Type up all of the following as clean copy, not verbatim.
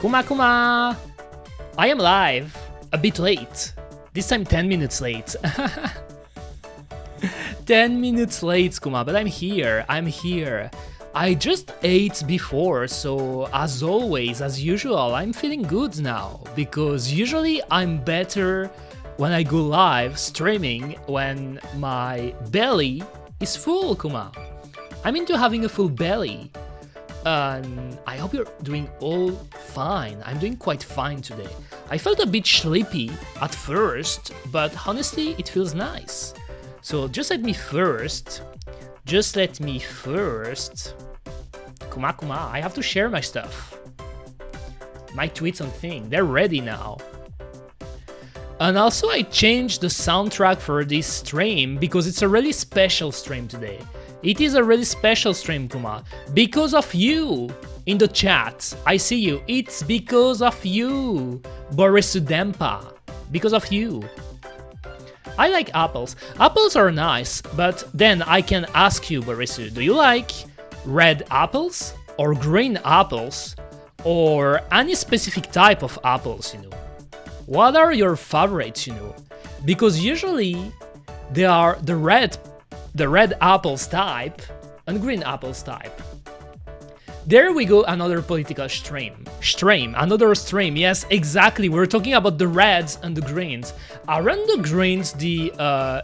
Kuma! I am live. A bit late. This time 10 minutes late. 10 minutes late, Kuma, but I'm here. I just ate before, so as always, as usual, I'm feeling good now. Because usually I'm better when I go live streaming when my belly is full, Kuma. I'm into having a full belly. I hope you're doing all fine. I'm doing quite fine today. I felt a bit sleepy at first, but honestly, it feels nice. So just let me first. Kuma, I have to share my stuff. My tweets and thing, they're ready now. And also I changed the soundtrack for this stream because it's a really special stream today. It is a really special stream, Kuma, because of you in the chat. I see you. It's because of you, Boris Dempa. Because of you. I like apples. Apples are nice, but then I can ask you, Borisu, do you like red apples or green apples or any specific type of apples, you know? What are your favorites, you know? Because usually they are the red apples type and green apples type. There we go, another political stream. Another stream, yes, exactly. We're talking about the reds and the greens. Aren't the greens the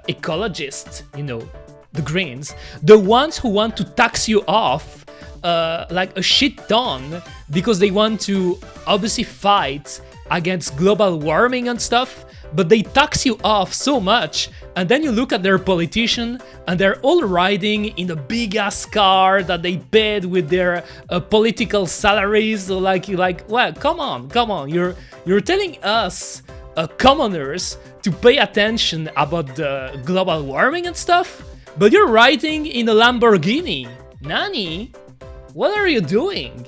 ecologists, you know, the greens, the ones who want to tax you off like a shit ton because they want to obviously fight against global warming and stuff, but they tax you off so much, and then you look at their politician and they're all riding in a big ass car that they paid with their political salaries. So like, well, come on, you're telling us commoners to pay attention about the global warming and stuff, but you're riding in a Lamborghini. Nani? What are you doing?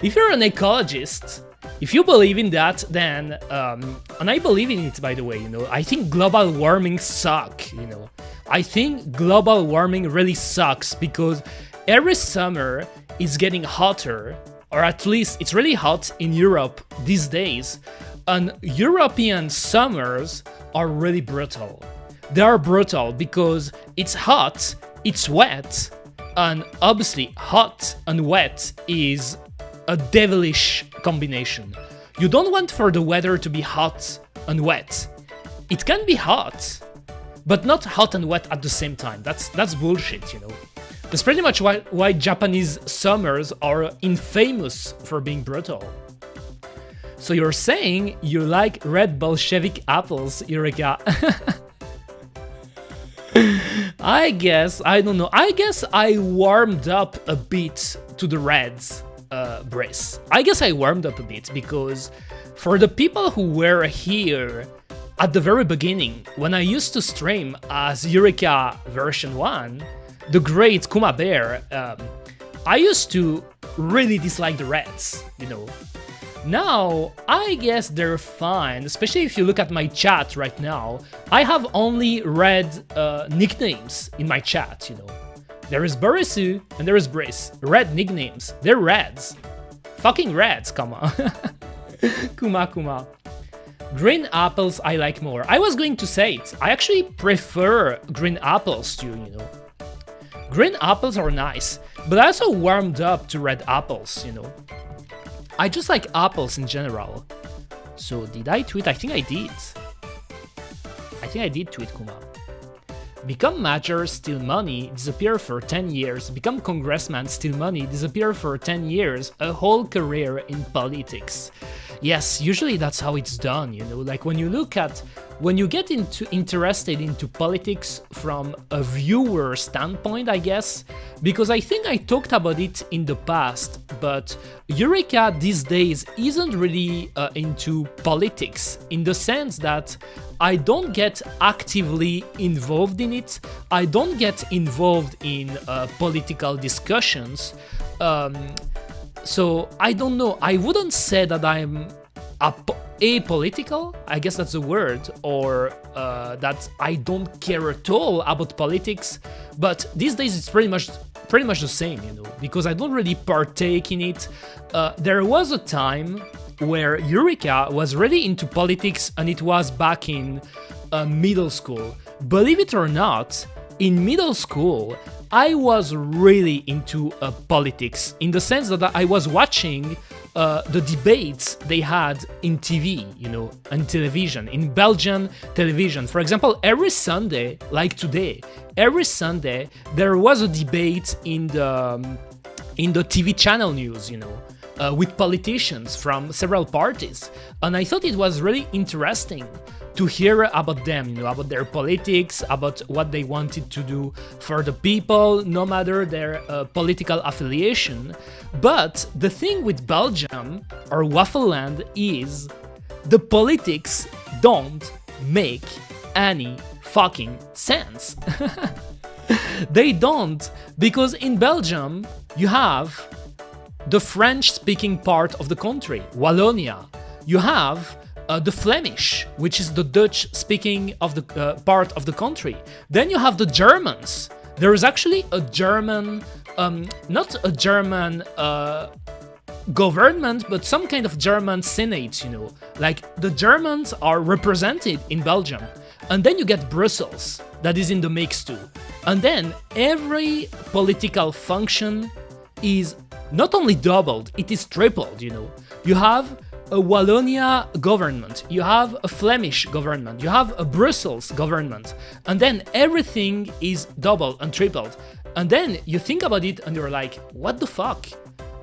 If you're an ecologist, if you believe in that, then, and I believe in it, by the way, you know, I think global warming sucks, you know. I think global warming really sucks because every summer it's getting hotter, or at least it's really hot in Europe these days, and European summers are really brutal. They are brutal because it's hot, it's wet, and obviously hot and wet is a devilish combination. You don't want for the weather to be hot and wet. It can be hot, but not hot and wet at the same time. That's bullshit, you know. That's pretty much why Japanese summers are infamous for being brutal. So you're saying you like red Bolshevik apples, Eureka. I guess, I don't know. I guess I warmed up a bit to the reds. Brace. I guess I warmed up a bit because for the people who were here at the very beginning, when I used to stream as Eureka version 1, the great Kuma Bear, I used to really dislike the reds, you know. Now, I guess they're fine, especially if you look at my chat right now. I have only red nicknames in my chat, you know. There is Borisu and there is Brice. Red nicknames. They're reds. Fucking reds, come on. Kuma. Green apples I like more. I was going to say it. I actually prefer green apples too, you know. Green apples are nice, but I also warmed up to red apples, you know. I just like apples in general. So did I tweet? I think I did. I think I did tweet, Kuma. Become major, steal money, disappear for 10 years. Become congressman, steal money, disappear for 10 years. A whole career in politics. Yes, usually that's how it's done, you know. Like when you get interested into politics from a viewer standpoint, I guess, because I think I talked about it in the past, but Eureka these days isn't really into politics in the sense that I don't get actively involved in it. I don't get involved in political discussions. So I don't know. I wouldn't say that I'm apolitical, I guess that's the word, or that I don't care at all about politics. But these days it's pretty much the same, you know, because I don't really partake in it. There was a time where Eureka was really into politics, and it was back in middle school. Believe it or not, in middle school, I was really into politics, in the sense that I was watching the debates they had in TV, and television, in Belgian television. For example, every Sunday, like today, every Sunday there was a debate in the TV channel news, with politicians from several parties, and I thought it was really interesting to hear about them, about their politics, about what they wanted to do for the people, no matter their political affiliation. But the thing with Belgium, or Waffleland, is the politics don't make any fucking sense. They don't, because in Belgium, you have the French-speaking part of the country, Wallonia. You have the Flemish, which is the Dutch-speaking of the part of the country. Then you have the Germans. There is actually a German, not a German government, but some kind of German Senate, Like, the Germans are represented in Belgium. And then you get Brussels, that is in the mix too. And then every political function is not only doubled, it is tripled, You have a Wallonia government, you have a Flemish government, you have a Brussels government, and then everything is doubled and tripled. And then you think about it and you're like, what the fuck?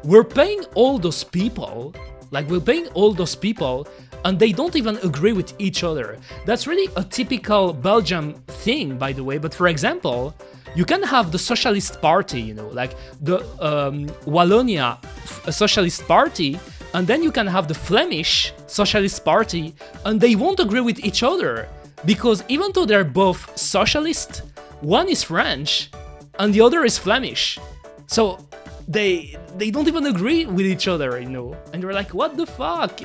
We're paying all those people, and they don't even agree with each other. That's really a typical Belgium thing, by the way. But for example, you can have the Socialist Party, like the Wallonia Socialist Party, and then you can have the Flemish Socialist Party, and they won't agree with each other, because even though they're both socialist, one is French and the other is Flemish. So they don't even agree with each other, And you're like, what the fuck?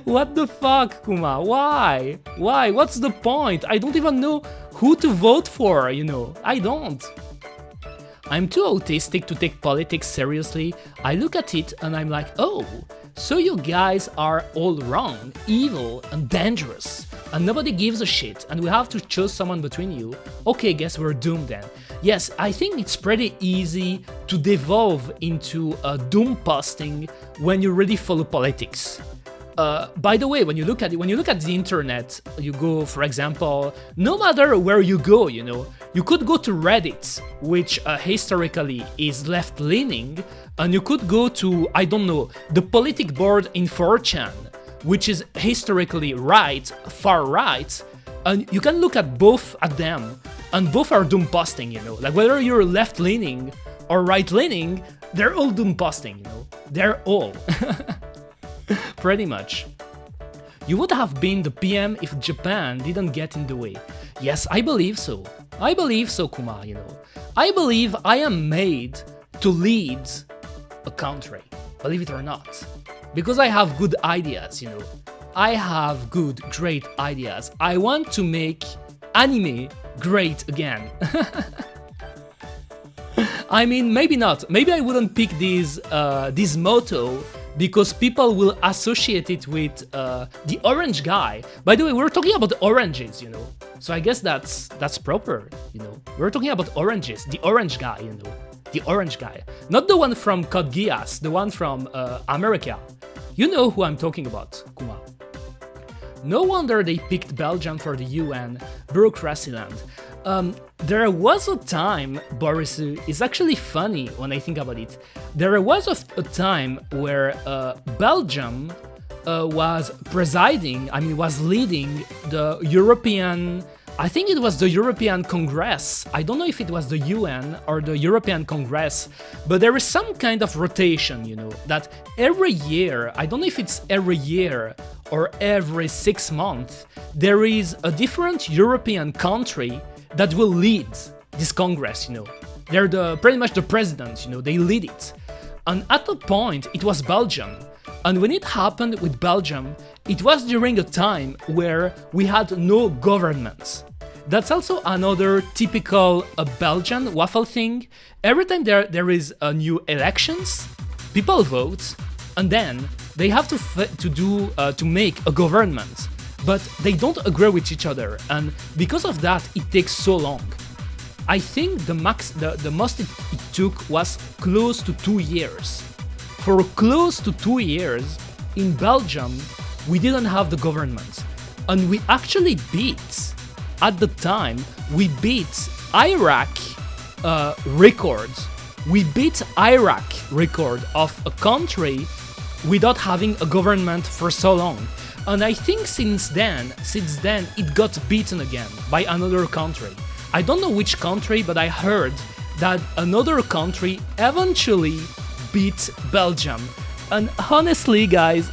What the fuck, Kuma? Why? What's the point? I don't even know who to vote for, I don't. I'm too autistic to take politics seriously. I look at it and I'm like, oh, so you guys are all wrong, evil, and dangerous, and nobody gives a shit, and we have to choose someone between you. Okay, guess we're doomed then. Yes, I think it's pretty easy to devolve into doom posting when you really follow politics. By the way, when you look at the internet, you go, for example, no matter where you go, you could go to Reddit, which historically is left-leaning, and you could go to, I don't know, the politic board in 4chan, which is historically right, far right, and you can look at both at them, and both are doom posting, like whether you're left-leaning or right-leaning, they're all doom posting, they're all. Pretty much. You would have been the PM if Japan didn't get in the way. Yes, I believe so. I believe so, Kuma, I believe I am made to lead a country, believe it or not. Because I have good ideas, I have good, great ideas. I want to make anime great again. I mean, maybe not. Maybe I wouldn't pick this motto, because people will associate it with the orange guy. By the way, we're talking about oranges, So I guess that's proper, We're talking about oranges, the orange guy, The orange guy. Not the one from Code Geass, the one from America. You know who I'm talking about, Kuma. No wonder they picked Belgium for the UN bureaucracy land. There was a time, Borisu, it's actually funny when I think about it. There was a time where Belgium was was leading the European, I think it was the European Congress. I don't know if it was the UN or the European Congress, but there is some kind of rotation, that every year, I don't know if it's every year or every 6 months, there is a different European country that will lead this Congress, They're pretty much the president, they lead it. And at a point, it was Belgium. And when it happened with Belgium, it was during a time where we had no government. That's also another typical Belgian waffle thing. Every time there is a new elections, people vote, and then they have to make a government, but they don't agree with each other, and because of that, it takes so long. I think the most it took was close to 2 years. For close to 2 years, in Belgium, we didn't have the government. And we actually beat, at the time, we beat Iraq records. We beat Iraq record of a country without having a government for so long. And I think since then, it got beaten again by another country. I don't know which country, but I heard that another country eventually beat Belgium. And honestly, guys,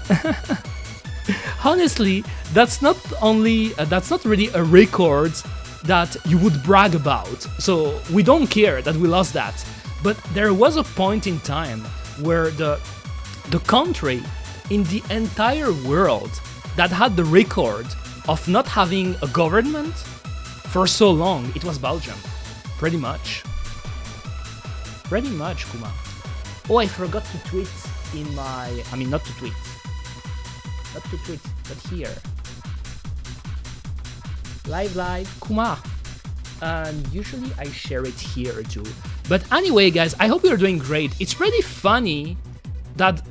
honestly, that's not really a record that you would brag about. So we don't care that we lost that. But there was a point in time where the country in the entire world that had the record of not having a government for so long, it was Belgium. Pretty much. Pretty much, Kuma. Oh, I forgot to tweet in my... I mean, not to tweet. Not to tweet, but here. Live, Kuma. And usually I share it here too. But anyway, guys, I hope you're doing great. It's really funny that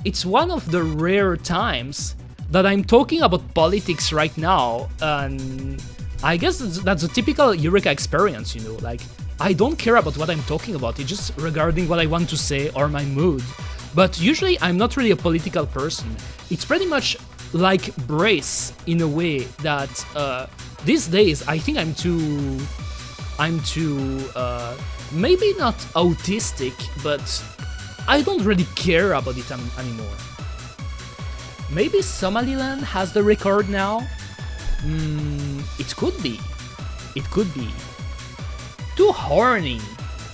it's one of the rare times that I'm talking about politics right now, and I guess that's a typical Eureka experience, you know, like, I don't care about what I'm talking about, it's just regarding what I want to say or my mood. But usually I'm not really a political person. It's pretty much like Brace in a way that these days I think I'm too maybe not autistic, but I don't really care about it anymore. Maybe Somaliland has the record now? It could be. It could be. Too horny.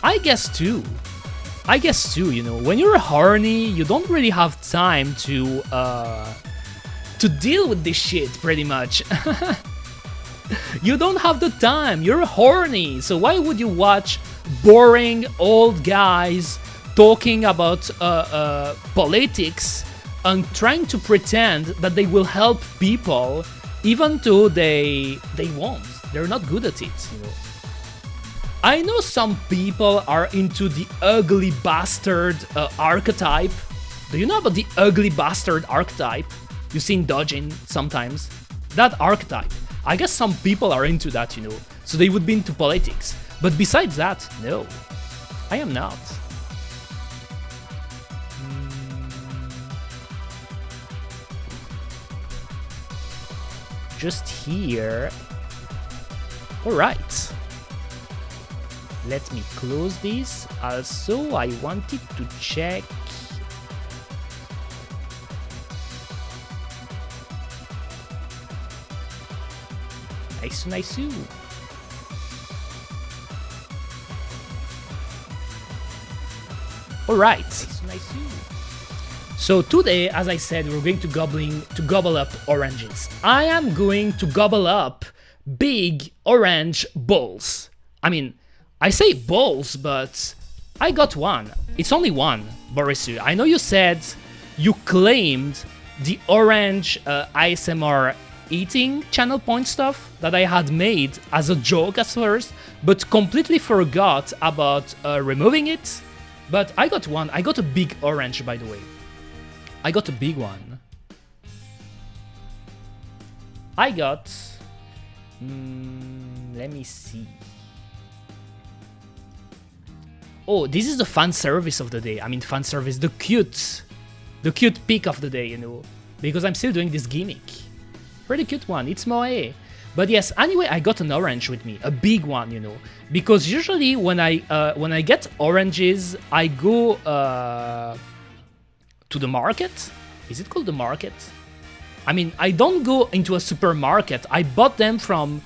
I guess too, you know, when you're horny, you don't really have time to deal with this shit, pretty much. You don't have the time, you're horny, so why would you watch boring old guys talking about politics and trying to pretend that they will help people, even though they won't. They're not good at it, you know. I know some people are into the ugly bastard archetype. Do you know about the ugly bastard archetype? You see in Dojin sometimes. That archetype. I guess some people are into that, you know. So they would be into politics. But besides that, no. I am not. Just here. Alright. Let me close this. Also, I wanted to check. Nice. Alright. Nice. So today, as I said, we're going to gobble up oranges. I am going to gobble up big orange balls. I mean, I say balls, but I got one. It's only one, Borisu. I know you said you claimed the orange ASMR eating channel point stuff that I had made as a joke at first, but completely forgot about removing it. But I got one. I got a big orange, by the way. I got a big one. I got... let me see. Oh, this is the fan service of the day. I mean, fan service, the cute pick of the day, you know, because I'm still doing this gimmick. Pretty cute one, it's Moe. But yes, anyway, I got an orange with me, a big one, you know, because usually when I get oranges, I go to the market. Is it called the market? I mean, I don't go into a supermarket. I bought them from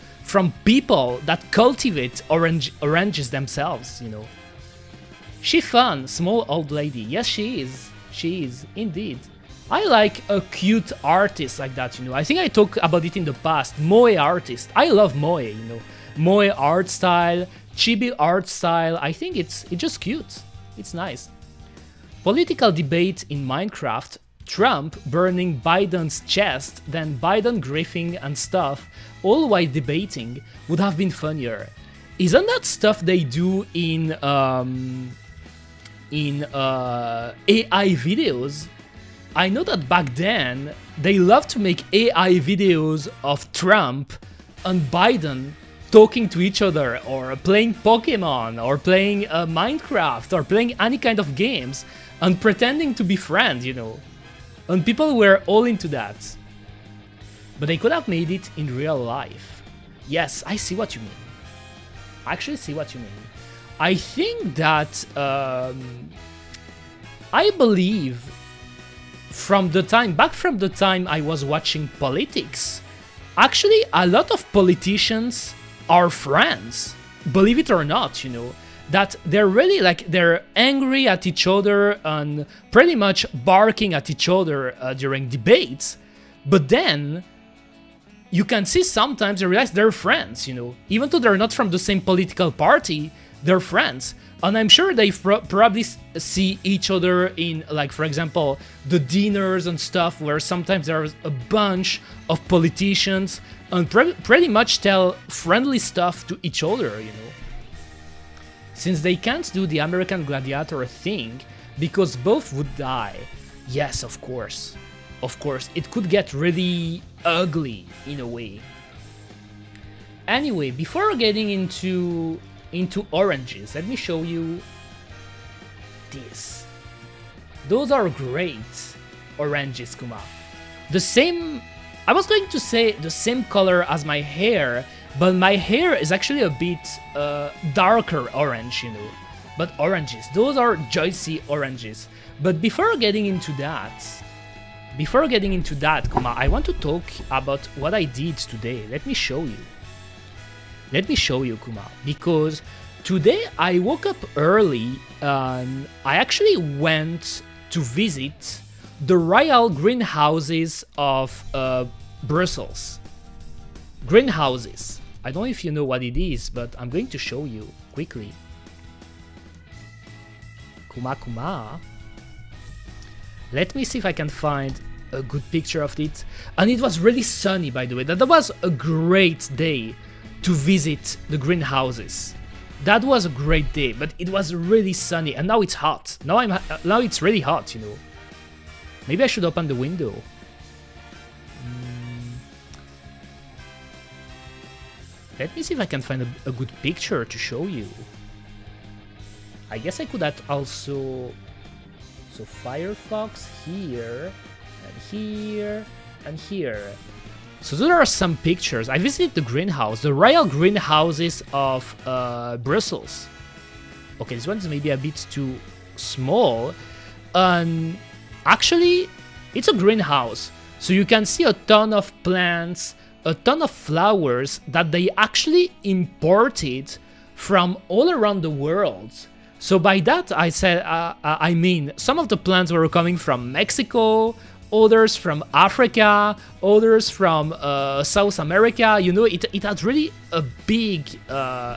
people that cultivate oranges themselves, you know. She fun, small old lady. Yes, she is. She is, indeed. I like a cute artist like that, you know. I think I talked about it in the past. Moe artist. I love Moe, you know. Moe art style, chibi art style. I think it's just cute. It's nice. Political debate in Minecraft. Trump burning Biden's chest than Biden griefing and stuff, all while debating, would have been funnier. Isn't that stuff they do in AI videos? I know that back then they loved to make AI videos of Trump and Biden talking to each other, or playing Pokemon, or playing Minecraft, or playing any kind of games, and pretending to be friends, you know. And people were all into that. But they could have made it in real life. Yes, I see what you mean. I actually see what you mean. I think that I believe from the time I was watching politics, actually a lot of politicians are friends, believe it or not, you know, that they're really like, they're angry at each other and pretty much barking at each other during debates, but then you can see sometimes they realize they're friends, you know, even though they're not from the same political party, they're friends. And I'm sure they probably see each other in, like, for example, the dinners and stuff, where sometimes there's a bunch of politicians and pretty much tell friendly stuff to each other, you know. Since they can't do the American Gladiator thing, because both would die. Yes, of course. Of course, it could get really ugly in a way. Anyway, before getting into oranges, let me show you this. Those are great oranges, Kuma. The same, I was going to say the same color as my hair, but my hair is actually a bit darker orange, you know. But oranges, those are juicy oranges. But before getting into that, Kuma, I want to talk about what I did today. Let me show you. Let me show you, Kuma, because today I woke up early and I actually went to visit the royal greenhouses of Brussels. Greenhouses. I don't know if you know what it is, but I'm going to show you quickly. Kuma. Let me see if I can find a good picture of it. And it was really sunny, by the way. That was a great day to visit the greenhouses. That was a great day, but it was really sunny, and now it's hot. Now it's really hot, you know. Maybe I should open the window. Let me see if I can find a good picture to show you. I guess I could add also... So Firefox here, and here, and here. So there are some pictures. I visited the greenhouse, the royal greenhouses of Brussels. Okay, this one's maybe a bit too small. Actually, it's a greenhouse. So you can see a ton of plants, a ton of flowers that they actually imported from all around the world. So by that I said, I mean, some of the plants were coming from Mexico, others from Africa, others from South America. You know, it had really a big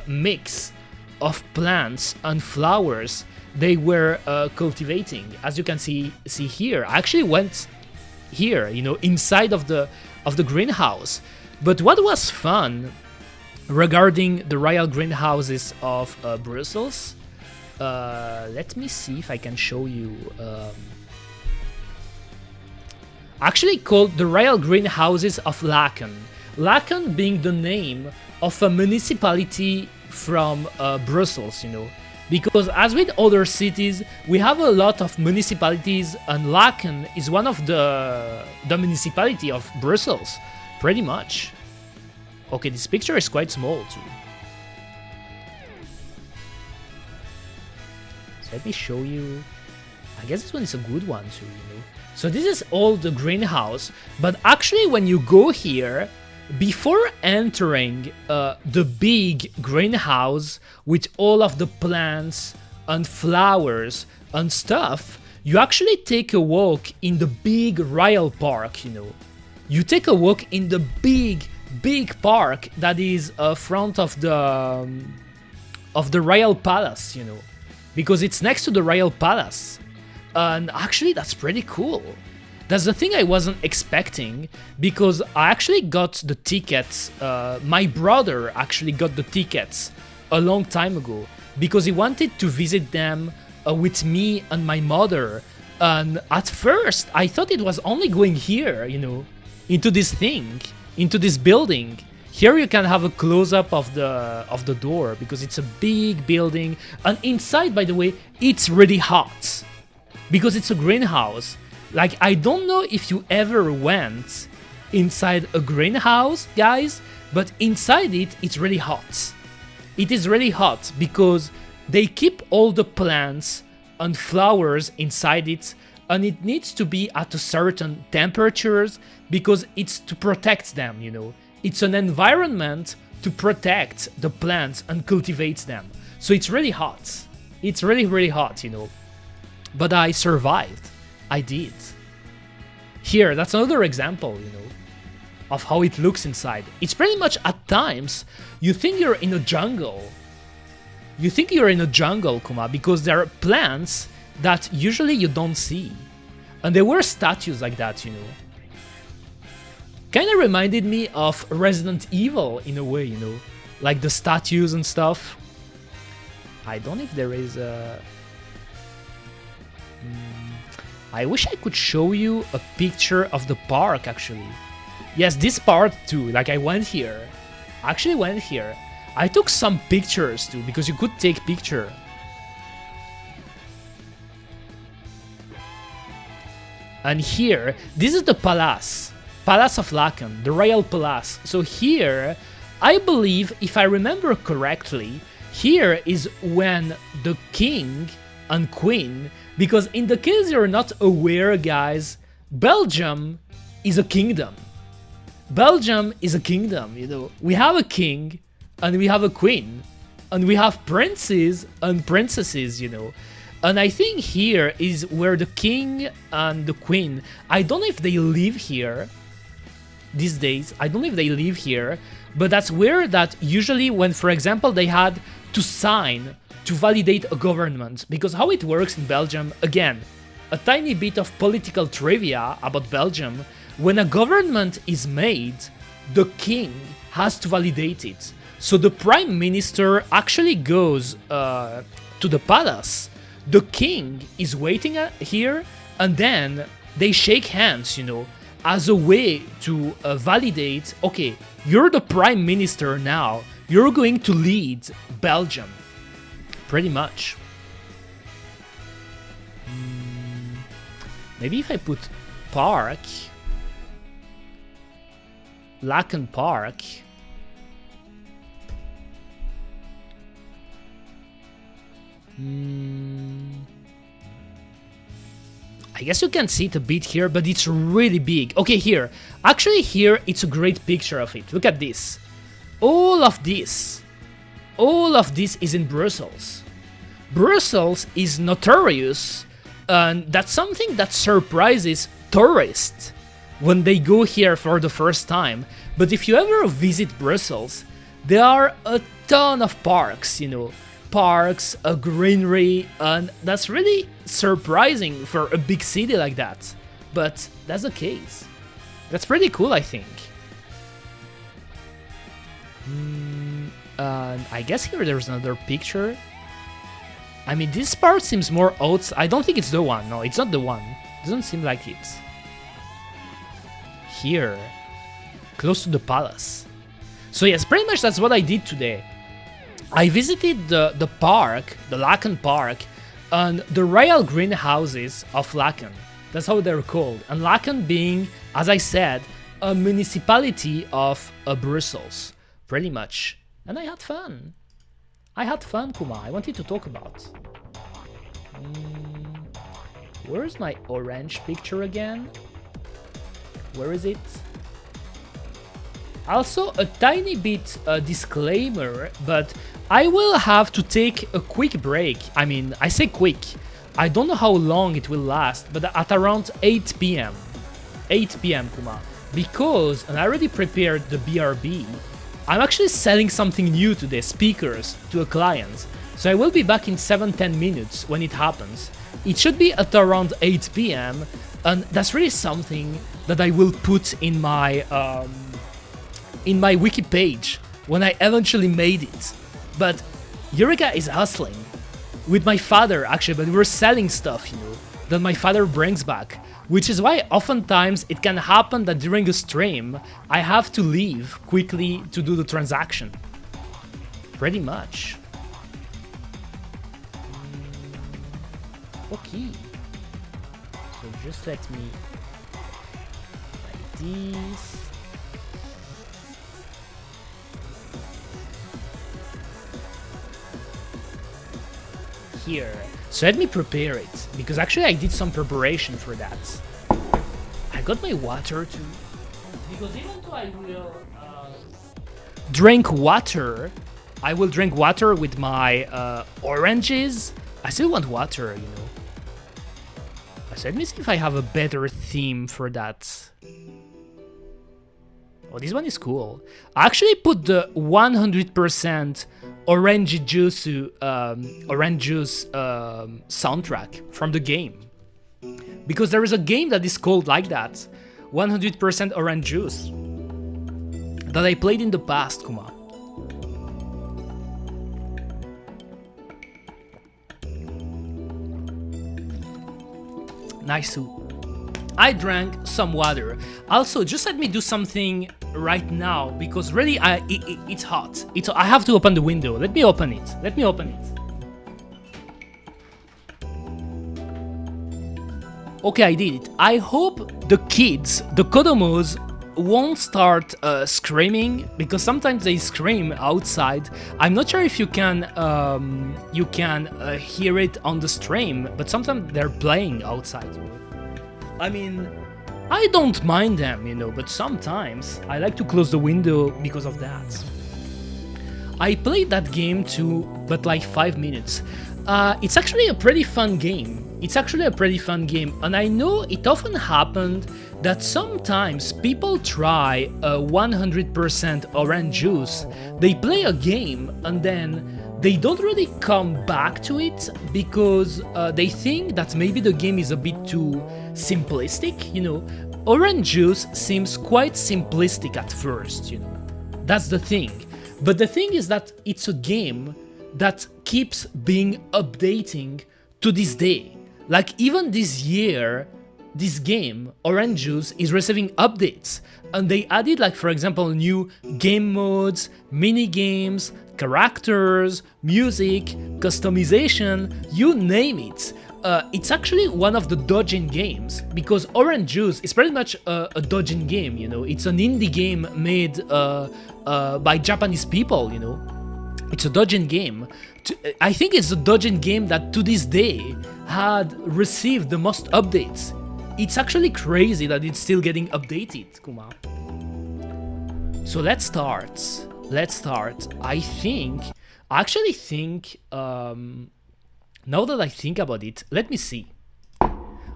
mix of plants and flowers they were cultivating. As you can see here, I actually went here, you know, inside of the greenhouse. But what was fun regarding the royal greenhouses of Brussels? Let me see if I can show you. Actually called the Royal Greenhouses of Laken. Laken being the name of a municipality from Brussels, you know. Because as with other cities, we have a lot of municipalities, and Laken is one of the municipality of Brussels, pretty much. Okay, this picture is quite small too. So let me show you. I guess this one is a good one too, you know. So this is all the greenhouse, but actually when you go here, before entering the big greenhouse with all of the plants and flowers and stuff, you actually take a walk in the big royal park, you know. You take a walk in the big park that is front of the royal palace, you know, because it's next to the royal palace. And actually that's pretty cool. That's the thing I wasn't expecting, because I actually got the tickets. My brother actually got the tickets a long time ago because he wanted to visit them with me and my mother. And at first, I thought it was only going here, you know, into this thing, into this building. Here you can have a close-up of the door because it's a big building. And inside, by the way, it's really hot because it's a greenhouse. Like, I don't know if you ever went inside a greenhouse, guys, but inside it's really hot. It is really hot because they keep all the plants and flowers inside it, and it needs to be at a certain temperatures because it's to protect them, you know. It's an environment to protect the plants and cultivate them. So it's really hot. It's really, really hot, you know. But I survived. I did. Here, that's another example, you know, of how it looks inside. It's pretty much, at times, you think you're in a jungle. You think you're in a jungle, Kuma, because there are plants that usually you don't see. And there were statues like that, you know. Kind of reminded me of Resident Evil in a way, you know, like the statues and stuff. I don't know if there is a... I wish I could show you a picture of the park, actually. Yes, this part too, like I went here. I actually went here. I took some pictures too, because you could take picture. And here, this is the palace. Palace of Lacan, the royal palace. So here, I believe, if I remember correctly, here is when the king and queen, because in the case you're not aware, guys, Belgium is a kingdom. Belgium is a kingdom, you know. We have a king and we have a queen and we have princes and princesses, you know. And I think here is where the king and the queen, I don't know if they live here these days, I don't know if they live here, but that's where that usually when, for example, they had to sign to validate a government, because how it works in Belgium, again, a tiny bit of political trivia about Belgium, when a government is made, the king has to validate it. So the prime minister actually goes to the palace, the king is waiting here, and then they shake hands, you know, as a way to validate, okay, you're the prime minister now, you're going to lead Belgium. Pretty much. Maybe if I put park, Lacan Park, I guess you can see it a bit here, but it's really big. Okay, here. Actually, here, it's a great picture of it. Look at this. All of this is in Brussels. Brussels is notorious, and that's something that surprises tourists when they go here for the first time. But if you ever visit Brussels, there are a ton of parks, you know, parks, a greenery, and that's really surprising for a big city like that. But that's the case. That's pretty cool, I think. I guess here there's another picture. I mean, this part seems more outside. I don't think it's the one. No, it's not the one. Doesn't seem like it. Here, close to the palace. So yes, pretty much that's what I did today. I visited the park, the Lacan Park, and the royal greenhouses of Lacan. That's how they're called. And Lacan being, as I said, a municipality of Brussels. Pretty much. And I had fun. I had fun, Kuma. I wanted to talk about. Where's my orange picture again? Where is it? Also, a tiny bit disclaimer, but I will have to take a quick break. I mean, I say quick. I don't know how long it will last, but at around 8 p.m. 8 p.m. Kuma. Because, and I already prepared the BRB, I'm actually selling something new today, speakers, to a client. So I will be back in 7-10 minutes when it happens. It should be at around 8 p.m. And that's really something that I will put in my wiki page when I eventually made it. But Eureka is hustling with my father, actually, but we're selling stuff, that my father brings back, which is why oftentimes it can happen that during a stream, I have to leave quickly to do the transaction. Pretty much. Okay. So just let me like this. Here. So let me prepare it, because actually I did some preparation for that. I got my water too, because even though I will drink water, I will drink water with my oranges. I still want water, So let me see if I have a better theme for that. Oh, this one is cool. I actually put the 100% orange juice soundtrack from the game, because there is a game that is called like that, 100% orange juice, that I played in the past, Kuma. Nice. I drank some water. Also, just let me do something right now, because really it's hot. I have to open the window. Let me open it. Okay, I did it. I hope the kids, the Kodomos, won't start screaming, because sometimes they scream outside. I'm not sure if you can hear it on the stream, but sometimes they're playing outside. I mean, I don't mind them, but sometimes I like to close the window because of that. I played that game too, but like 5 minutes. It's actually a pretty fun game. And I know it often happened that sometimes people try a 100% orange juice, they play a game, and then they don't really come back to it because they think that maybe the game is a bit too simplistic, Orange juice seems quite simplistic at first, That's the thing. But the thing is that it's a game that keeps being updating to this day. Like even this year, this game, Orange Juice, is receiving updates, and they added, like, for example, new game modes, mini games, characters, music, customization, you name it. It's actually one of the dodging games, because Orange Juice is pretty much a dodging game, It's an indie game made by Japanese people, It's a dodging game. I think it's a dodging game that to this day had received the most updates. It's actually crazy that it's still getting updated, Kuma. So let's start. I actually think, now that I think about it, let me see.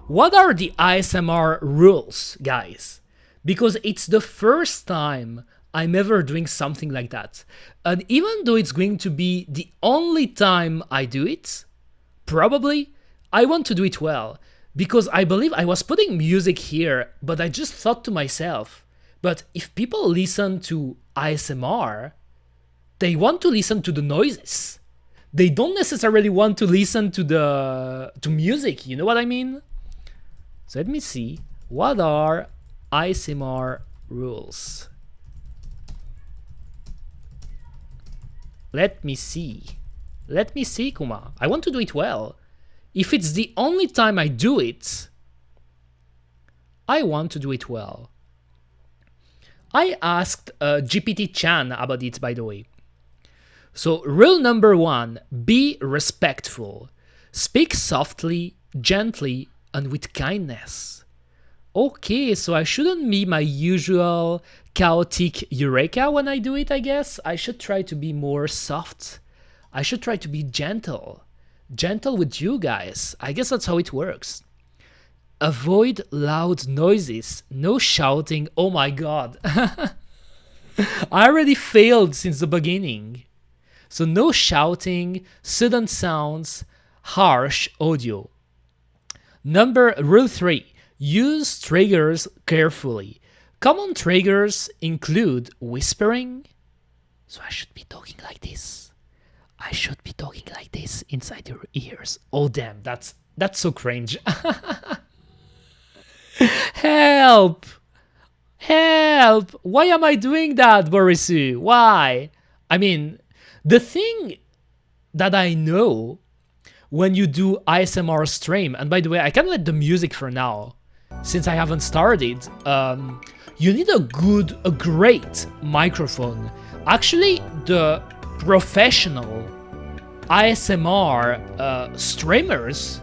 What are the ASMR rules, guys? Because it's the first time I'm ever doing something like that. And even though it's going to be the only time I do it, probably, I want to do it well. Because I believe I was putting music here, but I just thought to myself, but if people listen to ASMR, they want to listen to the noises. They don't necessarily want to listen to music, you know what I mean? So let me see, what are ASMR rules? Let me see, Kuma. I want to do it well. If it's the only time I do it, I want to do it well. I asked GPT-chan about it, by the way. So, rule number 1, be respectful. Speak softly, gently, and with kindness. Okay, so I shouldn't be my usual chaotic Eureka when I do it, I guess. I should try to be more soft. I should try to be gentle. Gentle with you guys. I guess that's how it works. Avoid loud noises. No shouting. Oh my god. I already failed since the beginning. So no shouting, sudden sounds, harsh audio. Rule 3. Use triggers carefully. Common triggers include whispering. So I should be talking like this. I should be talking like this inside your ears. Oh damn, that's so cringe. Help! Help! Why am I doing that, Borisu? Why? I mean, the thing that I know when you do ASMR stream, and by the way, I can let the music for now, since I haven't started, you need a great microphone. Actually, the professional ASMR streamers,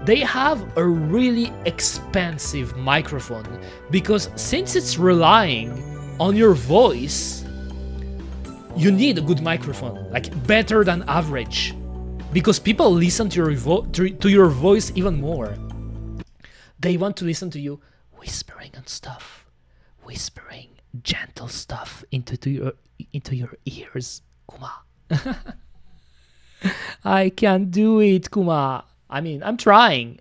they have a really expensive microphone because since it's relying on your voice, you need a good microphone, like better than average, because people listen to your voice even more. They want to listen to you whispering and stuff, whispering gentle stuff into your ears, Kuma. I can't do it, Kuma. I mean, I'm trying.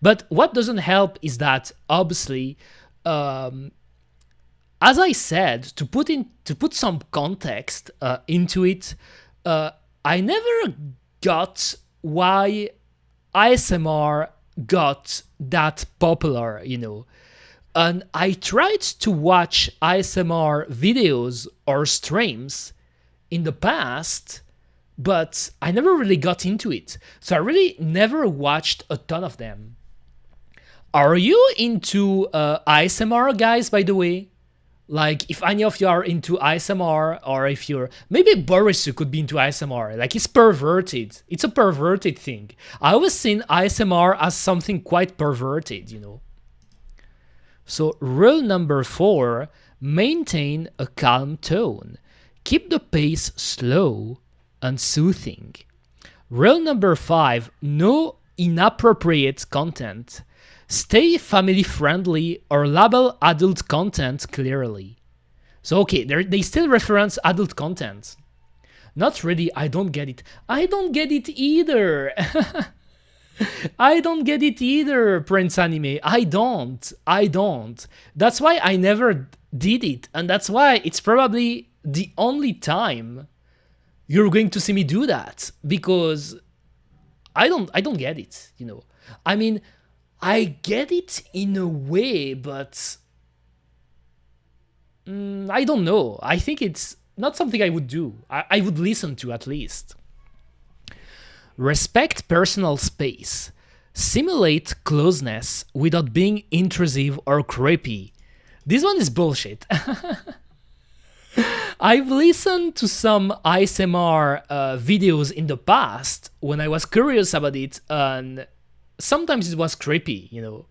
But what doesn't help is that obviously, as I said, to put some context into it, I never got why ASMR got that popular, you know. And I tried to watch ASMR videos or streams in the past, but I never really got into it. So I really never watched a ton of them. Are you into ASMR, guys, by the way? Like, if any of you are into ASMR, or if you're... Maybe Boris could be into ASMR. Like, it's perverted. It's a perverted thing. I always seen ASMR as something quite perverted, you know. So, rule number 4, maintain a calm tone. Keep the pace slow and soothing. Rule number 5, no inappropriate content. Stay family friendly or label adult content clearly. So okay, they still reference adult content. Not really, I don't get it. I don't get it either. I don't get it either, Prince Anime. I don't. That's why I never did it, and that's why it's probably the only time you're going to see me do that, because I don't get it, you know. I mean, I get it in a way, but I don't know. I think it's not something I would do. I would listen to, at least. Respect personal space. Simulate closeness without being intrusive or creepy. This one is bullshit. I've listened to some ASMR videos in the past when I was curious about it, and sometimes it was creepy, you know,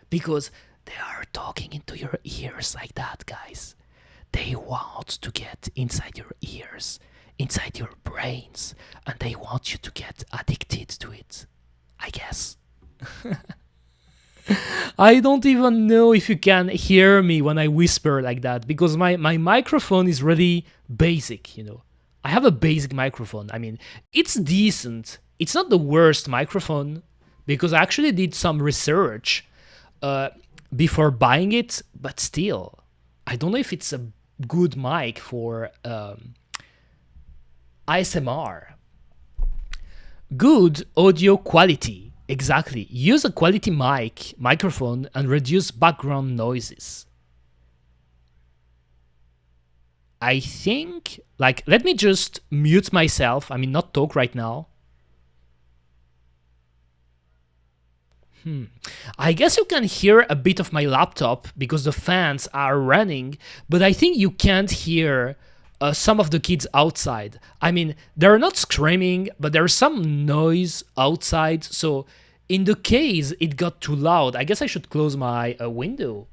because they are talking into your ears like that, guys. They want to get inside your ears, inside your brains, and they want you to get addicted to it, I guess. I don't even know if you can hear me when I whisper like that, because my microphone is really basic, you know. I have a basic microphone. I mean, it's decent. It's not the worst microphone, because I actually did some research before buying it, but still, I don't know if it's a good mic for ASMR. Good audio quality. Exactly. Use a quality microphone and reduce background noises. I think, like, let me just mute myself. I mean, not talk right now. I guess you can hear a bit of my laptop because the fans are running, but I think you can't hear some of the kids outside. I mean, they're not screaming, but there's some noise outside. So in the case it got too loud, I guess I should close my window.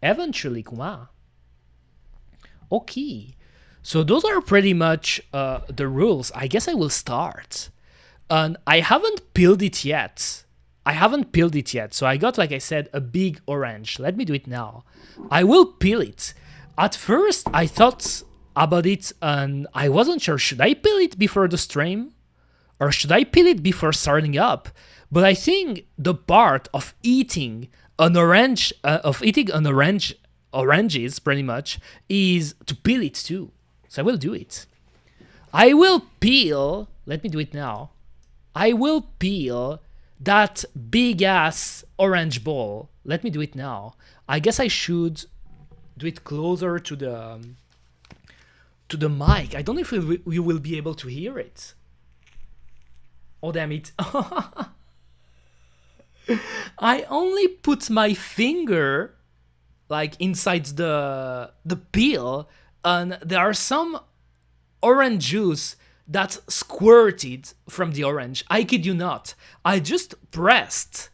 Eventually, Kuma. Okay. So those are pretty much the rules. I guess I will start. And I haven't peeled it yet. So I got, like I said, a big orange. Let me do it now. I will peel it. At first, I thought about it and I wasn't sure. Should I peel it before the stream? Or should I peel it before starting up? But I think the part of eating an orange, oranges pretty much, is to peel it too. So I will do it. I will peel, let me do it now. I will peel that big ass orange ball. Let me do it now. I guess I should do it closer to the mic. I don't know if you will be able to hear it. Oh, damn it. I only put my finger like inside the peel, and there are some orange juice that squirted from the orange. I kid you not. I just pressed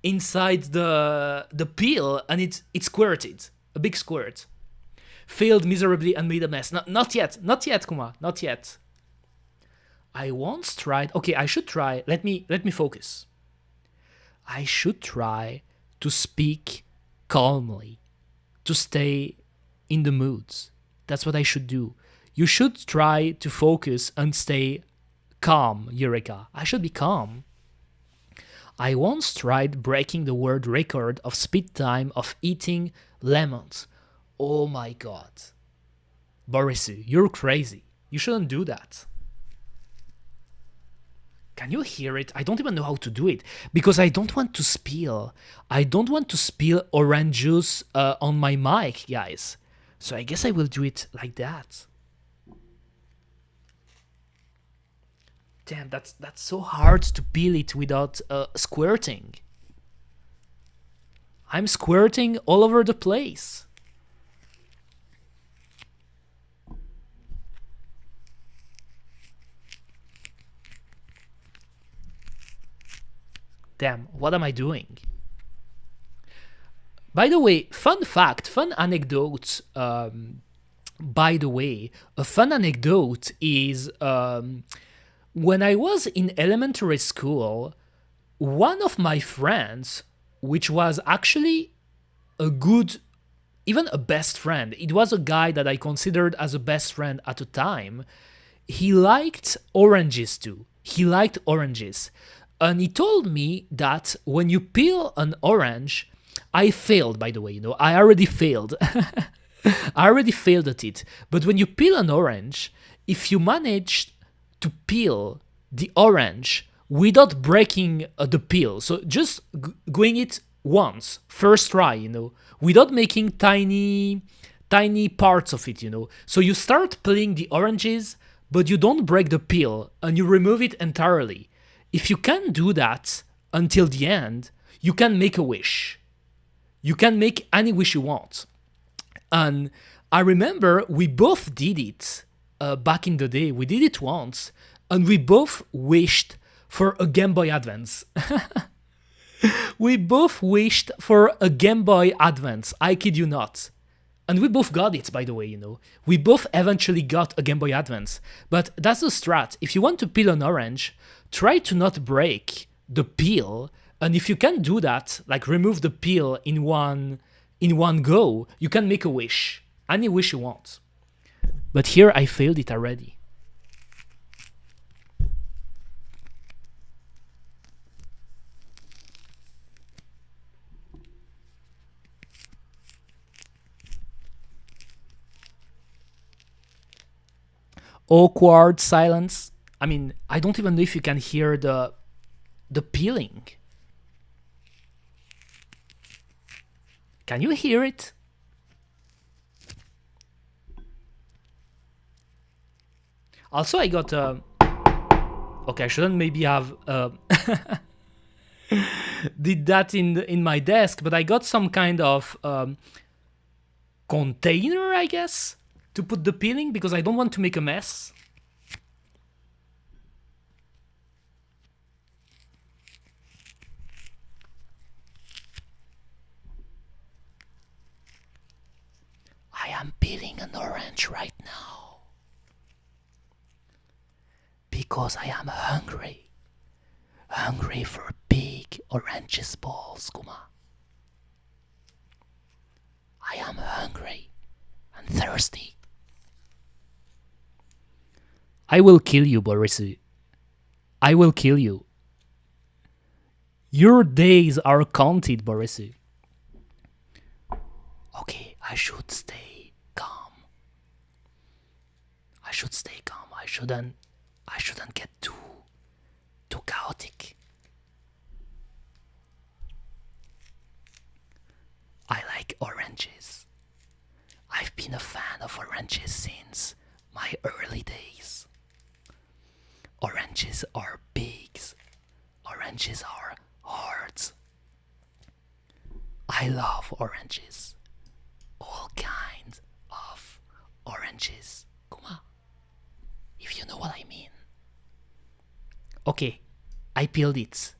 inside the peel and it squirted. A big squirt. Failed miserably and made a mess. Not yet, Kuma, not yet. I once tried. Okay, I should try. Let me focus. I should try to speak calmly, to stay in the moods. That's what I should do. You should try to focus and stay calm, Eureka. I should be calm. I once tried breaking the world record of speed time of eating lemons. Oh my god. Borisu, you're crazy. You shouldn't do that. Can you hear it? I don't even know how to do it because I don't want to spill. I don't want to spill orange juice on my mic, guys. So I guess I will do it like that. Damn, that's so hard to peel it without squirting. I'm squirting all over the place. Damn, what am I doing? By the way, fun fact, fun anecdote. By the way, a fun anecdote is when I was in elementary school, one of my friends, which was actually a good, even a best friend, it was a guy that I considered as a best friend at the time, he liked oranges too. He liked oranges. And he told me that when you peel an orange, I failed, by the way, I already failed. I already failed at it. But when you peel an orange, if you manage to peel the orange without breaking the peel, so just going it once, first try, without making tiny parts of it, So you start peeling the oranges, but you don't break the peel, and you remove it entirely. If you can do that until the end, you can make a wish. You can make any wish you want. And I remember we both did it back in the day. We did it once, and we both wished for a Game Boy Advance. We both wished for a Game Boy Advance. I kid you not. And we both got it, by the way, We both eventually got a Game Boy Advance. But that's the strat. If you want to peel an orange, try to not break the peel. And if you can do that, like remove the peel in one go, you can make a wish. Any wish you want. But here I failed it already. Awkward silence. I mean, I don't even know if you can hear the peeling. Can you hear it? Also, I got okay, I shouldn't maybe have did that in my desk, but I got some kind of container, I guess, to put the peeling because I don't want to make a mess. I am peeling an orange right now because I am hungry. Hungry for big oranges balls, Kuma. I am hungry and thirsty. I will kill you, Borisu. I will kill you. Your days are counted, Borisu. Okay, I should stay calm. I should stay calm. I shouldn't get too chaotic. I like oranges. I've been a fan of oranges since my early days. Oranges are bigs. Oranges are hearts. I love oranges. All kinds of oranges. Kuma, if you know what I mean. Okay, I peeled it.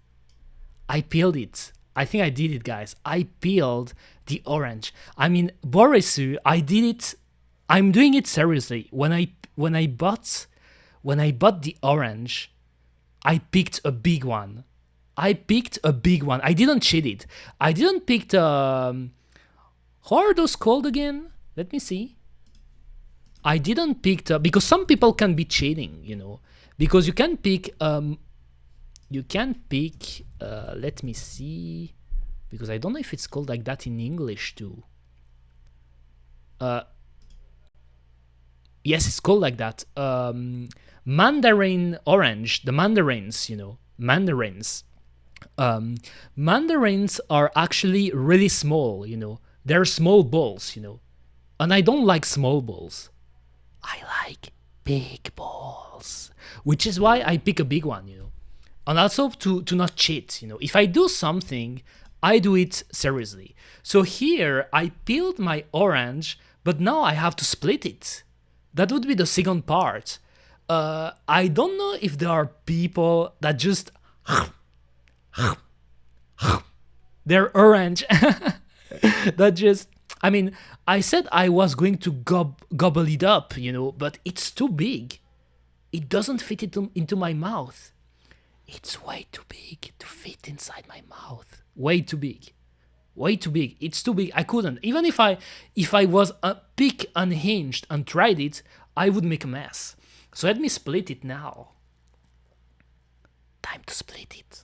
I think I did it, guys. I peeled the orange. I mean, Borisu, I did it. I'm doing it seriously. When I bought the orange, I picked a big one. I didn't cheat it. I didn't pick the how are those called again? Let me see. I didn't pick the, because some people can be cheating, you know, because you can pick let me see, because I don't know if it's called like that in English too. Yes, it's called like that. Mandarin orange, the mandarins, you know, mandarins. Mandarins are actually really small, you know. They're small balls, you know. And I don't like small balls. I like big balls, which is why I pick a big one, you know. And also to not cheat, you know. If I do something, I do it seriously. So here I peeled my orange, but now I have to split it. That would be the second part. I don't know if there are people that just they're orange that just, I mean, I said I was going to gobble it up, you know, but it's too big. It doesn't fit into my mouth. It's way too big to fit inside my mouth. Way too big. It's too big. I couldn't. Even if I was a bit unhinged and tried it, I would make a mess. So let me split it now. Time to split it.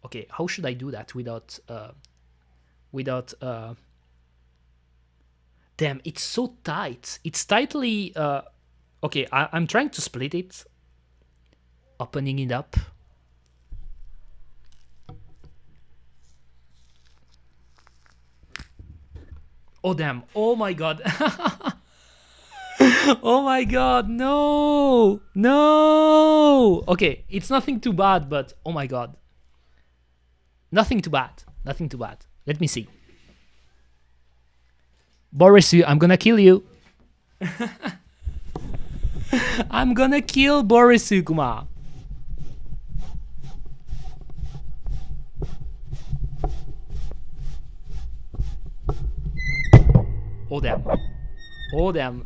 Okay, how should I do that without damn, it's so tight. It's tightly okay, I'm trying to split it. Opening it up. Oh damn, oh my god. Oh my god, no! Okay, it's nothing too bad, but oh my god. Nothing too bad. Let me see. Borisu, I'm gonna kill you. I'm gonna kill Borisu, Kuma. Oh damn.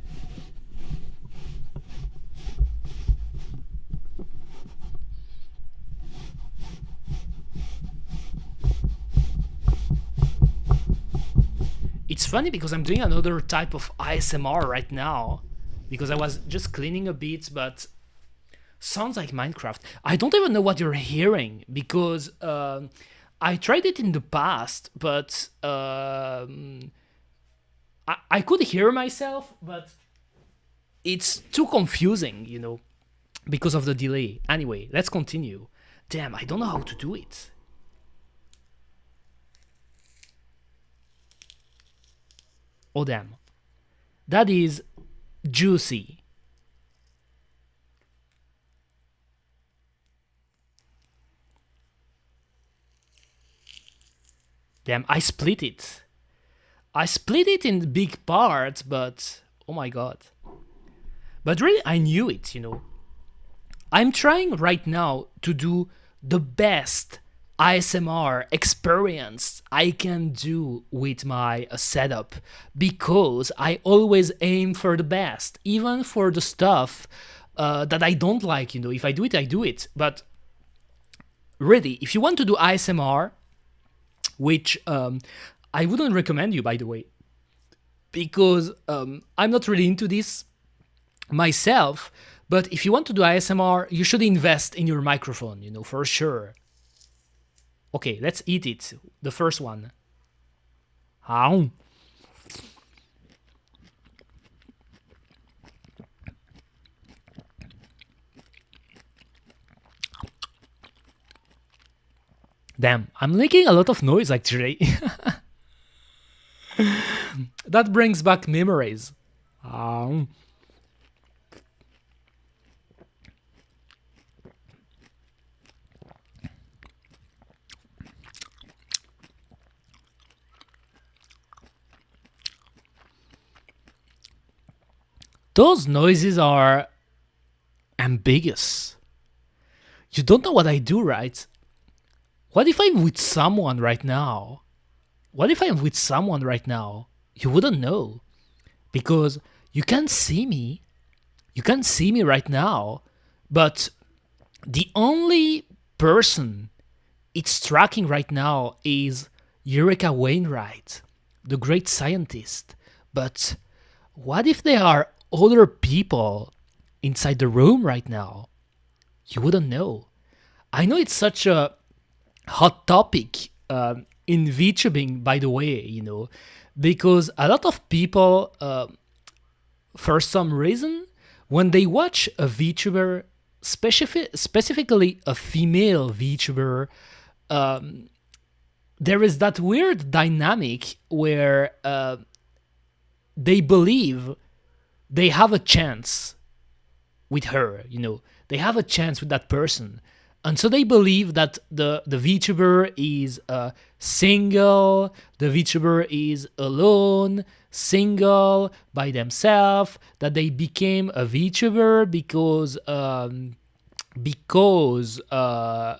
It's funny because I'm doing another type of ASMR right now, because I was just cleaning a bit, but sounds like Minecraft. I don't even know what you're hearing, because I tried it in the past, but I could hear myself, but it's too confusing, you know, because of the delay. Anyway, let's continue. Damn, I don't know how to do it. Oh damn. That is juicy. Damn, I split it. I split it in big parts, but oh my god. But really, I knew it, you know. I'm trying right now to do the best ASMR experience I can do with my setup, because I always aim for the best, even for the stuff that I don't like, you know. If I do it, I do it. But really, if you want to do ASMR, which I wouldn't recommend you, by the way, because I'm not really into this myself, But if you want to do ASMR, you should invest in your microphone, you know, for sure. Okay, let's eat it. The first one. Ow. Damn, I'm making a lot of noise actually. That brings back memories. Those noises are ambiguous. You don't know what I do, right? What if I'm with someone right now? What if I'm with someone right now? You wouldn't know. Because you can't see me. You can't see me right now. But the only person it's tracking right now is Eureka Wainwright, the great scientist. But what if there are other people inside the room right now? You wouldn't know. I know it's such a hot topic in VTubing, by the way, you know, because a lot of people, for some reason, when they watch a VTuber, specifically a female VTuber, there is that weird dynamic where they believe they have a chance with her, you know, they have a chance with that person. And so they believe that the VTuber is single, the VTuber is alone, single, by themselves, that they became a VTuber because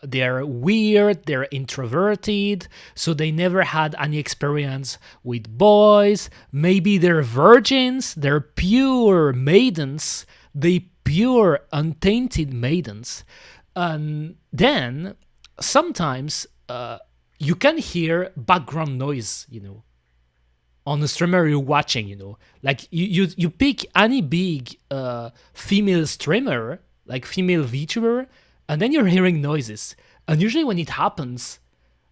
they're weird, they're introverted, so they never had any experience with boys. Maybe they're virgins, they're pure maidens, they pure untainted maidens. And then sometimes you can hear background noise, you know, on the streamer you're watching, you know, like you pick any big female streamer, like female VTuber, and then you're hearing noises. And usually when it happens,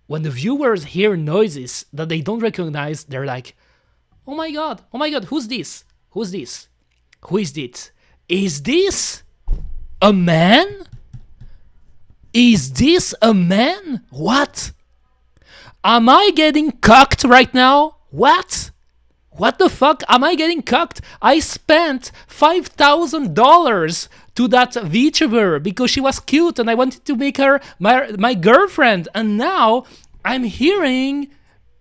when the viewers hear noises that they don't recognize, they're like, oh my god, who's this? Who's this? Who is this? Is this a man? Is this a man? What? Am I getting cucked right now? What? What the fuck? Am I getting cucked? I spent $5,000 to that VTuber because she was cute and I wanted to make her my girlfriend. And now I'm hearing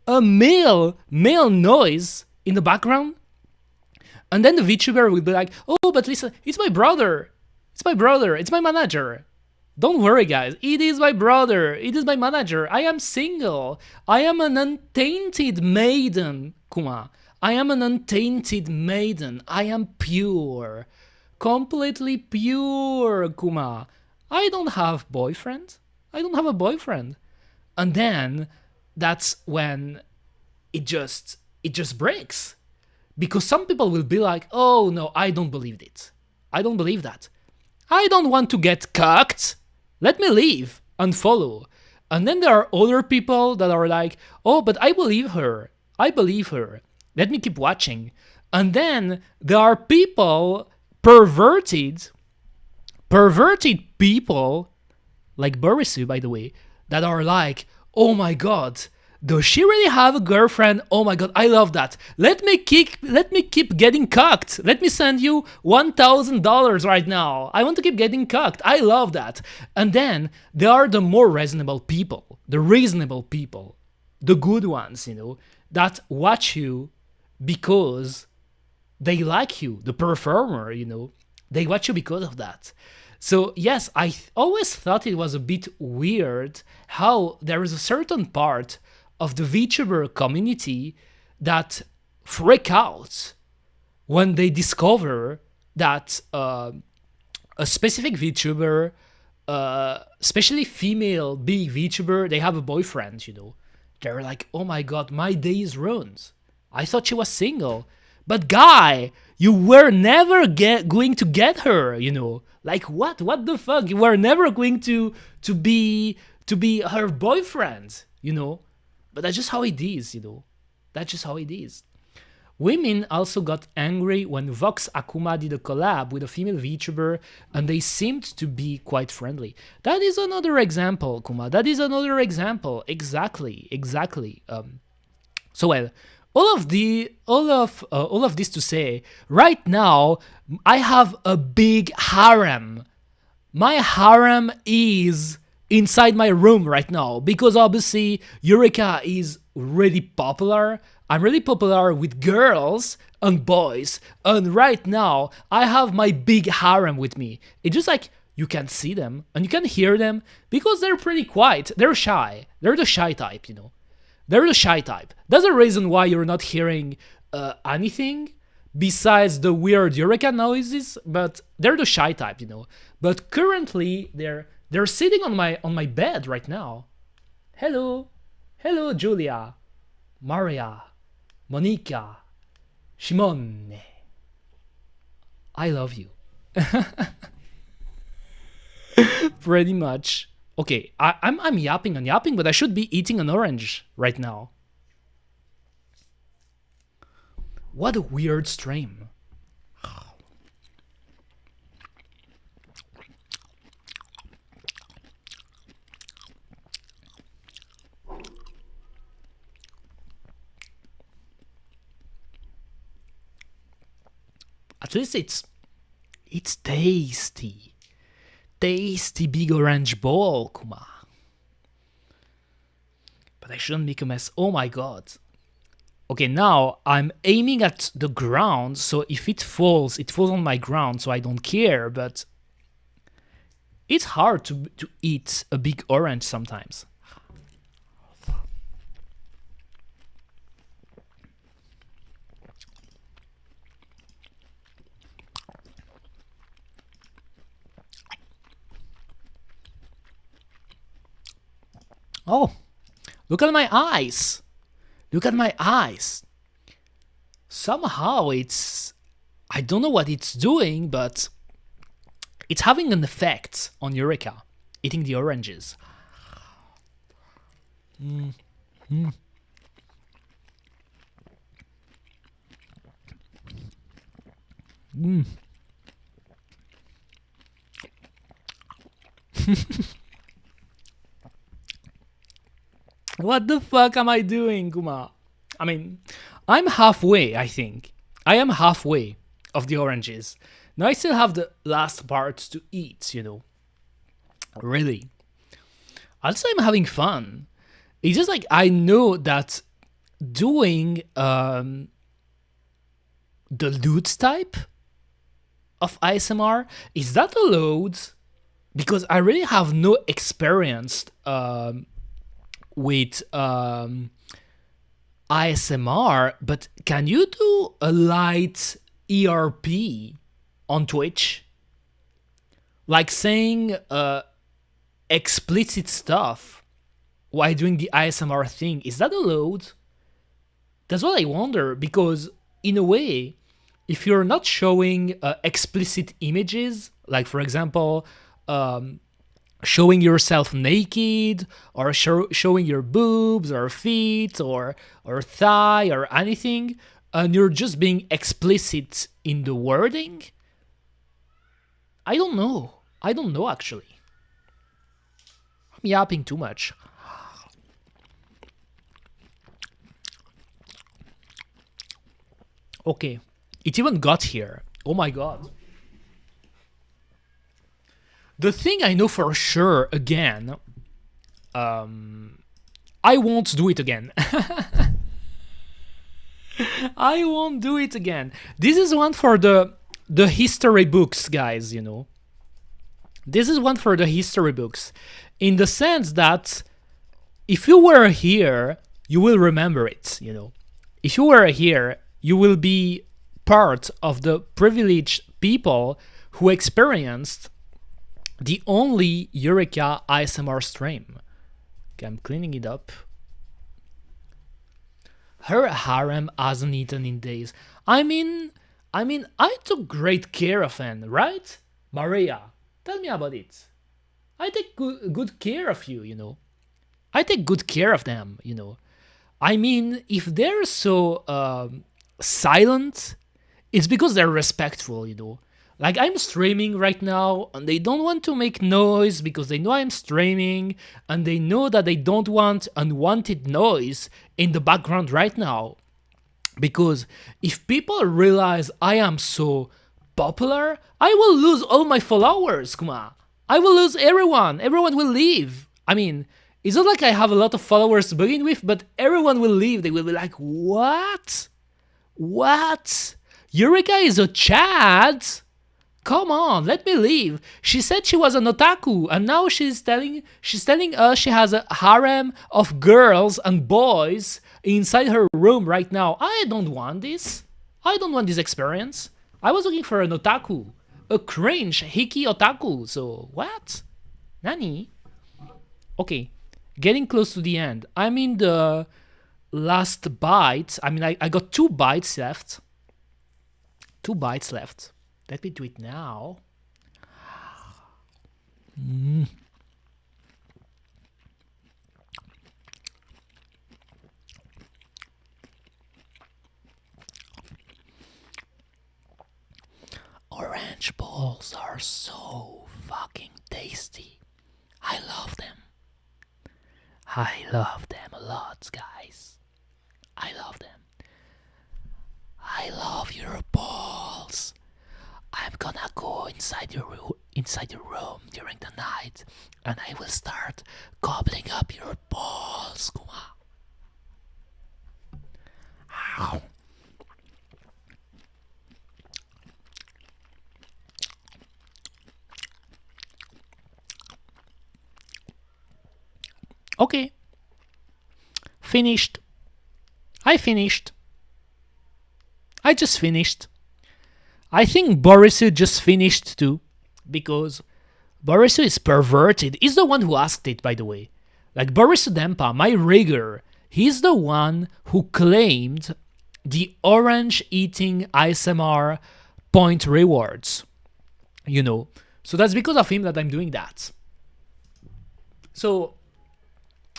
a male noise in the background. And then the VTuber will be like, oh, but listen, it's my brother. It's my brother. It's my manager. Don't worry, guys. It is my brother. It is my manager. I am single. I am an untainted maiden, Kuma. I am an untainted maiden. I am pure. Completely pure, Kuma. I don't have boyfriend. I don't have a boyfriend. And then that's when it just breaks. Because some people will be like, oh no, I don't believe it. I don't believe that. I don't want to get cucked. Let me leave, unfollow. And then there are other people that are like, oh, but I believe her. I believe her. Let me keep watching. And then there are people, perverted people, like Borisu, by the way, that are like, oh my god, does she really have a girlfriend? Oh my god, I love that. Let me keep getting cucked. Let me send you $1,000 right now. I want to keep getting cucked. I love that. And then there are the more reasonable people, the reasonable people, the good ones, you know, that watch you because they like you, the performer, you know. They watch you because of that. So yes, I always thought it was a bit weird how there is a certain part of the VTuber community that freak out when they discover that a specific VTuber, especially female big VTuber, they have a boyfriend, you know. They're like, oh my god, my day is ruined. I thought she was single. But guy, you were never going to get her, you know. Like what? What the fuck? You were never going to be her boyfriend, you know. But that's just how it is, you know. That's just how it is. Women also got angry when Vox Akuma did a collab with a female VTuber, and they seemed to be quite friendly. That is another example, Kuma. That is another example. Exactly. So well, all of this to say, right now I have a big harem. My harem is inside my room right now because obviously Eureka is really popular. I'm really popular with girls and boys, and right now I have my big harem with me. It's just like you can see them and you can hear them because they're pretty quiet. They're shy. They're the shy type, you know. They're the shy type. That's the reason why you're not hearing anything besides the weird Eureka noises, but they're the shy type, you know. But currently they're sitting on my bed right now. Hello, Julia, Maria, Monica, Shimon. I love you. Pretty much. Okay, I'm yapping and yapping, but I should be eating an orange right now. What a weird stream. At least it's tasty. Tasty big orange ball, Kuma. But I shouldn't make a mess. Oh my god. Okay, now I'm aiming at the ground, so if it falls on my ground, so I don't care, but it's hard to eat a big orange sometimes. Oh, look at my eyes. Look at my eyes. Somehow I don't know what it's doing, but it's having an effect on Eureka, eating the oranges. What the fuck am I doing, Kuma? I mean, I'm halfway, I think. I am halfway of the oranges. Now I still have the last parts to eat, you know. Really. Also, I'm having fun. It's just like I know that doing the lewd type of ASMR, is that allowed? Because I really have no experience with ASMR, but can you do a light ERP on Twitch? Like saying explicit stuff while doing the ASMR thing, is that allowed? That's what I wonder, because in a way, if you're not showing explicit images, like for example, showing yourself naked, or showing your boobs or feet or thigh or anything, and you're just being explicit in the wording, I don't know actually. I'm yapping too much. Okay, it even got here. Oh my god. The thing I know for sure, again, I won't do it again. I won't do it again. This is one for the history books, guys, you know. This is one for the history books, in the sense that if you were here, you will remember it, you know. If you were here, you will be part of the privileged people who experienced the only Eureka ASMR stream. Okay, I'm cleaning it up. Her harem hasn't eaten in days. I mean, I took great care of him, right? Maria, tell me about it. I take good care of you, you know. I take good care of them, you know. I mean, if they're so silent, it's because they're respectful, you know. Like, I'm streaming right now, and they don't want to make noise because they know I'm streaming, and they know that they don't want unwanted noise in the background right now. Because if people realize I am so popular, I will lose all my followers, kuma. I will lose everyone. Everyone will leave. I mean, it's not like I have a lot of followers to begin with, but everyone will leave. They will be like, what? What? Eureka is a Chad? Come on, let me leave. She said she was an otaku, and now she's telling us she has a harem of girls and boys inside her room right now. I don't want this. I don't want this experience. I was looking for an otaku. A cringe, hickey otaku. So, what? Nani? Okay, getting close to the end. I'm in the last bite. I mean, I got 2 bites left. 2 bites left. Let me do it now. Orange balls are so fucking tasty. I love them. I love them a lot, guys. I love them. I love your balls. I'm gonna go inside your room during the night, and I will start gobbling up your balls, kuma. Ow. Okay. Finished. I finished. I just finished. I think Borisu just finished too, because Borisu is perverted. He's the one who asked it, by the way. Like, Borisu Dempa, my rigger, he's the one who claimed the orange eating ASMR point rewards. You know, so that's because of him that I'm doing that. So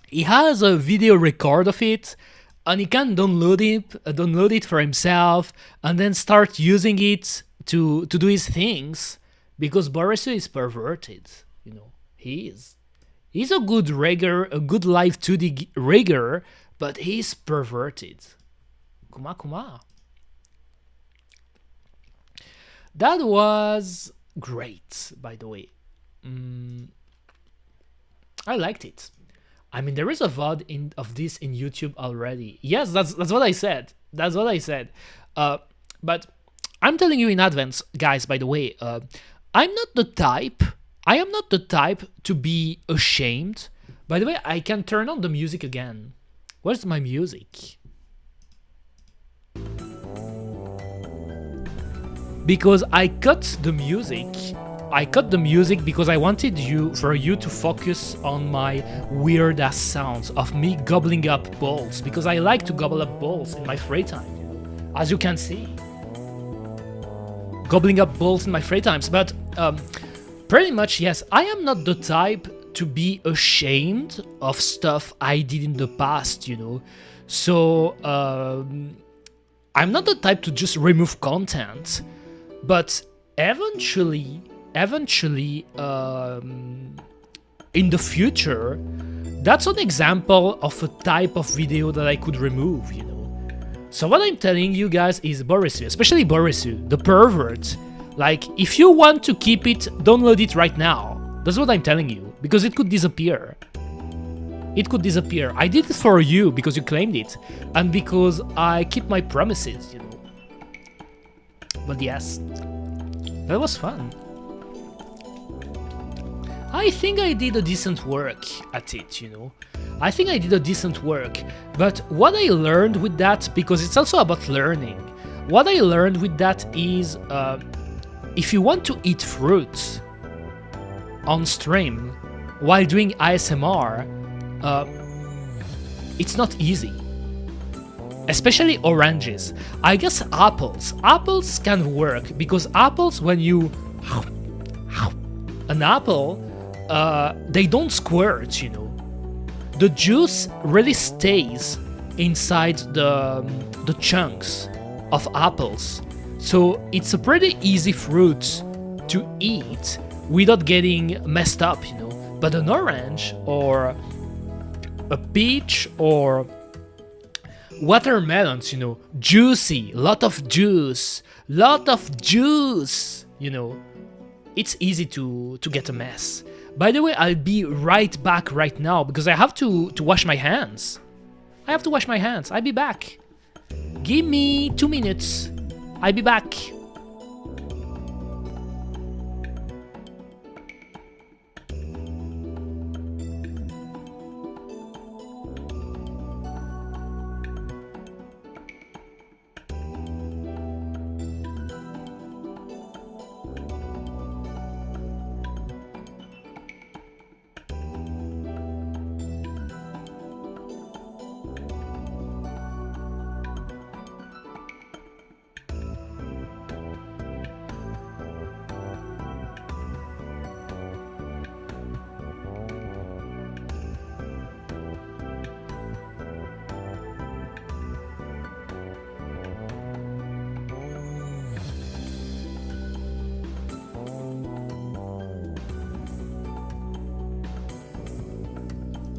he has a video record of it, and he can download it for himself, and then start using it to do his things, because Borisu is perverted. You know, he is. He's a good rigger, a good live 2D rigger, but he's perverted. Kuma. That was great, by the way. I liked it. I mean, there is a VOD of this in YouTube already. Yes, that's what I said. That's what I said. But I'm telling you in advance, guys, by the way, I am not the type to be ashamed. By the way, I can turn on the music again. Where's my music? Because I cut the music because I wanted for you to focus on my weird ass sounds of me gobbling up balls, because I like to gobble up balls in my free time, as you can see. Gobbling up balls in my free times, but pretty much, yes, I am not the type to be ashamed of stuff I did in the past, you know. So I'm not the type to just remove content, but eventually in the future, that's an example of a type of video that I could remove, you know. So what I'm telling you guys is Borisu, especially Borisu, the pervert, like, if you want to keep it, download it right now. That's what I'm telling you, because it could disappear. It could disappear. I did it for you because you claimed it, and because I keep my promises, you know. But yes, that was fun. I think I did a decent work at it, you know. I think I did a decent work, but what I learned with that, because it's also about learning, what I learned with that is, if you want to eat fruits on stream while doing ASMR, it's not easy. especially oranges. I guess apples can work because apples, when you an apple, they don't squirt, you know. The juice really stays inside the chunks of apples, so it's a pretty easy fruit to eat without getting messed up, you know. But an orange or a peach or watermelons, you know, juicy, lot of juice, you know, it's easy to get a mess. By the way, I'll be right back right now because I have to wash my hands. I'll be back. Give me 2 minutes. I'll be back.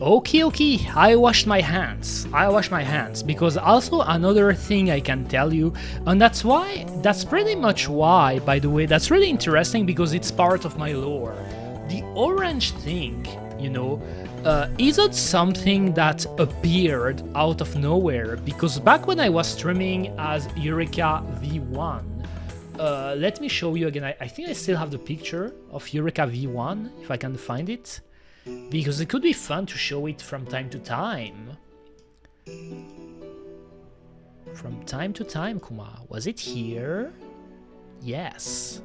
Okay, I washed my hands because also another thing I can tell you, and that's pretty much why, by the way, that's really interesting because it's part of my lore. The orange thing, you know, isn't something that appeared out of nowhere, because back when I was streaming as Eureka V1, let me show you again, I think I still have the picture of Eureka V1, if I can find it. Because it could be fun to show it from time to time. Kuma. Was it here? Yes.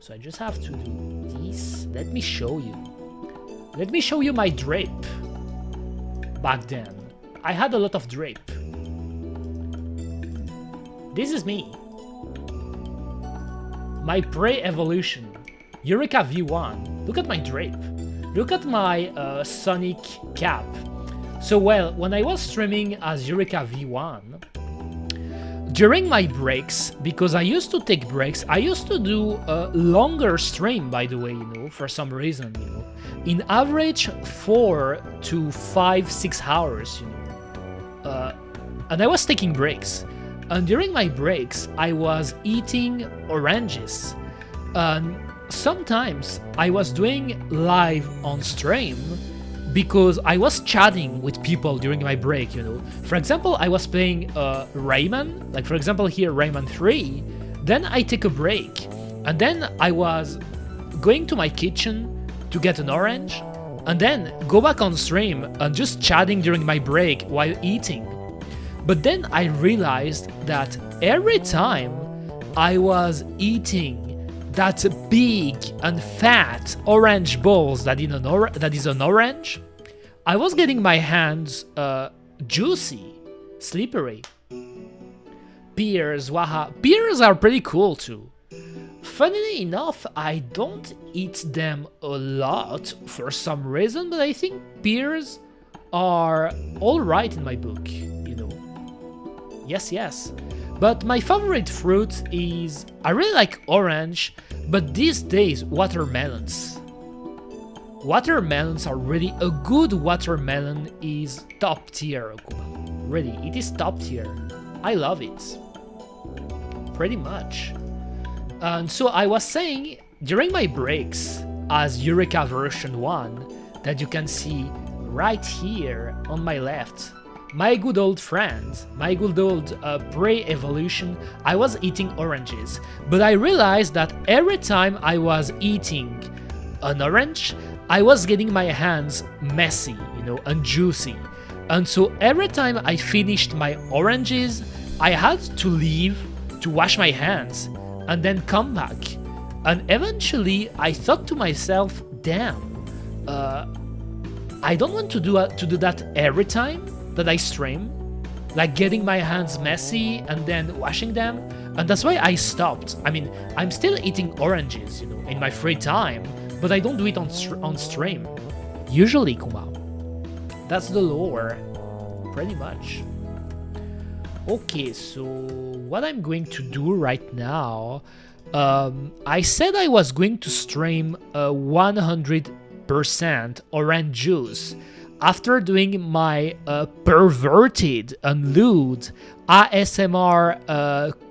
So I just have to do this. Let me show you my drape. Back then, I had a lot of drape. This is me. My prey evolution. Eureka V1. Look at my drape. Look at my Sonic cap. So well, when I was streaming as Eureka V1, during my breaks, because I used to take breaks, I used to do a longer stream, by the way, you know, for some reason, you know. In average 4 to 5, 6 hours, you know. And I was taking breaks. And during my breaks, I was eating oranges. Sometimes I was doing live on stream because I was chatting with people during my break, you know. For example, I was playing Rayman, like for example here Rayman 3, then I take a break, and then I was going to my kitchen to get an orange, and then go back on stream and just chatting during my break while eating. But then I realized that every time I was eating that big and fat orange balls that is an orange, I was getting my hands juicy, slippery. Pears, waha. Pears are pretty cool too. Funnily enough, I don't eat them a lot for some reason, but I think pears are alright in my book, you know. Yes. But my favorite fruit is, I really like orange, but these days watermelons. Watermelons are really, a good watermelon is top tier, really, it is top tier. I love it, pretty much. And so I was saying, during my breaks as Eureka version 1, that you can see right here on my left, my good old friend, my good old prey evolution, I was eating oranges. But I realized that every time I was eating an orange, I was getting my hands messy, you know, and juicy. And so every time I finished my oranges, I had to leave to wash my hands and then come back. And eventually I thought to myself, damn, I don't want to do that every time that I stream. like getting my hands messy and then washing them, and that's why I stopped. I mean, I'm still eating oranges, you know, in my free time, but I don't do it on stream. Usually, kuma. That's the lore, pretty much. Okay, so what I'm going to do right now, I said I was going to stream 100% orange juice after doing my perverted and lewd ASMR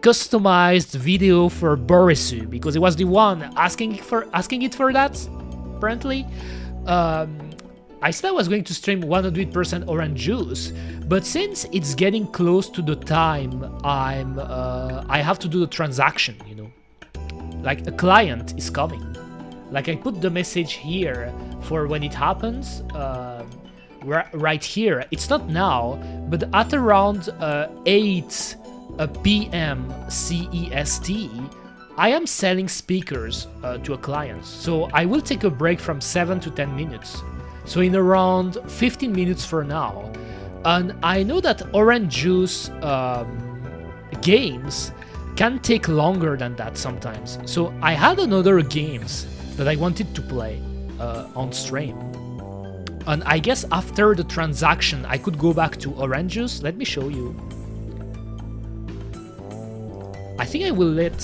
customized video for Borisu, because it was the one asking it for that, apparently. I said I was going to stream 100% orange juice, but since it's getting close to the time I have to do the transaction, you know, like a client is coming. Like I put the message here for when it happens, right here. It's not now, but at around 8 p.m. CEST, I am selling speakers to a client. So I will take a break from 7 to 10 minutes. So in around 15 minutes for now. And I know that orange juice games can take longer than that sometimes. So I had another games that I wanted to play on stream. And I guess after the transaction, I could go back to orange juice. Let me show you. I think I will let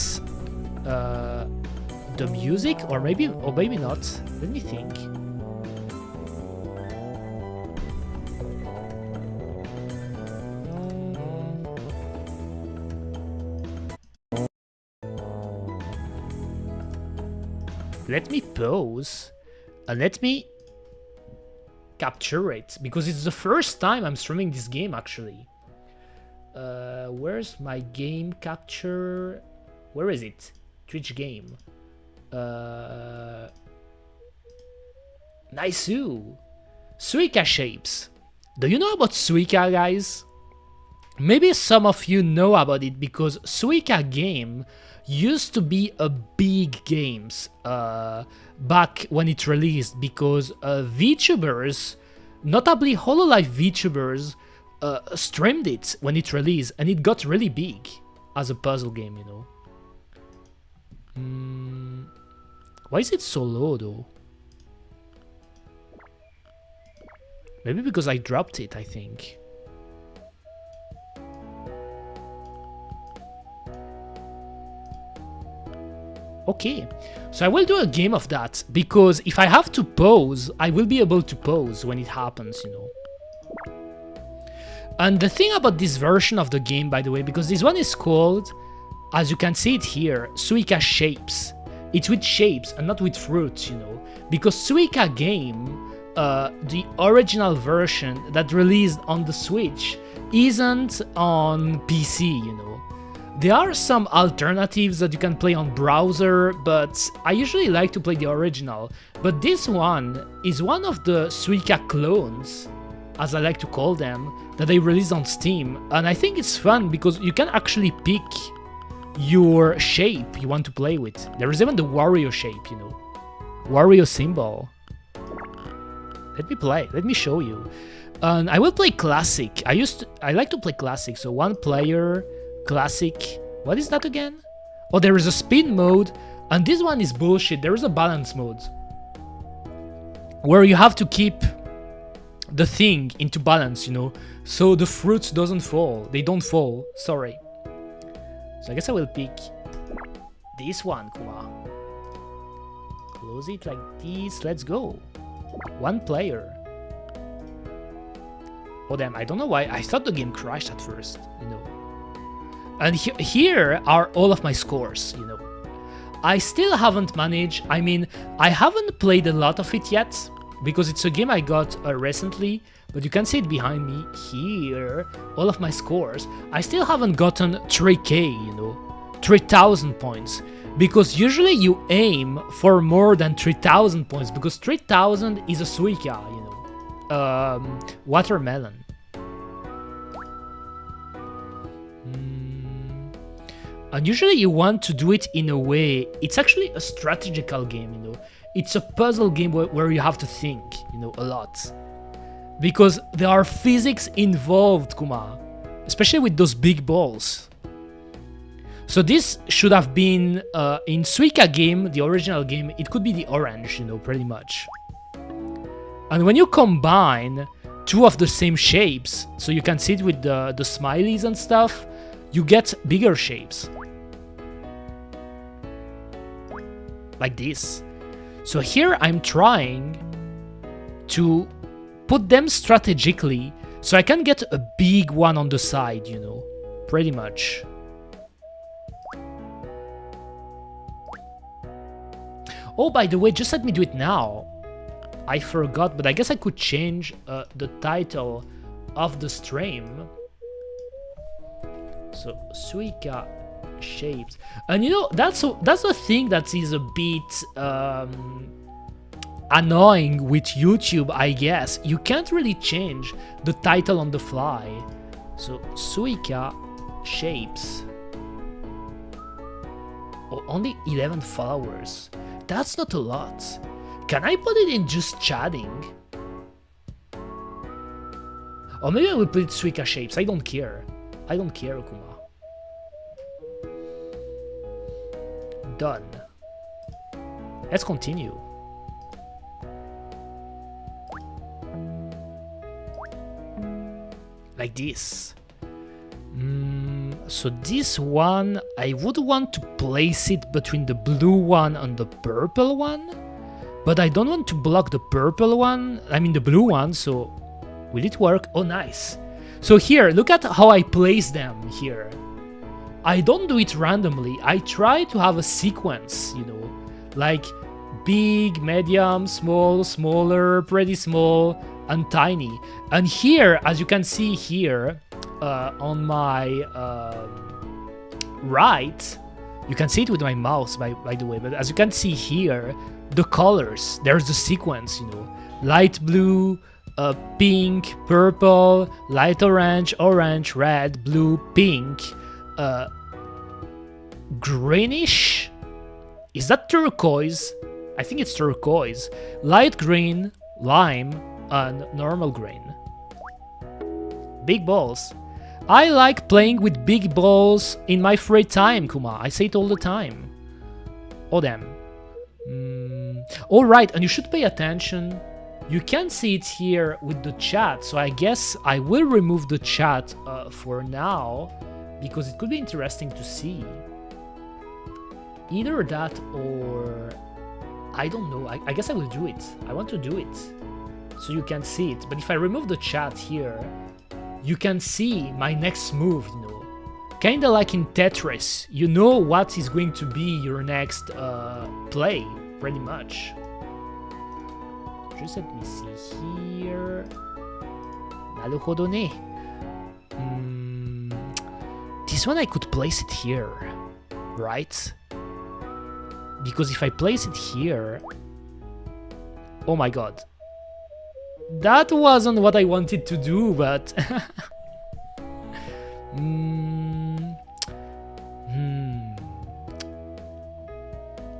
the music, or maybe not. Let me think. Let me pause and let me capture it, because it's the first time I'm streaming this game actually. Where's my game capture? Where is it? Twitch game. Nice. Suica shapes. Do you know about Suica, guys? Maybe some of you know about it, because Suica game used to be a big games back when it released, because VTubers, notably Hololive VTubers, streamed it when it released, and it got really big as a puzzle game, you know. Why is it so low though? Maybe because I dropped it, I think. Okay, so I will do a game of that, because if I have to pause, I will be able to pause when it happens, you know. And the thing about this version of the game, by the way, because this one is called, as you can see it here, Suica Shapes. It's with shapes and not with fruits, you know. Because Suica game, the original version that released on the Switch, isn't on PC, you know. There are some alternatives that you can play on browser, but I usually like to play the original. But this one is one of the Suica clones, as I like to call them, that they released on Steam. And I think it's fun because you can actually pick your shape you want to play with. There is even the Wario shape, you know. Wario symbol. Let me play, let me show you. And I will play classic. I like to play classic, so one player, classic. What is that again? Oh, there is a speed mode, and this one is bullshit. There is a balance mode where you have to keep the thing into balance, you know, so the fruits doesn't fall. They don't fall, sorry. So I guess I will pick this one, kuma. Close it like this, let's go. One player. Oh damn, I don't know why, I thought the game crashed at first, you know. And here are all of my scores, you know. I still haven't managed, I mean, I haven't played a lot of it yet, because it's a game I got recently, but you can see it behind me here, all of my scores. I still haven't gotten 3k, you know, 3000 points, because usually you aim for more than 3000 points, because 3000 is a Suica, you know, watermelon. And usually you want to do it in a way, it's actually a strategical game, you know. It's a puzzle game where you have to think, you know, a lot. Because there are physics involved, kuma. especially with those big balls. So this should have been in Suica game, the original game, it could be the orange, you know, pretty much. And when you combine two of the same shapes, so you can see it with the smileys and stuff, you get bigger shapes. Like this. So here I'm trying to put them strategically so I can get a big one on the side, you know, pretty much. Oh, by the way, just let me do it now. I forgot, but I guess I could change the title of the stream. So, Suica shapes. And you know, that's a thing that is a bit annoying with YouTube, I guess. You can't really change the title on the fly. So, Suica shapes. Oh, only 11 followers. That's not a lot. Can I put it in just chatting? Or maybe I will put it Suica shapes. I don't care. I don't care, Kuma. Done. Let's continue. Like this. So this one, I would want to place it between the blue one and the purple one. But I don't want to block the purple one, I mean the blue one, so will it work? Oh, nice. So here, look at how I place them here. I don't do it randomly, I try to have a sequence, you know, like big, medium, small, smaller, pretty small, and tiny. And here, as you can see here, on my right, you can see it with my mouse, by the way, but as you can see here, the colors, there's the sequence, you know, light blue, pink, purple, light orange, orange, red, blue, pink, greenish, is that turquoise? I think it's turquoise, light green, lime, and normal green. Big balls. I like playing with big balls in my free time, Kuma, I say it all the time. Oh damn. Alright, and you should pay attention. You can see it here with the chat, so I guess I will remove the chat for now, because it could be interesting to see. Either that or... I don't know, I guess I will do it. I want to do it, so you can see it. But if I remove the chat here, you can see my next move, you know. Kinda like in Tetris, you know what is going to be your next play, pretty much. Just let me see here. Naruhodo ne. This one I could place it here, right? Because if I place it here... Oh my god. That wasn't what I wanted to do, but...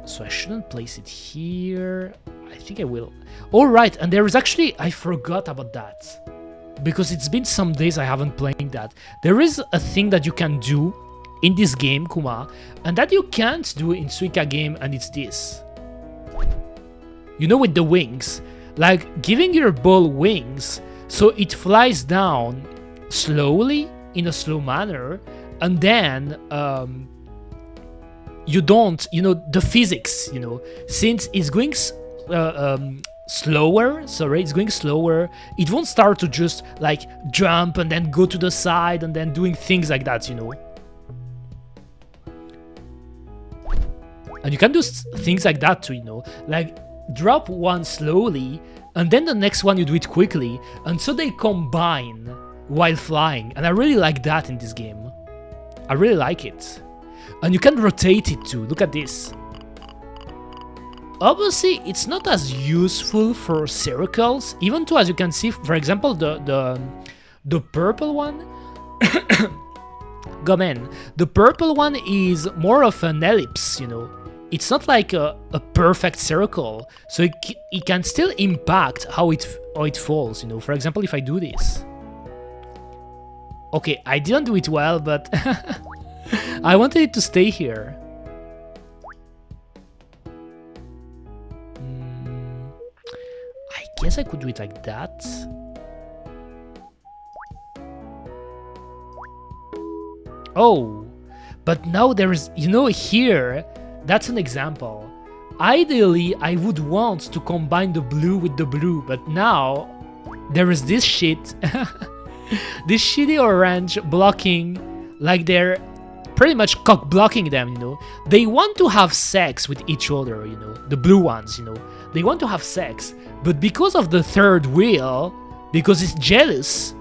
So I shouldn't place it here. I think I will. Alright, and there is actually... I forgot about that. Because it's been some days I haven't played that. There is a thing that you can do in this game, Kuma, and that you can't do in Suica game, and it's this. You know, with the wings. Like, giving your ball wings, so it flies down slowly, in a slow manner, and then you don't, you know, the physics, you know, since it's going slower, sorry, it's going slower, it won't start to just like jump and then go to the side and then doing things like that, you know. And you can do things like that too, you know, like drop one slowly and then the next one you do it quickly, and so they combine while flying, and I really like that in this game. I really like it. And you can rotate it too, look at this. Obviously, it's not as useful for circles, even though, as you can see, for example, the purple one, Gobblin, the purple one is more of an ellipse, you know. It's not like a perfect circle, so it can still impact how it falls, you know. For example, if I do this, Okay, I didn't do it well, but I wanted it to stay here. I guess I could do it like that. Oh, but now there is, you know, here, that's an example. Ideally, I would want to combine the blue with the blue, but now there is this shit, this shitty orange blocking, like they're pretty much cock blocking them, you know. They want to have sex with each other, you know, the blue ones, you know. They want to have sex, but because of the third wheel, because it's jealous,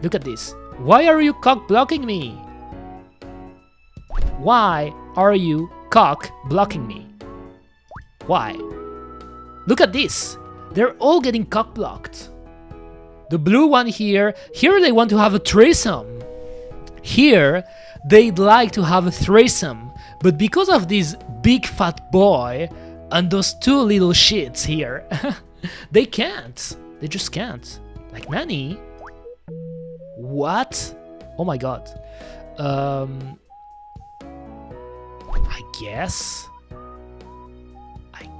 look at this. Why are you cock blocking me? Why are you cock blocking me? Why? Look at this. They're all getting cock blocked. The blue one here they want to have a threesome. Here, they'd like to have a threesome, but because of this big fat boy and those two little shits here, they can't. They just can't. Like, Nanny? What? Oh my god. I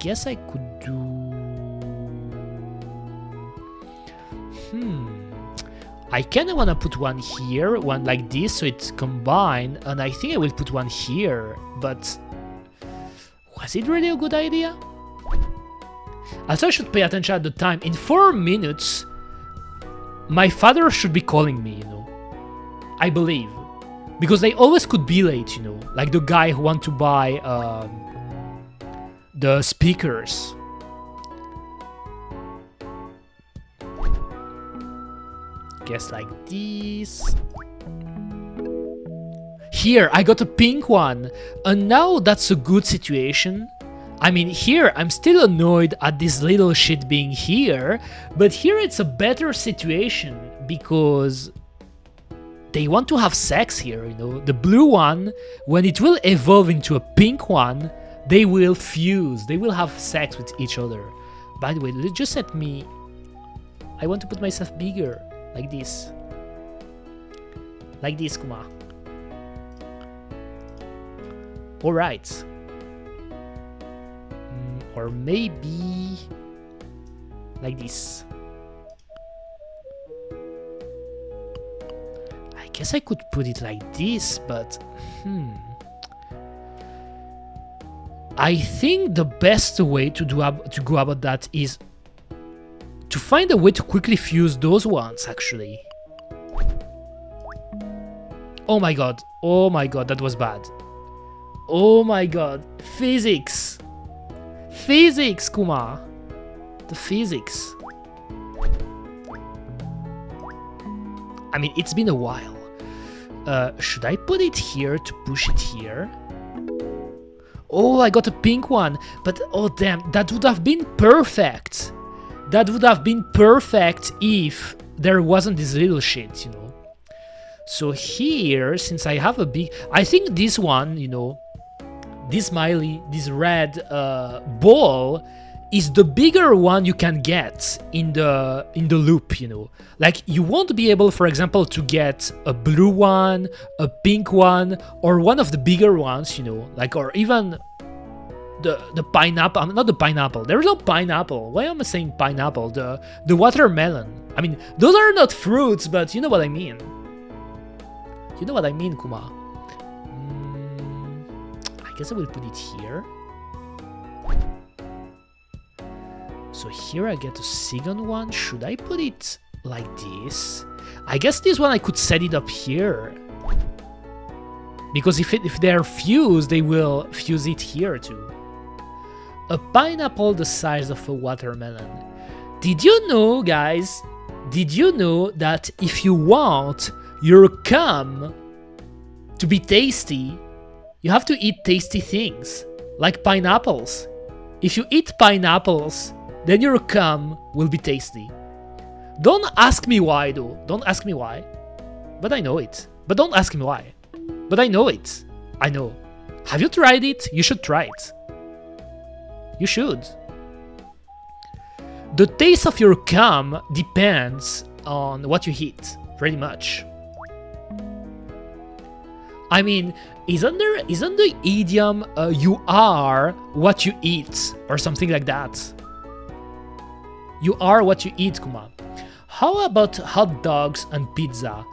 guess I could do... I kinda wanna put one here, one like this, so it's combined, and I think I will put one here, but... was it really a good idea? I thought I should pay attention at the time. In 4 minutes, my father should be calling me, you know. I believe. Because they always could be late, you know. Like the guy who want to buy the speakers. Guess like this. Here, I got a pink one. And now that's a good situation. I mean, here, I'm still annoyed at this little shit being here. But here it's a better situation because they want to have sex here, you know. The blue one, when it will evolve into a pink one, they will fuse. They will have sex with each other. By the way, just let me... I want to put myself bigger. Like this. Like this, Kuma. Alright. Or maybe... like this. I guess I could put it like this, but... I think the best way to go about that is to find a way to quickly fuse those ones, actually. Oh my god, that was bad. Oh my god, physics! Physics, Kuma! The physics. I mean, it's been a while. Should I put it here to push it here? Oh, I got a pink one, but oh damn, that would have been perfect. That would have been perfect if there wasn't this little shit, you know. So here, since I have a big... I think this one, you know, this smiley, this red ball is the bigger one you can get in the loop, you know. Like, you won't be able, for example, to get a blue one, a pink one, or one of the bigger ones, you know, like, or even the pineapple. Not the pineapple. There is no pineapple. Why am I saying pineapple? The watermelon. I mean, those are not fruits, but you know what I mean. You know what I mean, Kuma. I guess I will put it here. So here I get a second one. Should I put it like this? I guess this one I could set it up here. Because if they're fused, they will fuse it here too. A pineapple the size of a watermelon. Did you know, guys? Did you know that if you want your cum to be tasty, you have to eat tasty things, like pineapples. If you eat pineapples, then your cum will be tasty. Don't ask me why though, don't ask me why. But I know it. But don't ask me why. But I know it. I know. Have you tried it? You should try it. You should. The taste of your cum depends on what you eat, pretty much. I mean, isn't the idiom you are what you eat or something like that? You are what you eat, kuma. How about hot dogs and pizza?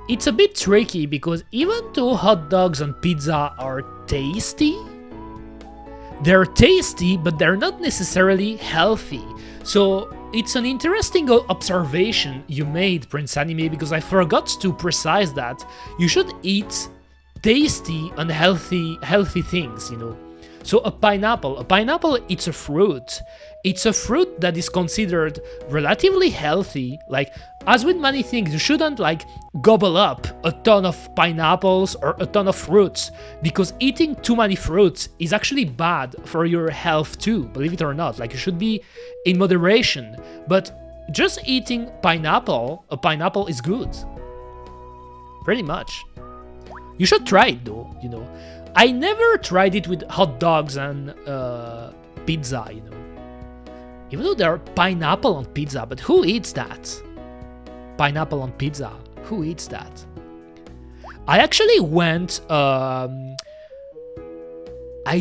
It's a bit tricky because even though hot dogs and pizza are tasty, they're tasty, but they're not necessarily healthy. So it's an interesting observation you made, Prince Anime, because I forgot to precise that you should eat tasty and healthy things, you know. So a pineapple, it's a fruit. It's a fruit that is considered relatively healthy. Like, as with many things, you shouldn't like gobble up a ton of pineapples or a ton of fruits, because eating too many fruits is actually bad for your health too, believe it or not. Like, you should be in moderation, but just eating a pineapple is good. Pretty much. You should try it though, you know. I never tried it with hot dogs and pizza, you know. Even though there are pineapple on pizza, but who eats that? Pineapple on pizza, who eats that? I actually went, I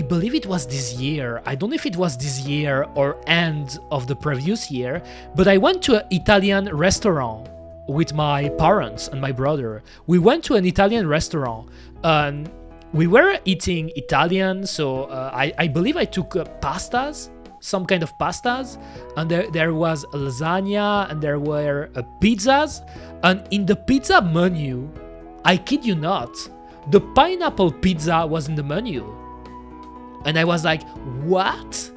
believe it was this year. I don't know if it was this year or end of the previous year, but I went to an Italian restaurant with my parents and my brother. We went to an Italian restaurant and we were eating Italian, so I believe I took pastas, some kind of pastas, and there was lasagna and there were pizzas, and in the pizza menu, I kid you not, the pineapple pizza was in the menu. And I was like, what?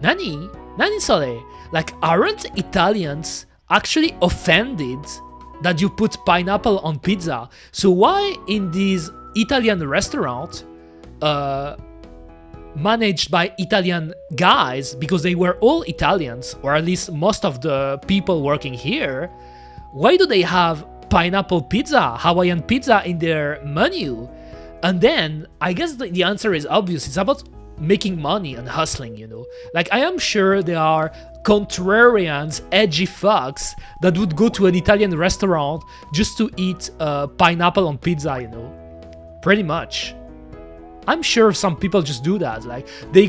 Nani? Nani sore? Like, aren't Italians actually offended that you put pineapple on pizza? So why in this Italian restaurant managed by Italian guys, because they were all Italians, or at least most of the people working here, why do they have pineapple pizza, Hawaiian pizza in their menu? And then I guess the answer is obvious. It's about making money and hustling, you know. Like, I am sure there are contrarians, edgy fucks that would go to an Italian restaurant just to eat pineapple on pizza, you know. Pretty much. I'm sure some people just do that. Like, they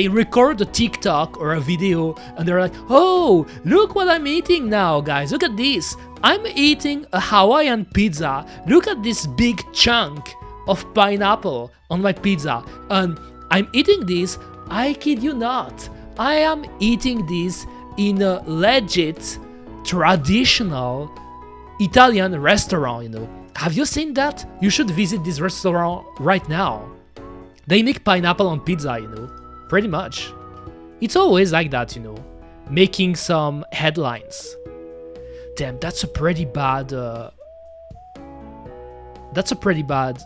record a TikTok or a video and they're like, oh, look what I'm eating now, guys. Look at this. I'm eating a Hawaiian pizza. Look at this big chunk of pineapple on my pizza. And I'm eating this, I kid you not. I am eating this in a legit, traditional Italian restaurant, you know. Have you seen that? You should visit this restaurant right now. They make pineapple on pizza, you know. Pretty much. It's always like that, you know. Making some headlines. Damn, that's pretty bad. That's pretty bad.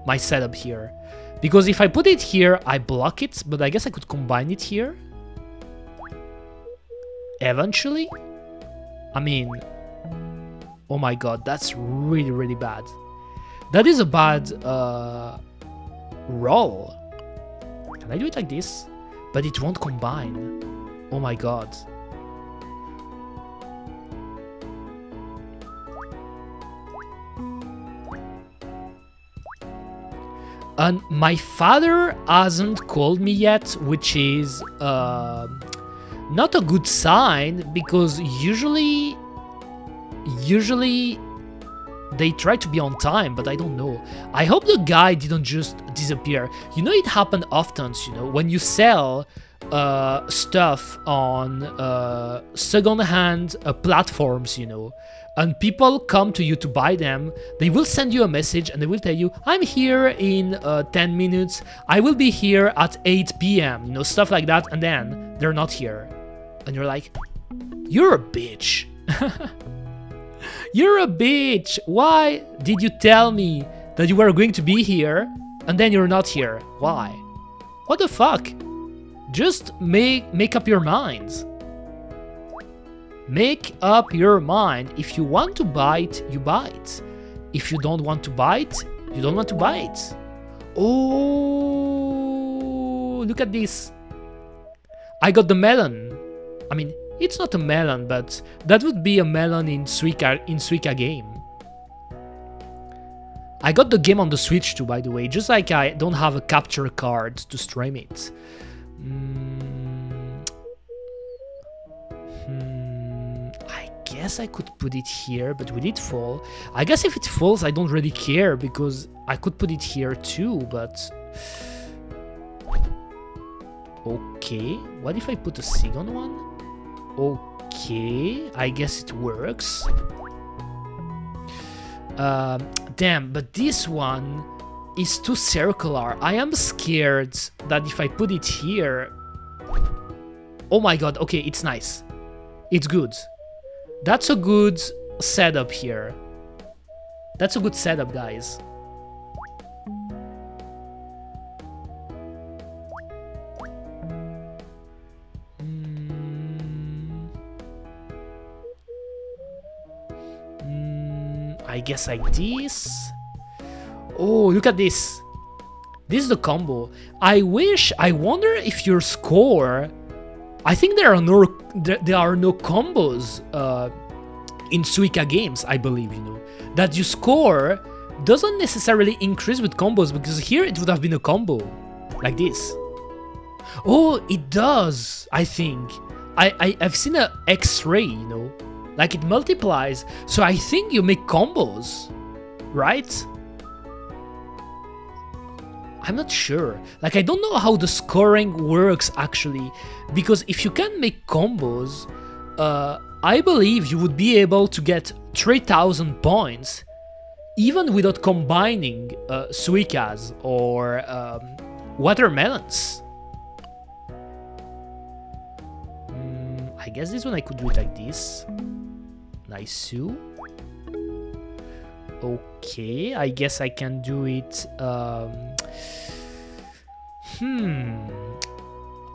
My setup here. Because if I put it here, I block it, but I guess I could combine it here. Eventually. I mean, oh my god, that's really, really bad. That is a bad roll. Can I do it like this? But it won't combine. Oh my god. And my father hasn't called me yet, which is not a good sign, because usually they try to be on time, but I don't know. I hope the guy didn't just disappear. You know, it happened often, you know, when you sell stuff on second-hand platforms, you know, and people come to you to buy them, they will send you a message and they will tell you, I'm here in 10 minutes, I will be here at 8 p.m, you know, stuff like that, and then they're not here. And you're like, you're a bitch. You're a bitch. Why did you tell me that you were going to be here and then you're not here? Why? What the fuck? Just make up your minds. Make up your mind. If you want to buy it, you buy it. If you don't want to buy it, you don't want to buy it. Oh, look at this. I got the melon. I mean, it's not a melon, but that would be a melon in Suica game. I got the game on the Switch too, by the way, just like I don't have a capture card to stream it. I guess I could put it here, but will it fall? I guess if it falls, I don't really care, because I could put it here too, but... Okay, what if I put a second one? Okay, I guess it works. Damn, but this one is too circular. I am scared that if I put it here... Oh my god, okay, it's nice. It's good. That's a good setup here. That's a good setup, guys. I guess like this. Oh, look at this. This is the combo. I wonder if your score... I think there are no combos in Suica games, I believe, you know. That your score doesn't necessarily increase with combos, because here it would have been a combo. Like this. Oh, it does, I think. I've seen an X-ray, you know. Like it multiplies, so I think you make combos, right? I'm not sure. Like, I don't know how the scoring works actually, because if you can make combos, I believe you would be able to get 3,000 points even without combining suicas or watermelons. I guess this one I could do it like this. Nice. Okay, I guess I can do it.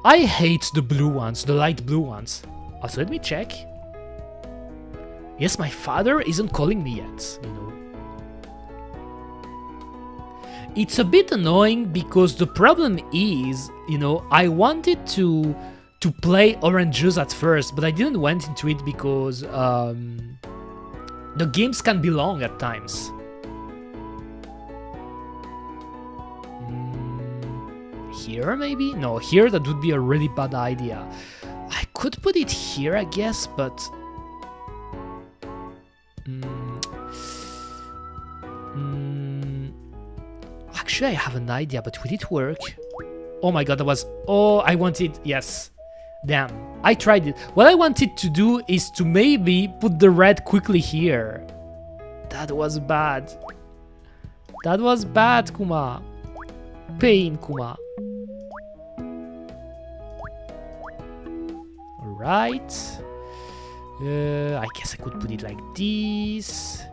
I hate the blue ones, the light blue ones. Also, let me check. Yes, my father isn't calling me yet, you know. It's a bit annoying because the problem is, you know, I wanted to play orange juice at first, but I didn't went into it because the games can be long at times. Here maybe? No, here that would be a really bad idea. I could put it here, I guess, but... Actually, I have an idea, but will it work? Oh my god, that was... Oh, I wanted... Yes. Damn. I tried it. What I wanted to do is to maybe put the red quickly here. That was bad. That was bad, Kuma. Pain, Kuma. Alright. I guess I could put it like this.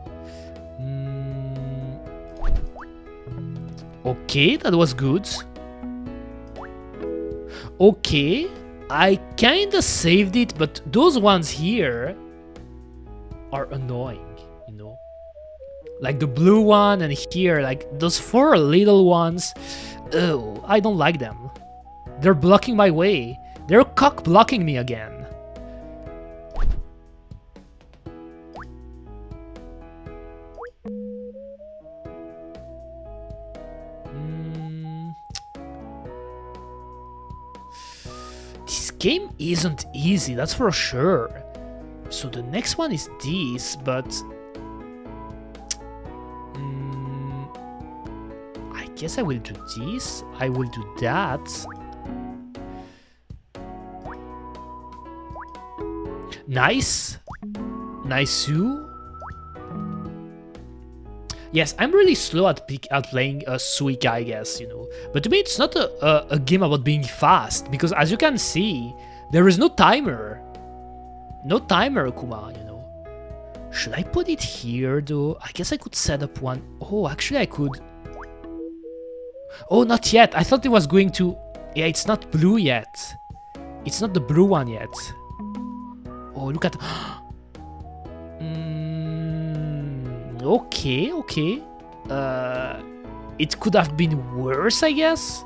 Okay, that was good. Okay, I kinda saved it, but those ones here are annoying, you know? Like the blue one and here, like those 4 little ones. Oh, I don't like them. They're blocking my way. They're cock blocking me again. This game isn't easy, that's for sure. So the next one is this, but... I guess I will do this, I will do that. Nice. Nice. Yes, I'm really slow at playing Suica, I guess, you know. But to me, it's not a game about being fast, because as you can see, there is no timer. No timer, Kuma, you know. Should I put it here, though? I guess I could set up one. Oh, actually, I could. Oh, not yet. I thought it was going to... Yeah, it's not blue yet. It's not the blue one yet. Oh, look at... Okay, okay. It could have been worse, I guess.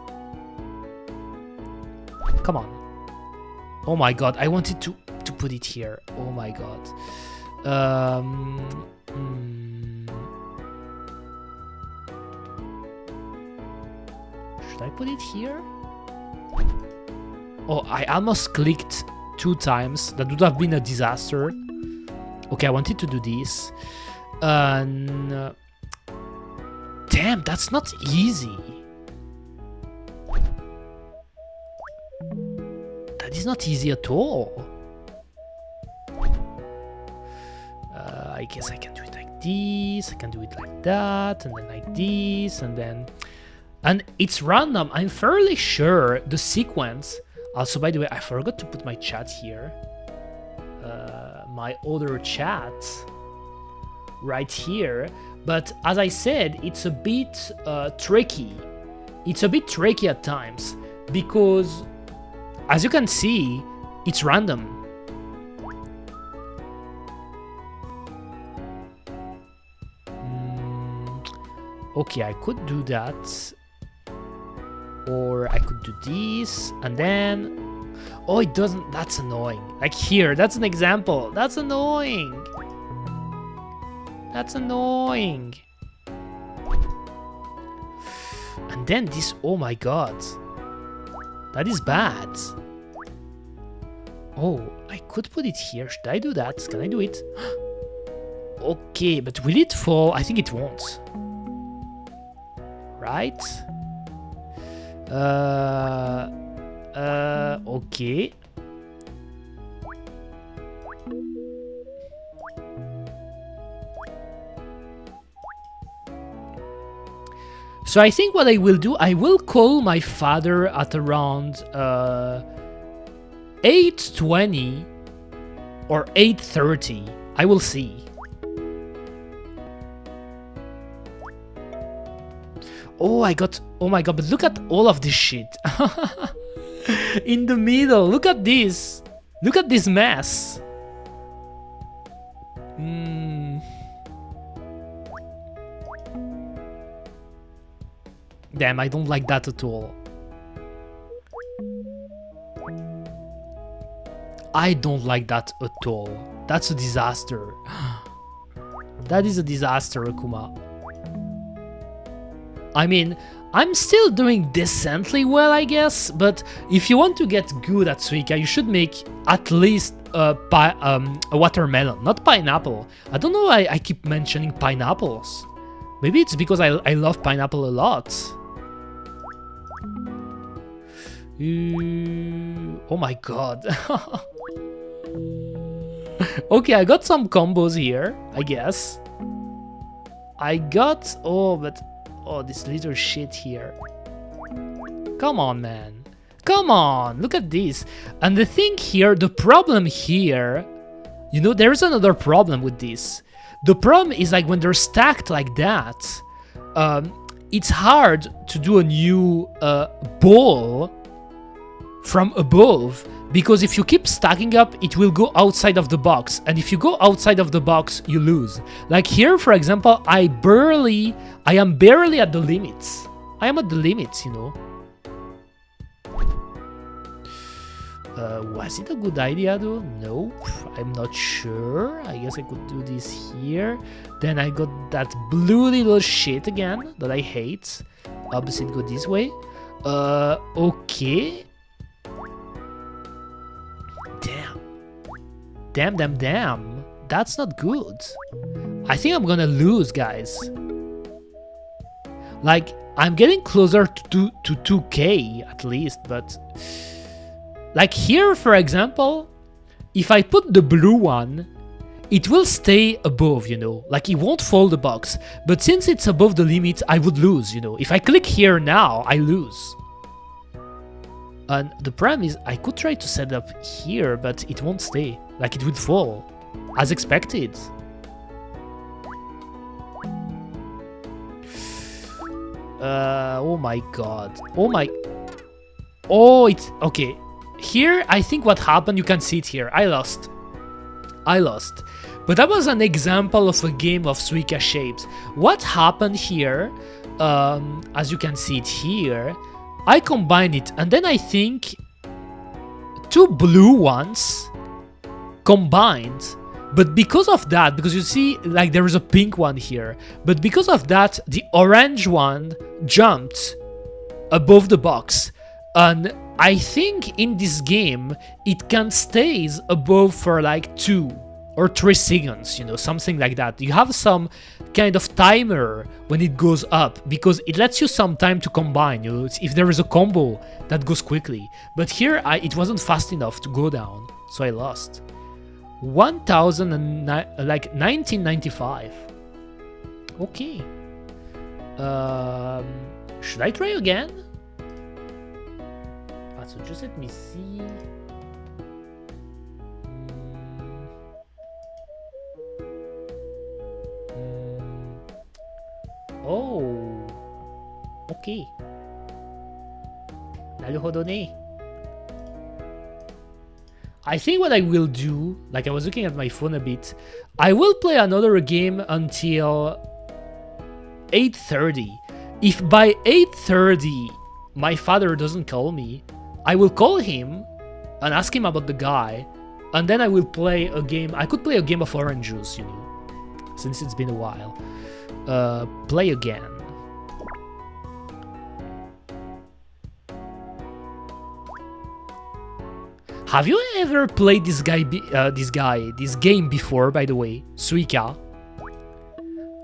Come on. Oh my god, I wanted to put it here. Oh my god. Should I put it here? Oh, I almost clicked 2 times. That would have been a disaster. Okay, I wanted to do this. Damn, that's not easy. That is not easy at all. I guess I can do it like this. I can do it like that, and then like this, and then... And it's random. I'm fairly sure the sequence... Also, by the way, I forgot to put my chat here. My other chat right here. But as I said, it's a bit tricky. It's a bit tricky at times because, as you can see, it's random. Okay, I could do that. Or I could do this, and then... Oh, it doesn't... That's annoying. Like here, that's an example. That's annoying. That's annoying. And then this... Oh my god. That is bad. Oh, I could put it here. Should I do that? Can I do it? Okay, but will it fall? I think it won't. Right? Okay. So I think what I will do, I will call my father at around 8:20 or 8:30. I will see. Oh, I got... Oh my god, but look at all of this shit. In the middle, look at this. Look at this mess. Damn, I don't like that at all. I don't like that at all. That's a disaster. That is a disaster, Kuma. I mean, I'm still doing decently well, I guess, but if you want to get good at Suica, you should make at least a watermelon, not pineapple. I don't know why I keep mentioning pineapples. Maybe it's because I love pineapple a lot. Oh my god. Okay, I got some combos here, I guess. I got... Oh, but... Oh, this little shit here. Come on, man. Come on, look at this. And the thing here, the problem here... You know, there's another problem with this. The problem is like when they're stacked like that, it's hard to do a new ball from above, because if you keep stacking up, it will go outside of the box, and if you go outside of the box, you lose. Like here, for example, I am barely at the limits. I am at the limits, you know. Was it a good idea though? Nope, I'm not sure. I guess I could do this here. Then I got that blue little shit again that I hate. Opposite go this way. Okay. Damn. That's not good. I think I'm gonna lose, guys. Like, I'm getting closer to 2k at least, but... Like here, for example, if I put the blue one, it will stay above, you know. Like, it won't fall the box. But since it's above the limit, I would lose, you know. If I click here now, I lose. And the problem is, I could try to set up here, but it won't stay. Like, it would fall, as expected. Oh my god. Oh, it's... Okay. Here, I think what happened, you can see it here. I lost. But that was an example of a game of Suica shapes. What happened here, as you can see it here, I combined it, and then I think 2 blue ones combined. But because of that, because you see, like, there is a pink one here, but because of that, the orange one jumped above the box. And I think in this game, it can stays above for like 2 or 3 seconds, you know, something like that. You have some kind of timer when it goes up, because it lets you some time to combine, you know, if there is a combo that goes quickly. But here, it wasn't fast enough to go down, so I lost. 1995. Okay. Should I try again? So just let me see. Oh, okay. なるほどね。I think what I will do, like I was looking at my phone a bit, I will play another game until 8:30. If by 8:30 my father doesn't call me, I will call him and ask him about the guy, and then I will play a game. I could play a game of orange juice, you know, since it's been a while. Play again. Have you ever played this game before, by the way, Suika?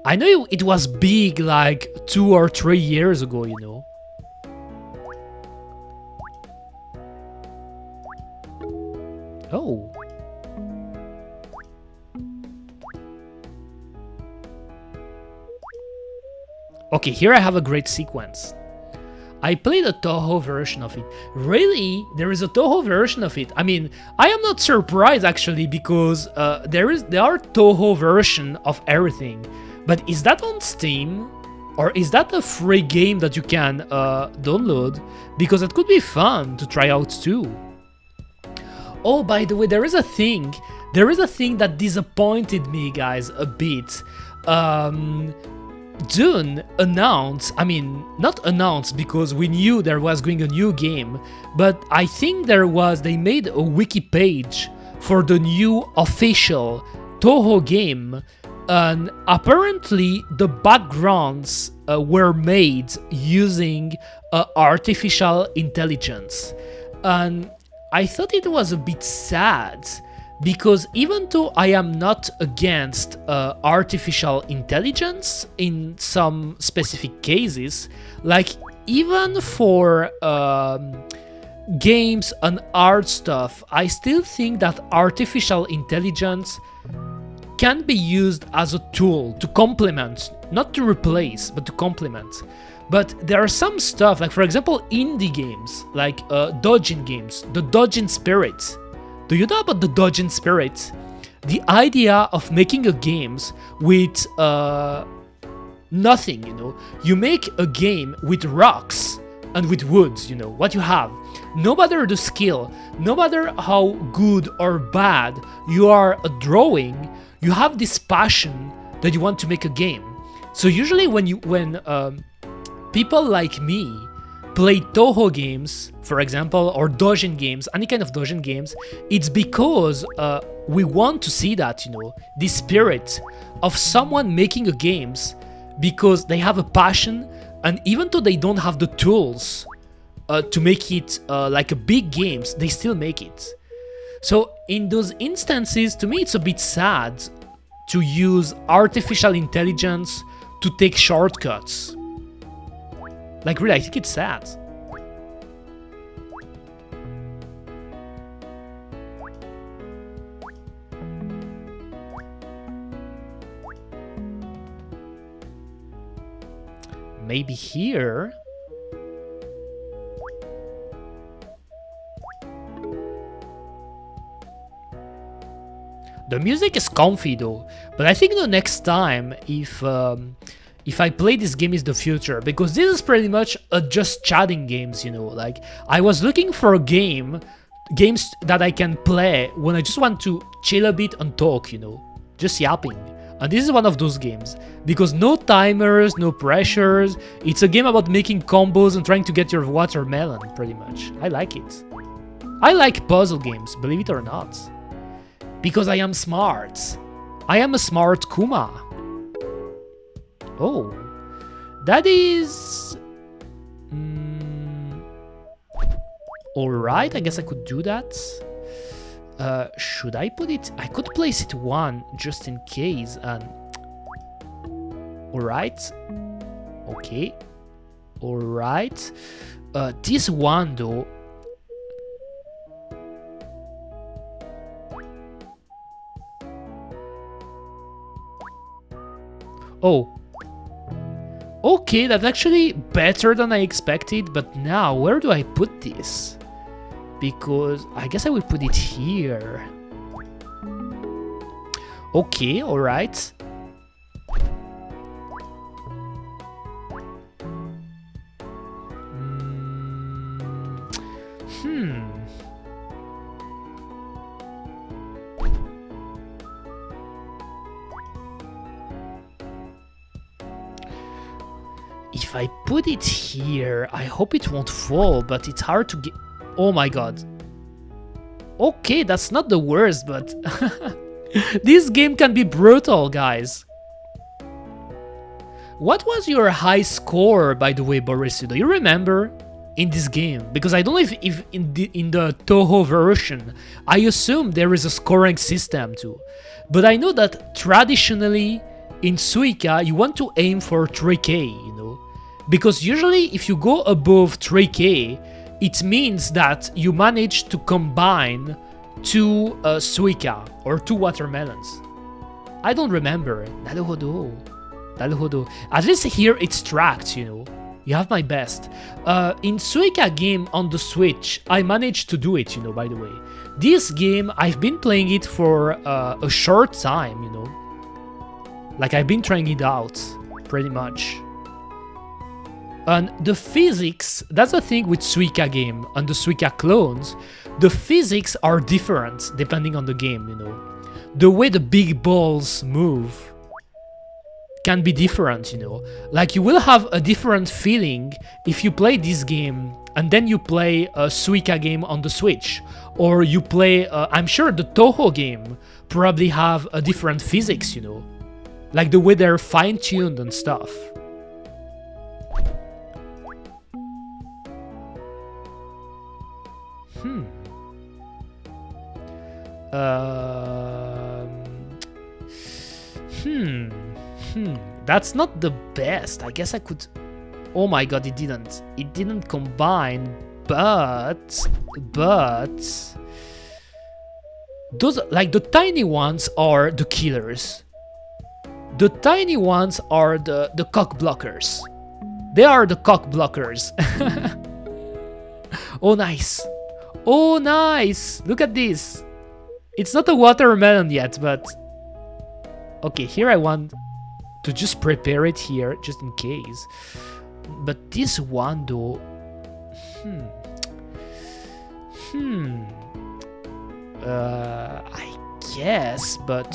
I know it was big like 2 or 3 years ago, you know. Oh. Okay, here I have a great sequence. I played a Toho version of it. Really? There is a Toho version of it? I mean, I am not surprised actually, because there are Toho version of everything. But is that on Steam? Or is that a free game that you can download? Because it could be fun to try out too. Oh, by the way, there is a thing that disappointed me, guys, a bit. Dune announced, I mean, not announced because we knew there was going a new game, but I think they made a wiki page for the new official Toho game, and apparently the backgrounds were made using artificial intelligence. And I thought it was a bit sad, because even though I am not against artificial intelligence in some specific cases, like even for games and art stuff, I still think that artificial intelligence can be used as a tool to complement, not to replace, but to complement. But there are some stuff, like for example indie games, like Dojin games, the Dojin Spirit. Do you know about the Dojin Spirit? The idea of making a games with nothing, you know. You make a game with rocks and with woods, you know, what you have. No matter the skill, no matter how good or bad you are at drawing, you have this passion that you want to make a game. So usually when people like me play Toho games, for example, or Dojin games, any kind of Dojin games, it's because we want to see that, you know, the spirit of someone making a games because they have a passion, and even though they don't have the tools to make it like a big games, they still make it. So in those instances, to me, it's a bit sad to use artificial intelligence to take shortcuts. Like really, I think it's sad. Maybe here. The music is comfy though, but I think the next time, if I play this game is the future, because this is pretty much just chatting games, you know, like I was looking for games that I can play when I just want to chill a bit and talk, you know, just yapping. And this is one of those games, because no timers, no pressures, it's a game about making combos and trying to get your watermelon, pretty much. I like it. I like puzzle games, believe it or not. Because I am smart. I am a smart kuma. Oh, that is... Alright, I guess I could do that. Should I put it? I could place it 1 just in case. And alright. Okay. Alright. This one though. Oh. Okay, that's actually better than I expected, but now where do I put this? Because I guess I will put it here. Okay, alright. If I put it here, I hope it won't fall, but it's hard to get... Oh my god. Okay, that's not the worst, but... This game can be brutal, guys. What was your high score, by the way, Boris? Do you remember? In this game? Because I don't know if in the Toho version, I assume there is a scoring system too. But I know that traditionally, in Suica, you want to aim for 3k, you know? Because usually, if you go above 3k, it means that you manage to combine 2 Suica or 2 watermelons. I don't remember. Naruhodo. Naruhodo. At least here it's tracked, you know. You have my best. In Suica game on the Switch, I managed to do it, you know, by the way. This game, I've been playing it for a short time, you know. Like, I've been trying it out, pretty much. And the physics, that's the thing with Suica game and the Suica clones. The physics are different depending on the game, you know. The way the big balls move can be different, you know. Like, you will have a different feeling if you play this game and then you play a Suica game on the Switch. Or you play, I'm sure the Toho game probably have a different physics, you know. Like the way they're fine-tuned and stuff. That's not the best. I guess I could... Oh my god, it didn't. It didn't combine, but... Those, like, the tiny ones are the killers. The tiny ones are the cock blockers. They are the cock blockers. Oh, nice. Oh, nice. Look at this. It's not a watermelon yet, but... Okay, here I want to just prepare it here, just in case. But this one, though... I guess, but...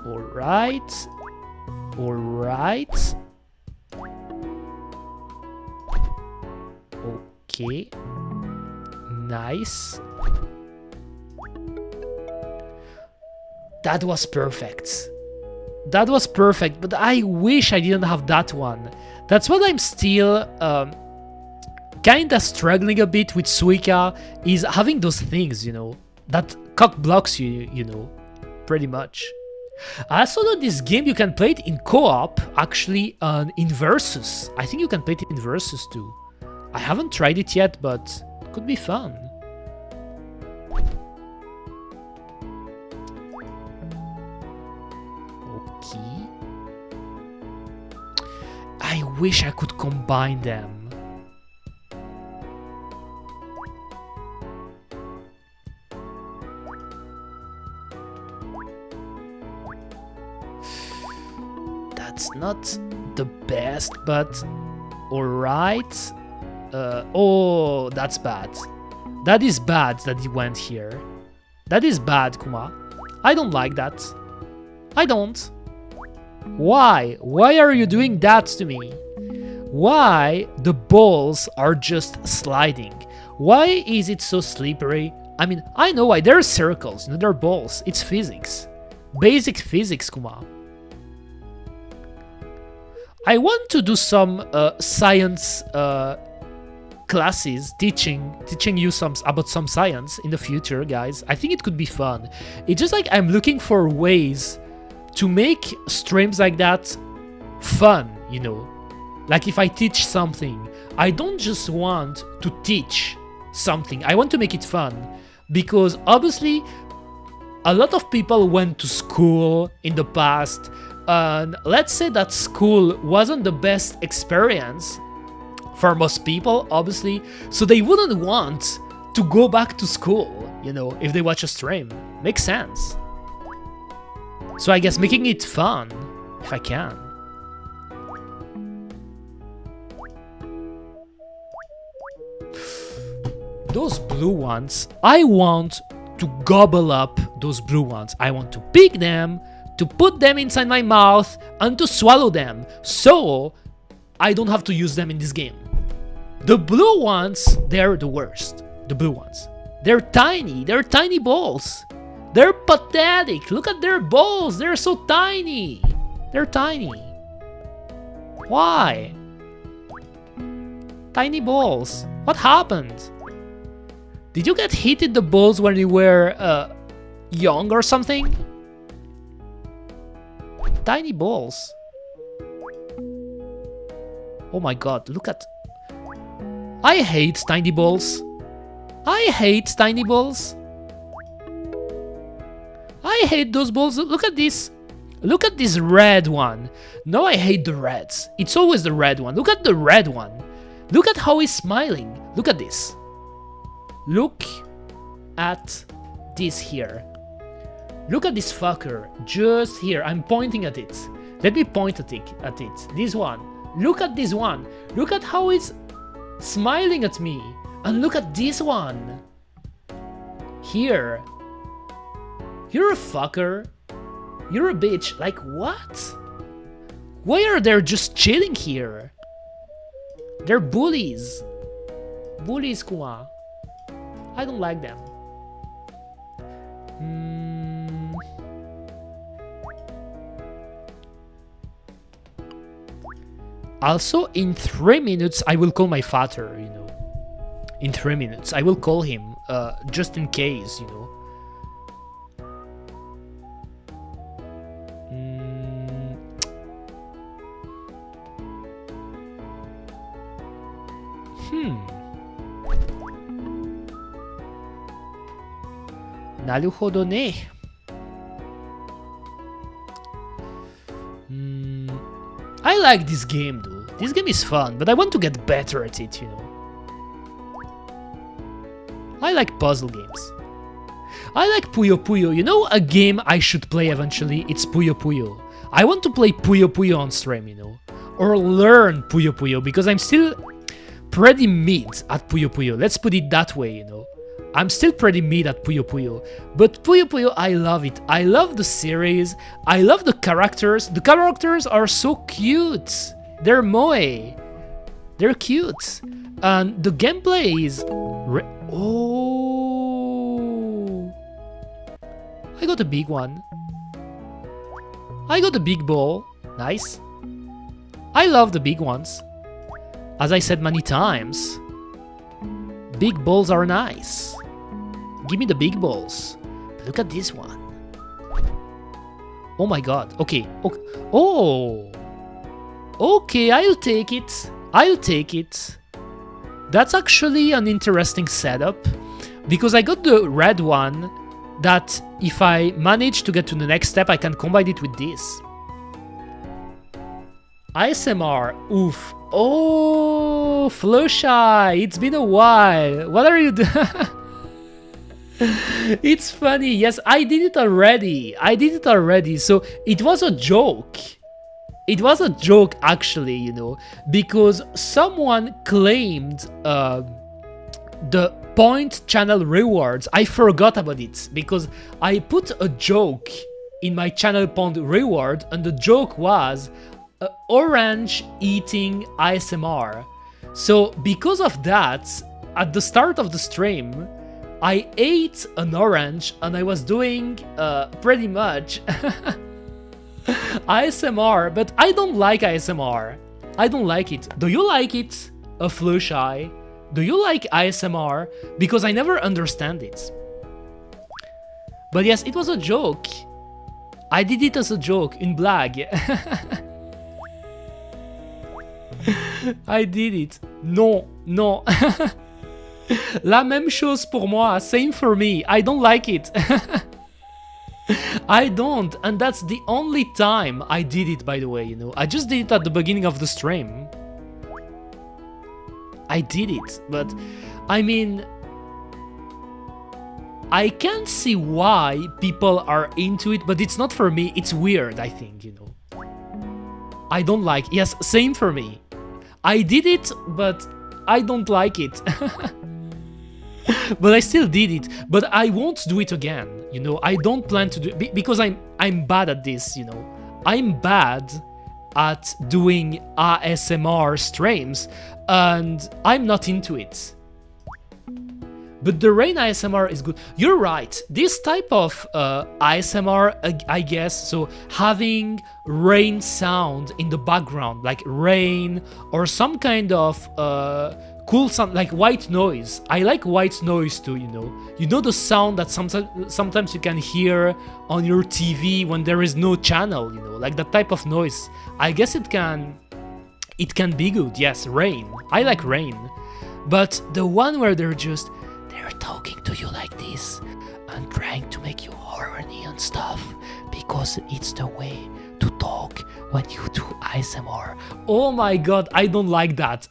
Alright. Alright. Okay. Nice. That was perfect. That was perfect, but I wish I didn't have that one. That's what I'm still kinda struggling a bit with Suica, is having those things, you know, that cock blocks you, you know, pretty much. I also know this game you can play it in co-op, actually, in Versus. I think you can play it in Versus too. I haven't tried it yet, but it could be fun. Okay. I wish I could combine them. That's not the best, but alright. Oh, that's bad. That is bad that he went here. That is bad, Kuma. I don't like that. I don't. Why? Why are you doing that to me? Why the balls are just sliding? Why is it so slippery? I mean, I know why. There are circles, you know, there are balls. It's physics. Basic physics, Kuma. I want to do some science classes teaching you about some science in the future, guys. I think it could be fun. It's just like I'm looking for ways to make streams like that fun, you know. Like if I teach something, I don't just want to teach something. I want to make it fun, because obviously a lot of people went to school in the past, and let's say that school wasn't the best experience for most people, obviously, so they wouldn't want to go back to school, you know, if they watch a stream. Makes sense. So I guess making it fun, if I can. Those blue ones, I want to gobble up those blue ones. I want to pick them, to put them inside my mouth, and to swallow them, so I don't have to use them in this game. The blue ones, they're the worst. The blue ones. They're tiny balls. They're pathetic. Look at their balls. They're so tiny. They're tiny. Why? Tiny balls. What happened? Did you get hit in the balls when you were young or something? Tiny balls. Oh my god, look at... I hate tiny balls. I hate tiny balls. I hate those balls. Look at this. Look at this red one. No, I hate the reds. It's always the red one. Look at the red one. Look at how he's smiling. Look at this. Look at this here. Look at this fucker. Just here. I'm pointing at it. Let me point at it. This one. Look at this one. Look at how he's smiling at me. And look at this one. Here. You're a fucker. You're a bitch. Like, what? Why are they just chilling here? They're bullies. Bullies, kuma. I don't like them. Also, in 3 minutes, I will call my father, you know. In 3 minutes, I will call him, just in case, you know. Naruhodo ne. I like this game, though. This game is fun, but I want to get better at it, you know. I like puzzle games. I like Puyo Puyo. You know a game I should play eventually? It's Puyo Puyo. I want to play Puyo Puyo on stream, you know. Or learn Puyo Puyo, because I'm still pretty mid at Puyo Puyo. Let's put it that way, you know. I'm still pretty mid at Puyo Puyo. But Puyo Puyo, I love it. I love the series. I love the characters. The characters are so cute. They're moe. They're cute. And the gameplay is... Oh! I got a big one. I got a big ball. Nice. I love the big ones. As I said many times, big balls are nice. Give me the big balls. But look at this one. Oh my god. Okay. Oh. Okay, I'll take it. I'll take it. That's actually an interesting setup, because I got the red one that if I manage to get to the next step, I can combine it with this. ASMR. Oof. Oh, Flushy. It's been a while. What are you doing? It's funny. Yes, I did it already. So it was a joke. It was a joke, actually, you know, because someone claimed the point channel rewards. I forgot about it because I put a joke in my channel point reward, and the joke was orange eating ASMR. So because of that, at the start of the stream, I ate an orange and I was doing pretty much ASMR, but I don't like ASMR. I don't like it. Do you like it, Flushy? Do you like ASMR? Because I never understand it. But yes, it was a joke. I did it as a joke, une blague. I did it. Non, non. La même chose pour moi. Same for me. I don't like it. I don't, and that's the only time I did it, by the way, you know. I just did it at the beginning of the stream. I did it, but I mean, I can see why people are into it, but it's not for me. It's weird, I think, you know. I don't like, yes, same for me. I did it, but I don't like it. But I still did it, but I won't do it again, you know. I don't plan to do it because I'm bad at this, you know. I'm bad at doing ASMR streams and I'm not into it. But the rain ASMR is good. You're right. This type of ASMR, I guess, so having rain sound in the background, like rain or some kind of cool sound, like white noise. I like white noise too, you know. You know the sound that sometimes you can hear on your TV when there is no channel, you know, like that type of noise. I guess it can be good. Yes, rain. I like rain. But the one where they're talking to you like this and trying to make you horny and stuff because it's the way to talk when you do ASMR. Oh my god, I don't like that.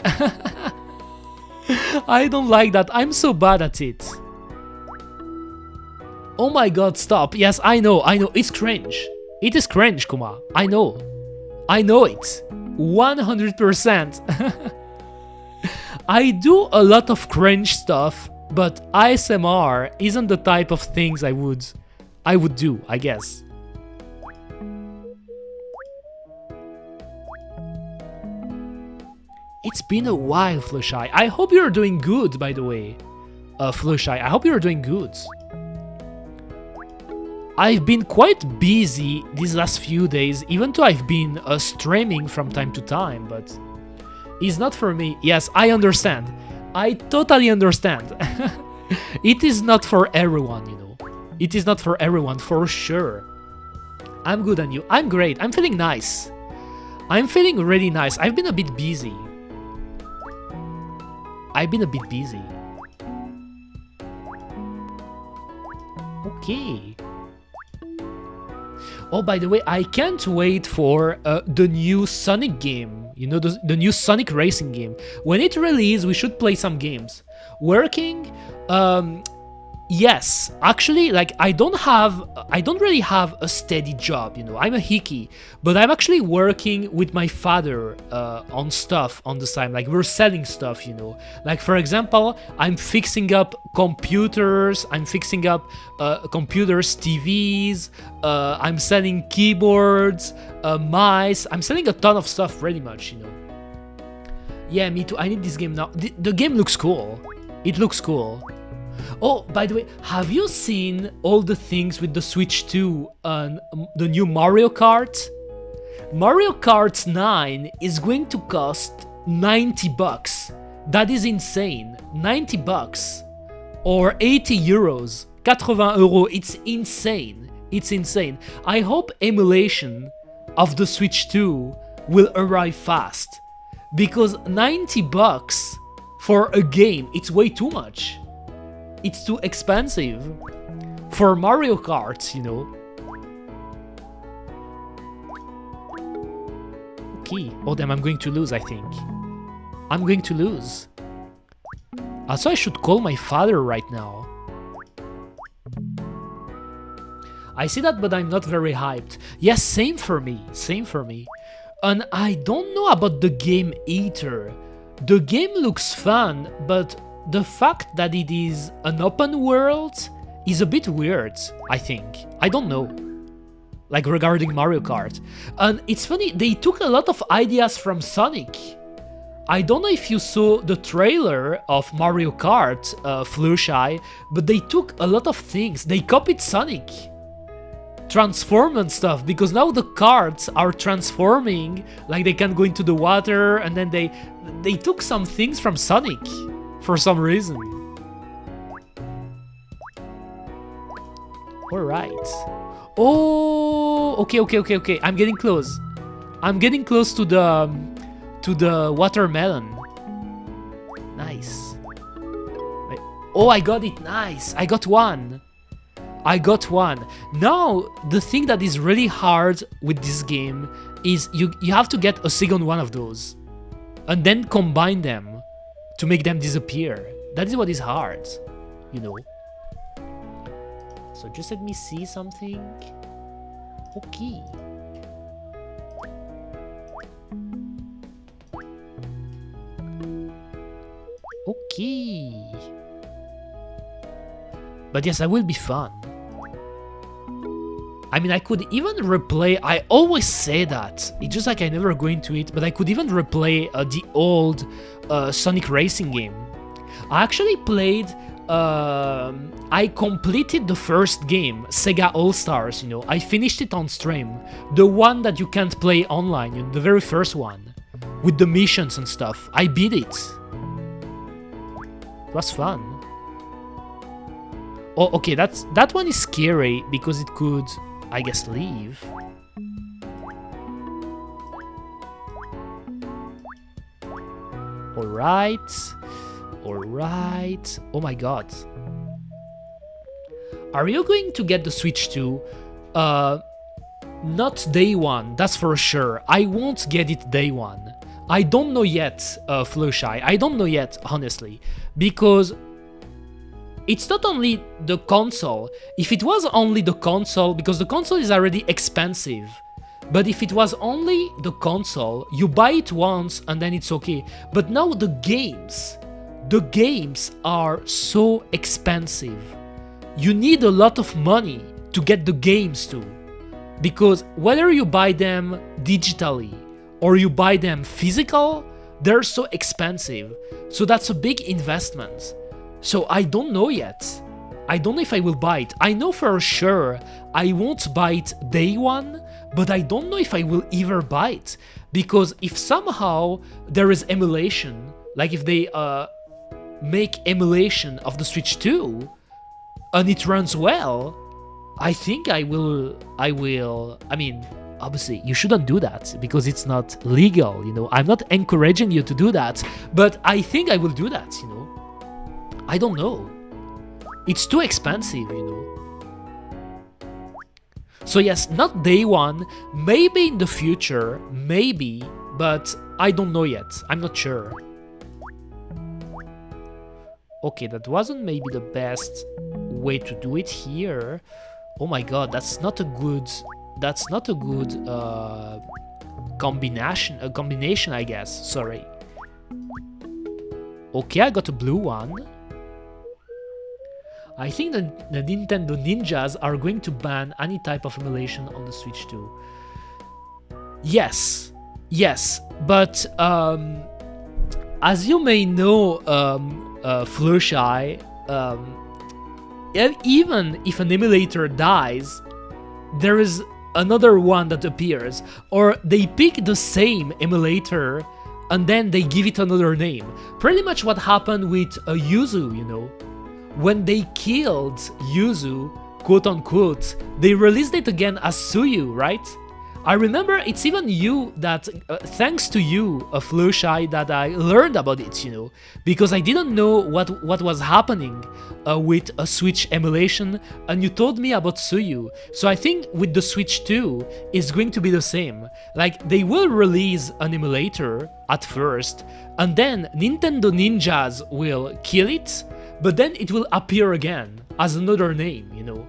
I don't like that. I'm so bad at it. Oh my god, stop. Yes, I know. It's cringe. It is cringe, Kuma. I know it. 100%. I do a lot of cringe stuff, but ASMR isn't the type of things I would do, I guess. It's been a while, Flushai. I hope you're doing good, by the way. Flushai, I hope you're doing good. I've been quite busy these last few days, even though I've been streaming from time to time, but it's not for me. Yes, I understand. I totally understand. It is not for everyone, you know. It is not for everyone, for sure. I'm good on you. I'm great. I'm feeling nice. I'm feeling really nice. I've been a bit busy. Okay. Oh, by the way, I can't wait for the new Sonic game. You know, the new Sonic racing game. When it releases, we should play some games. Working? Yes. Actually, like, I don't really have a steady job, you know. I'm a hickey, but I'm actually working with my father on stuff on the side. Like, we're selling stuff, you know. Like, for example, I'm fixing up computers. I'm fixing up computers, TVs. I'm selling keyboards, mice. I'm selling a ton of stuff, pretty much, you know. Yeah, me too. I need this game now. The game looks cool. It looks cool. Oh, by the way, have you seen all the things with the Switch 2 and the new Mario Kart? Mario Kart 9 is going to cost 90 bucks. That is insane. 90 bucks. Or 80 euros. 80 euros. It's insane. It's insane. I hope emulation of the Switch 2 will arrive fast. Because 90 bucks for a game, it's way too much. It's too expensive for Mario Kart, you know. Okay. Oh damn, I'm going to lose, I think. I'm going to lose. Also, I should call my father right now. I see that, but I'm not very hyped. Yes, same for me. Same for me. And I don't know about the game either. The game looks fun, but the fact that it is an open world is a bit weird, I think. I don't know. Like, regarding Mario Kart. And it's funny, they took a lot of ideas from Sonic. I don't know if you saw the trailer of Mario Kart, Flushai, but they took a lot of things. They copied Sonic. Transform and stuff, because now the carts are transforming, like they can go into the water, and then they took some things from Sonic for some reason. Alright. Oh, okay. I'm getting close. I'm getting close to the watermelon. Nice. Oh, I got it. Nice. I got one. Now, the thing that is really hard with this game is you have to get a second one of those and then combine them to make them disappear. That is what is hard, you know. So just let me see something. Okay. Okay. But yes, that will be fun. I mean, I could even replay, I always say that, it's just like I never go into it, but I could even replay the old Sonic Racing game. I actually played, I completed the first game, Sega All-Stars, you know, I finished it on stream. The one that you can't play online, you know, the very first one, with the missions and stuff. I beat it. It was fun. Oh, okay, that one is scary because it could, I guess, leave. Alright. Oh my god. Are you going to get the Switch 2? Not day one, that's for sure. I won't get it day one. I don't know yet, Flowshy. I don't know yet, honestly. Because it's not only the console. If it was only the console, because the console is already expensive. But if it was only the console, you buy it once and then it's okay. But now the games are so expensive. You need a lot of money to get the games too. Because whether you buy them digitally or you buy them physical, they're so expensive. So that's a big investment. So I don't know yet. I don't know if I will buy it. I know for sure I won't buy it day one, but I don't know if I will ever buy it. Because if somehow there is emulation, like if they make emulation of the Switch 2 and it runs well, I think I will, I mean, obviously you shouldn't do that because it's not legal, you know. I'm not encouraging you to do that, but I think I will do that, you know. I don't know. It's too expensive, you know. So yes, not day one, maybe in the future, maybe, but I don't know yet. I'm not sure. Okay, that wasn't maybe the best way to do it here. Oh my god, that's not a good combination, I guess. Sorry. Okay, I got a blue one. I think that the Nintendo ninjas are going to ban any type of emulation on the Switch 2. Yes, but as you may know, Flowshy, even if an emulator dies, there is another one that appears, or they pick the same emulator and then they give it another name. Pretty much what happened with Yuzu, you know. When they killed Yuzu, quote unquote, they released it again as Suyu, right? I remember it's even you that, thanks to you, Flowshy, that I learned about it, you know, because I didn't know what was happening with a Switch emulation, and you told me about Suyu. So I think with the Switch 2, it's going to be the same. Like, they will release an emulator at first, and then Nintendo ninjas will kill it, but then it will appear again as another name, you know.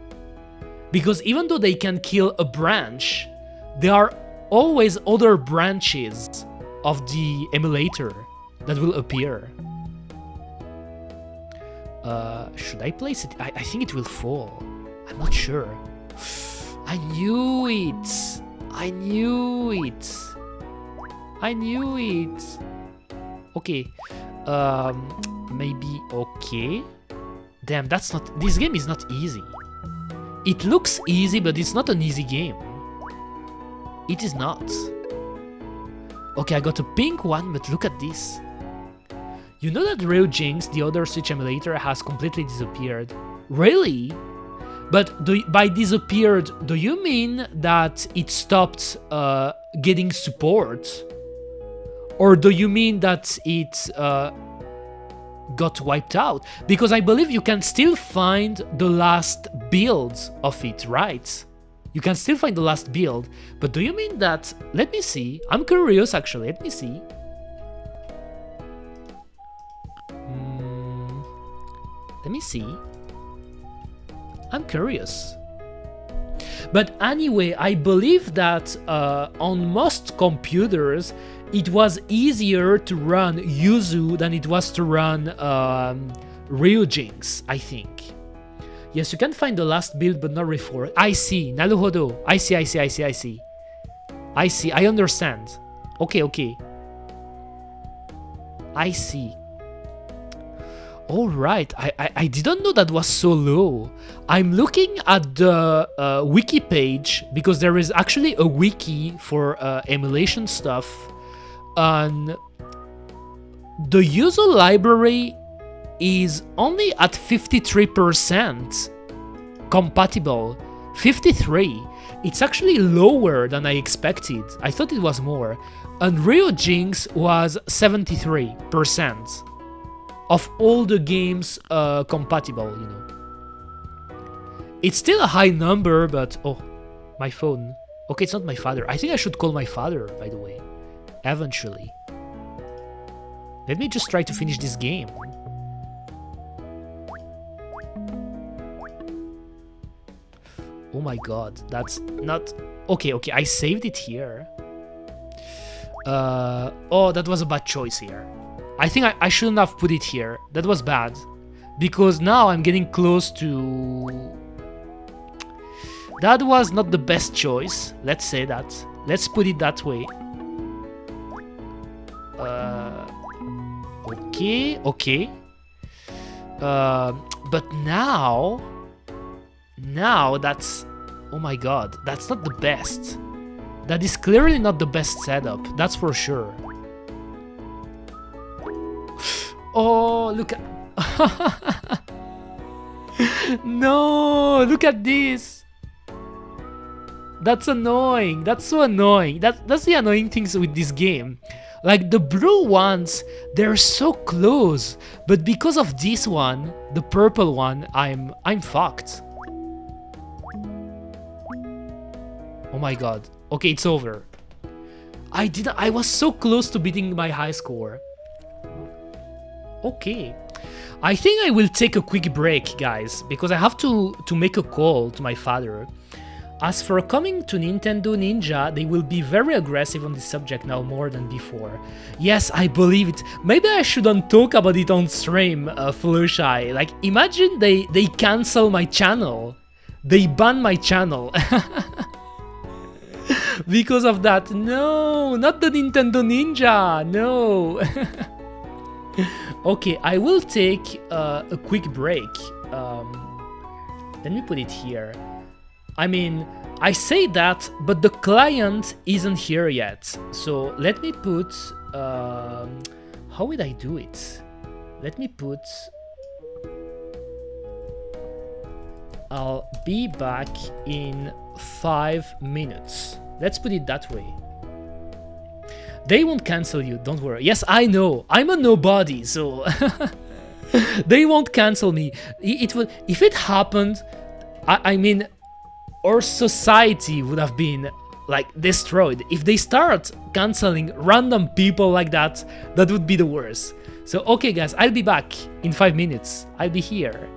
Because even though they can kill a branch, there are always other branches of the emulator that will appear. Should I place it? I think it will fall. I'm not sure. I knew it. Okay. Maybe okay. Damn, that's not... This game is not easy. It looks easy, but it's not an easy game. It is not. Okay, I got a pink one, but look at this. You know that Real Jinx, the other Switch emulator, has completely disappeared. Really? But by disappeared, do you mean that it stopped getting support? Or do you mean that it got wiped out? Because I believe you can still find the last build of it, right? You can still find the last build, but do you mean that... Let me see. I'm curious, actually. Let me see. Let me see. I'm curious. But anyway, I believe that on most computers, it was easier to run Yuzu than it was to run Real Jinx, I think. Yes, you can find the last build, but not reforged. I see. Naruhodo. I see. I understand. Okay. I see. All right. I didn't know that was so low. I'm looking at the wiki page because there is actually a wiki for emulation stuff. And the user library is only at 53% compatible. 53. It's actually lower than I expected. I thought it was more. Unreal Jinx was 73% of all the games compatible, you know. It's still a high number, but oh, my phone. Okay, it's not my father. I think I should call my father, by the way, eventually. Let me just try to finish this game. Oh my god, that's not... Okay, I saved it here. Oh, that was a bad choice here. I think I shouldn't have put it here. That was bad. Because now I'm getting close to... That was not the best choice. Let's say that. Let's put it that way. Okay. But now that's... Oh my god, that's not the best. That is clearly not the best setup, that's for sure. Oh, look at... No, look at this. That's annoying. That's so annoying. That's the annoying things with this game. Like the blue ones, they're so close, but because of this one, the purple one, I'm fucked. Oh my god. Okay, it's over. I was so close to beating my high score. Okay. I think I will take a quick break, guys, because I have to make a call to my father. As for coming to Nintendo Ninja, they will be very aggressive on this subject now more than before. Yes, I believe it. Maybe I shouldn't talk about it on stream, Flushai. Like, imagine they cancel my channel. They ban my channel. Because of that. No, not the Nintendo Ninja. No. Okay, I will take a quick break. Let me put it here. I mean, I say that, but the client isn't here yet. So let me put... how would I do it? Let me put... I'll be back in 5 minutes. Let's put it that way. They won't cancel you, don't worry. Yes, I know. I'm a nobody, so... They won't cancel me. It will... If it happened, I mean... Our society would have been, like, destroyed. If they start canceling random people like that, that would be the worst. So, okay, guys, I'll be back in 5 minutes. I'll be here.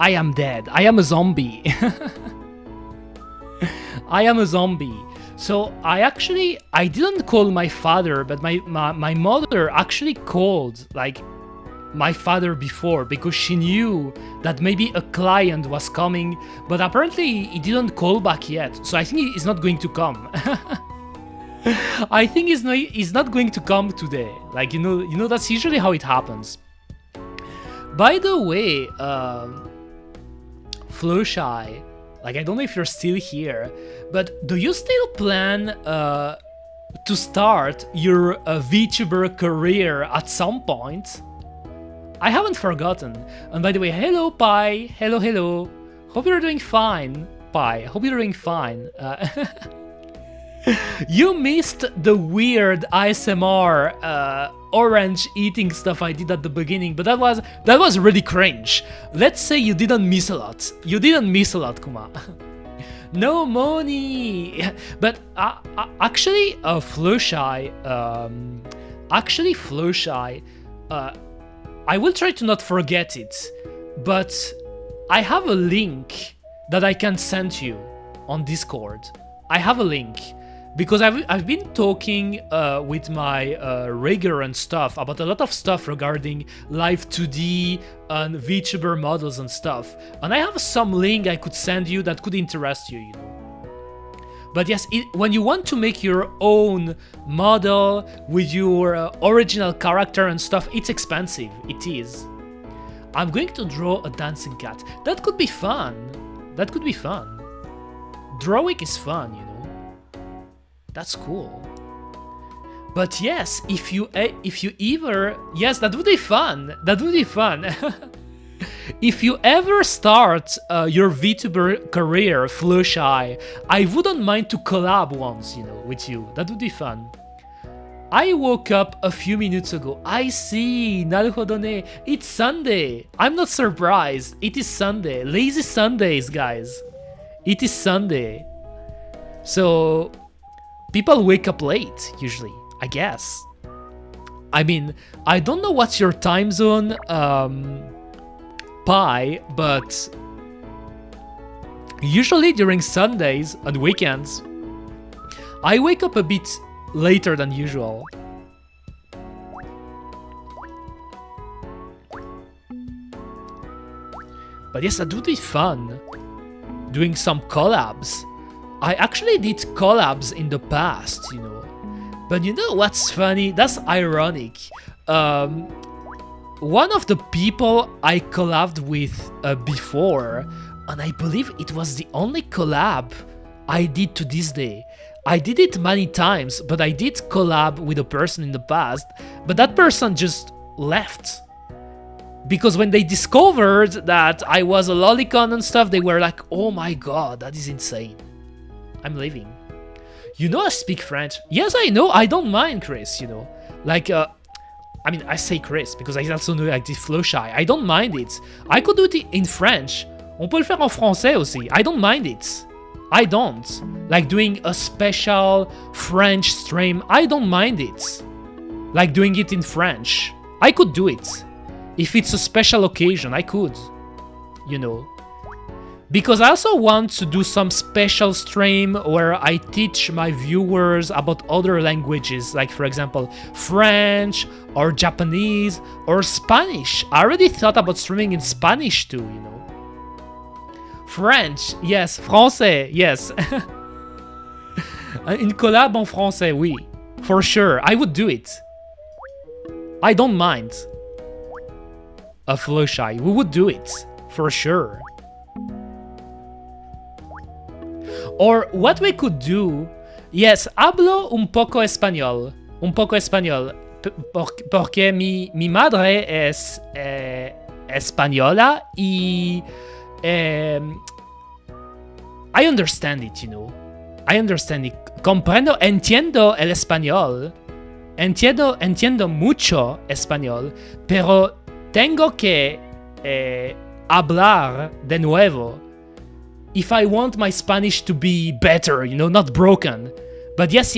I am dead. I am a zombie. I am a zombie. So I didn't call my father, but my mother actually called like my father before because she knew that maybe a client was coming, but apparently he didn't call back yet. So I think he's not going to come. I think he's not going to come today. Like, you know that's usually how it happens. By the way, Flowshy, like, I don't know if you're still here, but do you still plan to start your VTuber career at some point? I haven't forgotten. And by the way, hello, Pi. Hello. Hope you're doing fine, Pi. Hope you're doing fine. You missed the weird ASMR orange eating stuff I did at the beginning, but that was really cringe. Let's say you didn't miss a lot. You didn't miss a lot, Kuma. No money. But actually, Flowshy, I will try to not forget it, but I have a link that I can send you on Discord. I have a link. Because I've been talking with my rigger and stuff about a lot of stuff regarding Live 2D and VTuber models and stuff, and I have some link I could send you that could interest you, you know. But yes, when you want to make your own model with your original character and stuff, it's expensive. It is. I'm going to draw a dancing cat. That could be fun. That could be fun. Drawing is fun, you know. That's cool. But yes, if you ever, yes, that would be fun. That would be fun. If you ever start your VTuber career, Flowshy, I wouldn't mind to collab once, you know, with you. That would be fun. I woke up a few minutes ago. I see. Naruhodo ne. It's Sunday. I'm not surprised. It is Sunday. Lazy Sundays, guys. It is Sunday. So people wake up late, usually, I guess. I mean, I don't know what's your time zone, Pi, but usually during Sundays and weekends, I wake up a bit later than usual. But yes, that would be fun, doing some collabs. I actually did collabs in the past, you know. But you know what's funny? That's ironic. One of the people I collabed with before, and I believe it was the only collab I did to this day. I did it many times, but I did collab with a person in the past, but that person just left. Because when they discovered that I was a lolicon and stuff, they were like, oh my god, that is insane. I'm leaving. You know I speak French? Yes, I know, I don't mind, Chris, you know. Like, I mean, I say Chris, because I also know like this Flowshy. I don't mind it. I could do it in French. On peut le faire en français aussi. I don't mind it. I don't. Like doing a special French stream, I don't mind it. Like doing it in French. I could do it. If it's a special occasion, I could. You know. Because I also want to do some special stream where I teach my viewers about other languages, like for example, French or Japanese or Spanish. I already thought about streaming in Spanish too, you know. French, yes. Français, yes. Une collab en français, oui. For sure, I would do it. I don't mind. A Flowshy, we would do it. For sure. Or what we could do, yes, hablo un poco español, porque mi madre es española y I understand it, you know, I understand it, comprendo, entiendo el español, entiendo mucho español, pero tengo que hablar de nuevo. If I want my Spanish to be better, you know, not broken. But yes,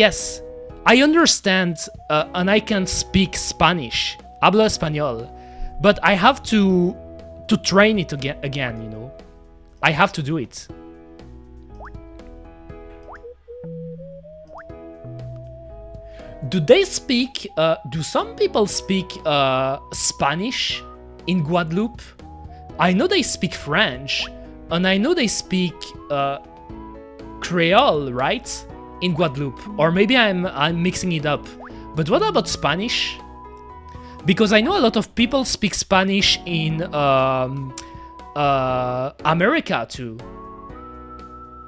I understand and I can speak Spanish. Hablo español. But I have to to train it again, you know. I have to do it. Do some people speak Spanish in Guadeloupe? I know they speak French, and I know they speak Creole, right? In Guadeloupe, or maybe I'm mixing it up. But what about Spanish? Because I know a lot of people speak Spanish in America too.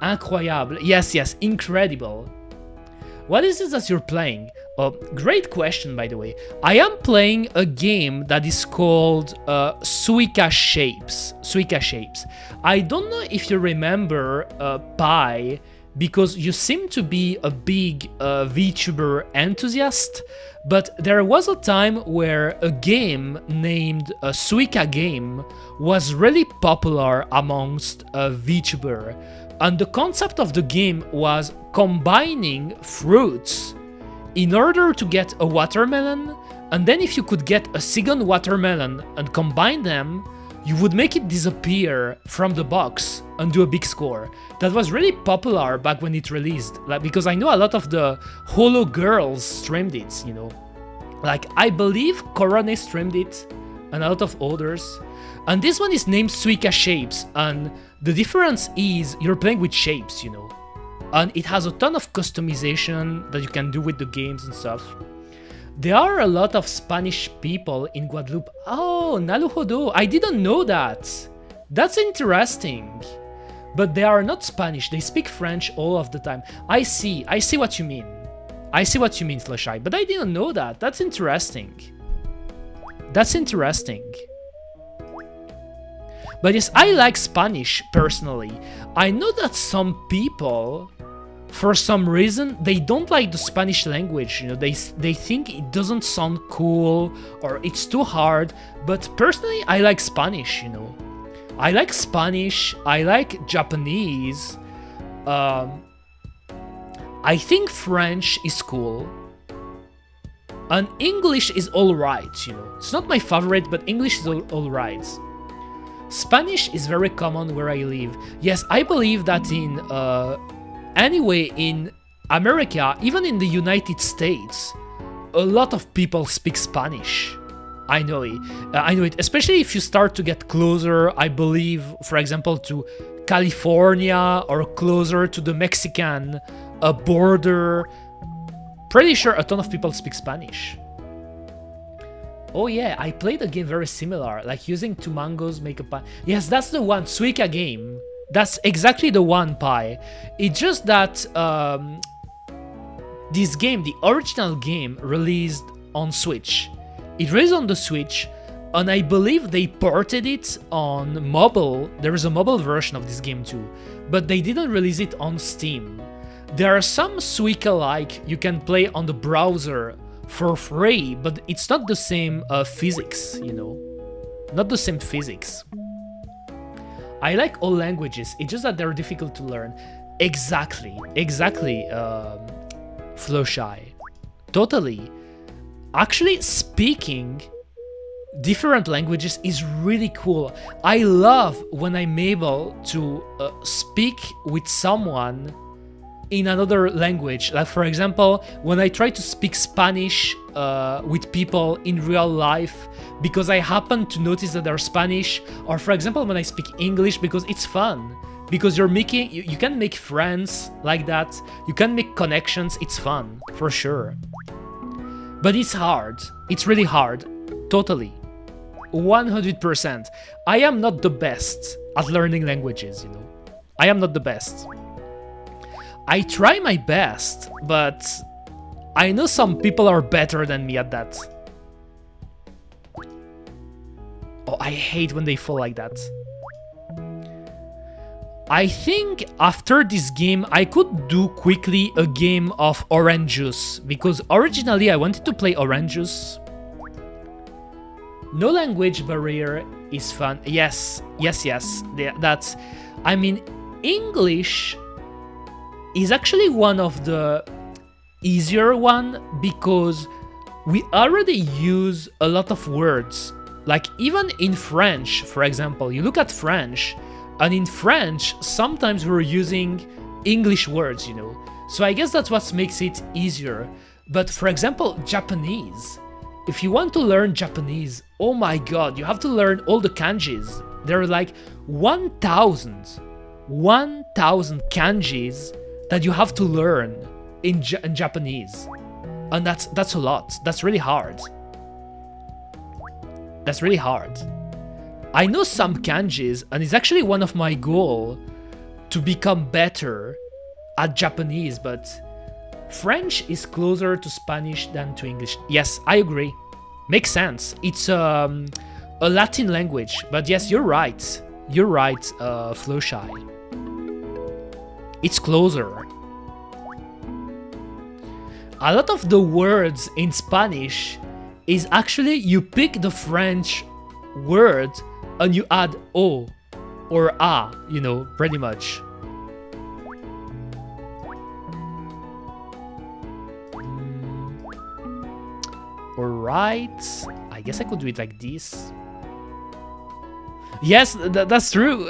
Incroyable. Yes, incredible. What is it that you're playing? Great question, by the way. I am playing a game that is called Suica Shapes. Suica Shapes. I don't know if you remember Pi, because you seem to be a big VTuber enthusiast, but there was a time where a game named Suica Game was really popular amongst VTuber, and the concept of the game was combining fruits in order to get a watermelon, and then if you could get a second watermelon and combine them, you would make it disappear from the box and do a big score. That was really popular back when it released, like, because I know a lot of the Holo girls streamed it, you know. Like, I believe Korone streamed it, and a lot of others. And this one is named Suica Shapes, and the difference is you're playing with shapes, you know. And it has a ton of customization that you can do with the games and stuff. There are a lot of Spanish people in Guadeloupe. Oh, naruhodo, I didn't know that. That's interesting. But they are not Spanish, they speak French all of the time. I see what you mean. I see what you mean, Flashai, but I didn't know that. That's interesting. That's interesting. But yes, I like Spanish personally. I know that some people, for some reason, they don't like the Spanish language, you know, they think it doesn't sound cool or it's too hard, but personally I like Spanish, you know. I like Spanish, I like Japanese, I think French is cool, and English is alright, you know. It's not my favorite, but English is alright. Spanish is very common where I live. Yes, I believe that in anyway, in America, even in the United States, a lot of people speak Spanish. I know it, especially if you start to get closer, I believe, for example, to California or closer to the Mexican border. Pretty sure a ton of people speak Spanish. Oh yeah, I played a game very similar, like using two mangoes make a pie. Yes, that's the one, Suica Game. That's exactly the one, Pi. It's just that this game, the original game, released on Switch. It released on the Switch, and I believe they ported it on mobile. There is a mobile version of this game too, but they didn't release it on Steam. There are some Suica-like you can play on the browser for free, but it's not the same physics, you know? Not the same physics. I like all languages, it's just that they're difficult to learn. Exactly, Flowshy. Totally. Actually, speaking different languages is really cool. I love when I'm able to speak with someone in another language. Like, for example, when I try to speak Spanish with people in real life because I happen to notice that they're Spanish, or for example when I speak English because it's fun, because you can make friends like that, you can make connections, it's fun for sure. But it's hard, it's really hard, totally, 100%. I am not the best at learning languages, you know. I am not the best. I try my best, but I know some people are better than me at that. Oh, I hate when they fall like that. I think after this game I could do quickly a game of Orange Juice, because originally I wanted to play Orange Juice. No language barrier is fun. Yes. That's, I mean, English is actually one of the easier one because we already use a lot of words Like even in French, for example, you look at French, and in French, sometimes we're using English words, you know. So I guess that's what makes it easier. But for example, Japanese. If you want to learn Japanese, oh my god, you have to learn all the kanjis. There are like 1,000 kanjis that you have to learn in Japanese. And that's a lot. That's really hard. That's really hard. I know some kanjis, and it's actually one of my goals to become better at Japanese, but French is closer to Spanish than to English. Yes, I agree. Makes sense. It's a Latin language, but yes, you're right. You're right, Flowshy. It's closer. A lot of the words in Spanish is actually you pick the French word and you add O or A, you know, pretty much. Alright, I guess I could do it like this. Yes, that's true.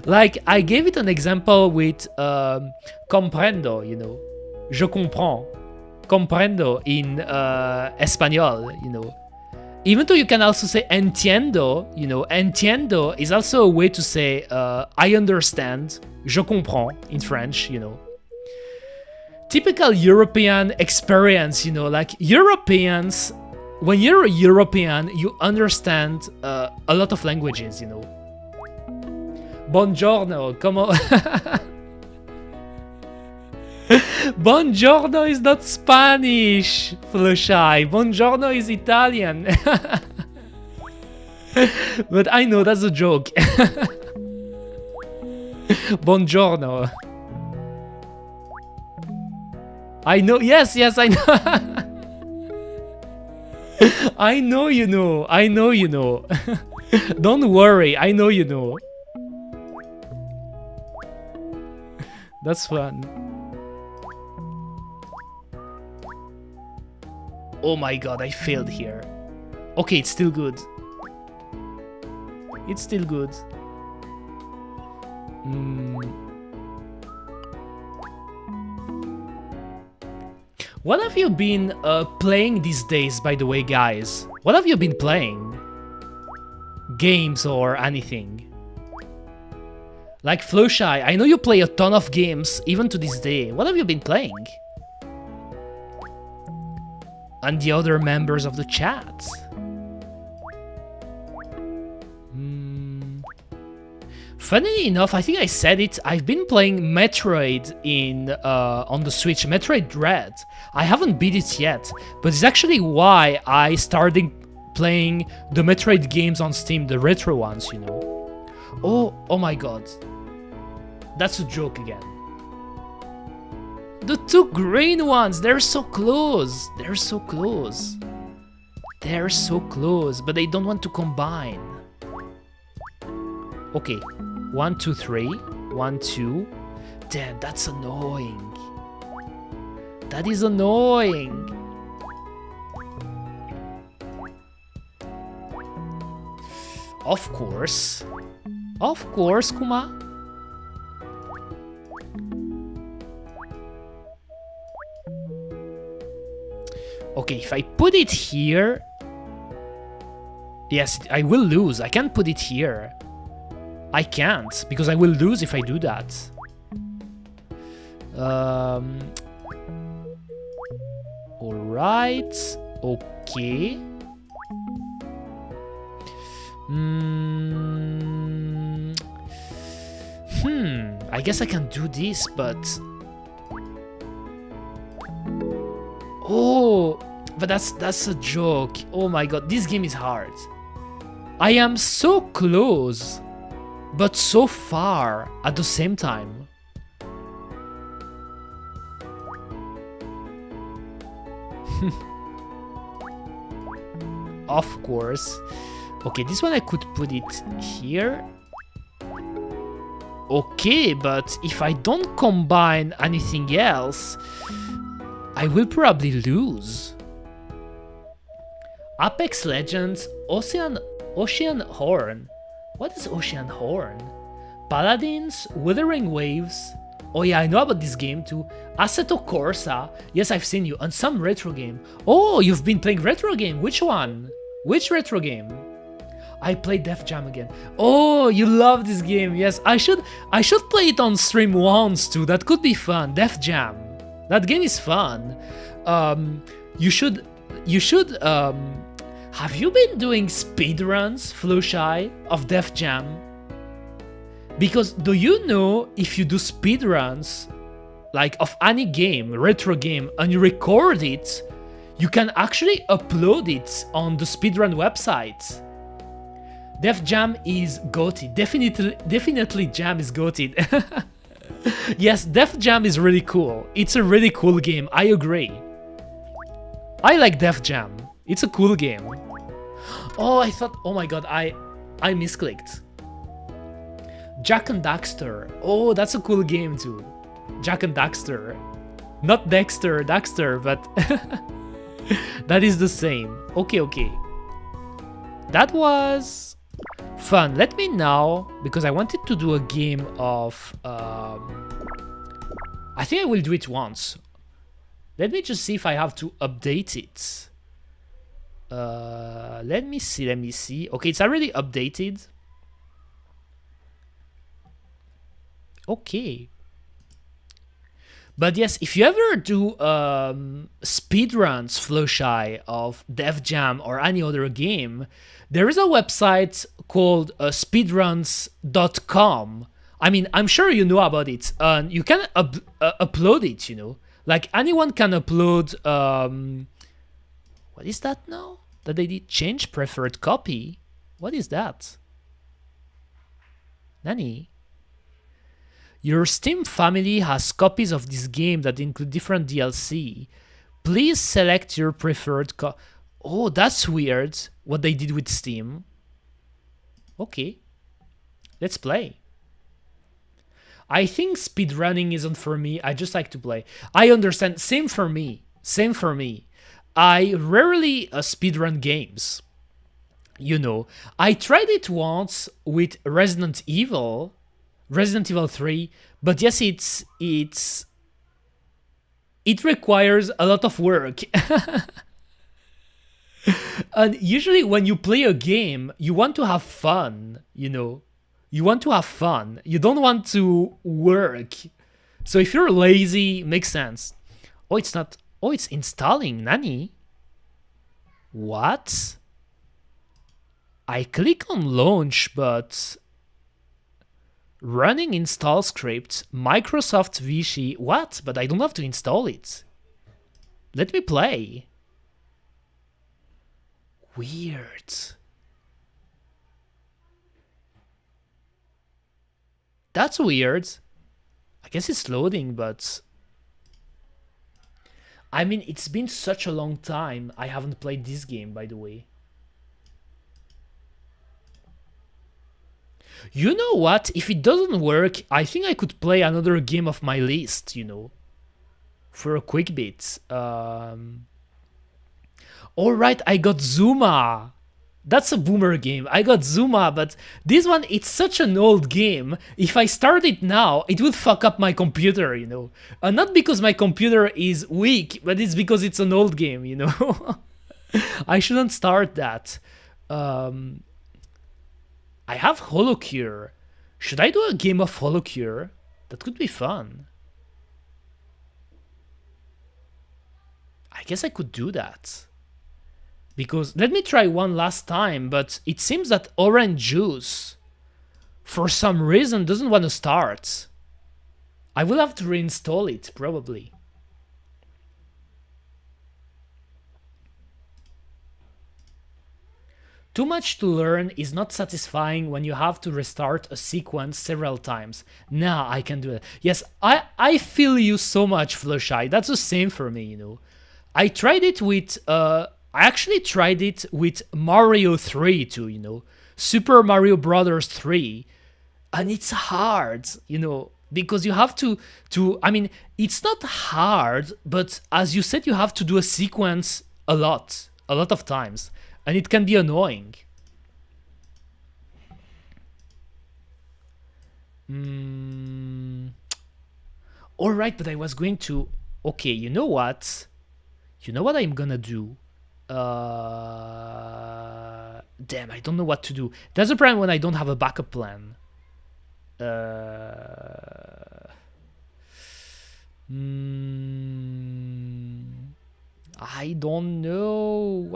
Like, I gave it an example with comprendo, you know. Je comprends. Comprendo in Espanol, you know. Even though you can also say entiendo, you know, entiendo is also a way to say I understand, je comprends in French, you know. Typical European experience, you know, like Europeans, when you're a European, you understand a lot of languages, you know. Buongiorno, como... Buongiorno is not Spanish, Flowshy. Buongiorno is Italian. But I know that's a joke. Buongiorno. I know, yes, I know. I know you know. I know you know. Don't worry, I know you know. That's fun. Oh my god, I failed here. Okay, it's still good. It's still good. What have you been playing these days, by the way, guys? What have you been playing? Games or anything? Like Flowshy, I know you play a ton of games, even to this day. What have you been playing? And the other members of the chat. Funnily enough, I think I said it, I've been playing Metroid on the Switch, Metroid Dread. I haven't beat it yet, but it's actually why I started playing the Metroid games on Steam, the retro ones, you know. Oh my god. That's a joke again. The two green ones, they're so close. They're so close. They're so close, but they don't want to combine. Okay, 1, 2, 3. 1, 2. Damn, that's annoying. That is annoying. Of course. Of course, Kuma. Okay, if I put it here... Yes, I will lose. I can't put it here. I can't, because I will lose if I do that. Alright. Okay. I guess I can do this, but... Oh, but that's a joke. Oh my god, this game is hard. I am so close, but so far at the same time. Of course. Okay, this one I could put it here. Okay, but if I don't combine anything else, I will probably lose. Apex Legends, Ocean Horn. What is Ocean Horn? Paladins, Withering Waves. Oh yeah, I know about this game too. Assetto Corsa. Yes, I've seen you. On some retro game. Oh, you've been playing retro game. Which one? Which retro game? I played Def Jam again. Oh, you love this game. Yes, I should play it on stream once too. That could be fun. Def Jam. That game is fun. You should have you been doing speedruns, Flushy, of Def Jam? Because do you know if you do speedruns, like of any game, retro game, and you record it, you can actually upload it on the speedrun website. Def Jam is goated. Definitely Jam is goated. Yes, Def Jam is really cool. It's a really cool game, I agree. I like Def Jam. It's a cool game. Oh, I thought, oh my god, I misclicked. Jack and Daxter. Oh, that's a cool game too. Jack and Daxter. Not Dexter, Daxter, but that is the same. Okay. That was fun. Let me now, because I wanted to do a game of... I think I will do it once. Let me just see if I have to update it. Let me see. Okay, it's already updated. Okay. But yes, if you ever do speedruns, Flowshy, of Def Jam or any other game, there is a website called speedruns.com. I mean, I'm sure you know about it. You can upload it, you know. Like, anyone can upload... what is that now? That they did change preferred copy? What is that? Nani? Your Steam family has copies of this game that include different DLC. Please select your preferred Oh, that's weird, what they did with Steam. Okay. Let's play. I think speedrunning isn't for me. I just like to play. I understand. Same for me. I rarely speedrun games. You know, I tried it once with Resident Evil 3, but yes, it requires a lot of work. And usually when you play a game, you want to have fun, you know. You want to have fun. You don't want to work. So if you're lazy, makes sense. Oh, it's not. Oh, it's installing. Nani? What? I click on launch, but running install script, Microsoft Vichy. What? But I don't have to install it. Let me play. Weird. That's weird. I guess it's loading, but... I mean, it's been such a long time. I haven't played this game, by the way. You know what? If it doesn't work, I think I could play another game of my list, you know. For a quick bit. Alright, I got Zuma. That's a boomer game. I got Zuma, but this one, it's such an old game. If I start it now, it would fuck up my computer, you know. Not because my computer is weak, but it's because it's an old game, you know. I shouldn't start that. I have Holocure. Should I do a game of Holocure? That could be fun. I guess I could do that. Because, let me try one last time, but it seems that Orange Juice, for some reason, doesn't want to start. I will have to reinstall it, probably. Too much to learn is not satisfying when you have to restart a sequence several times. Nah, I can do it. Yes, I feel you so much, Flushy. That's the same for me, you know. I tried it with... I actually tried it with Mario 3 too, you know. Super Mario Brothers 3. And it's hard, you know, because you have to I mean, it's not hard, but as you said, you have to do a sequence a lot. a lot of times, and it can be annoying. All right, but I was going to... Okay, you know what? You know what I'm gonna do? Damn, I don't know what to do. That's a problem when I don't have a backup plan. I don't know.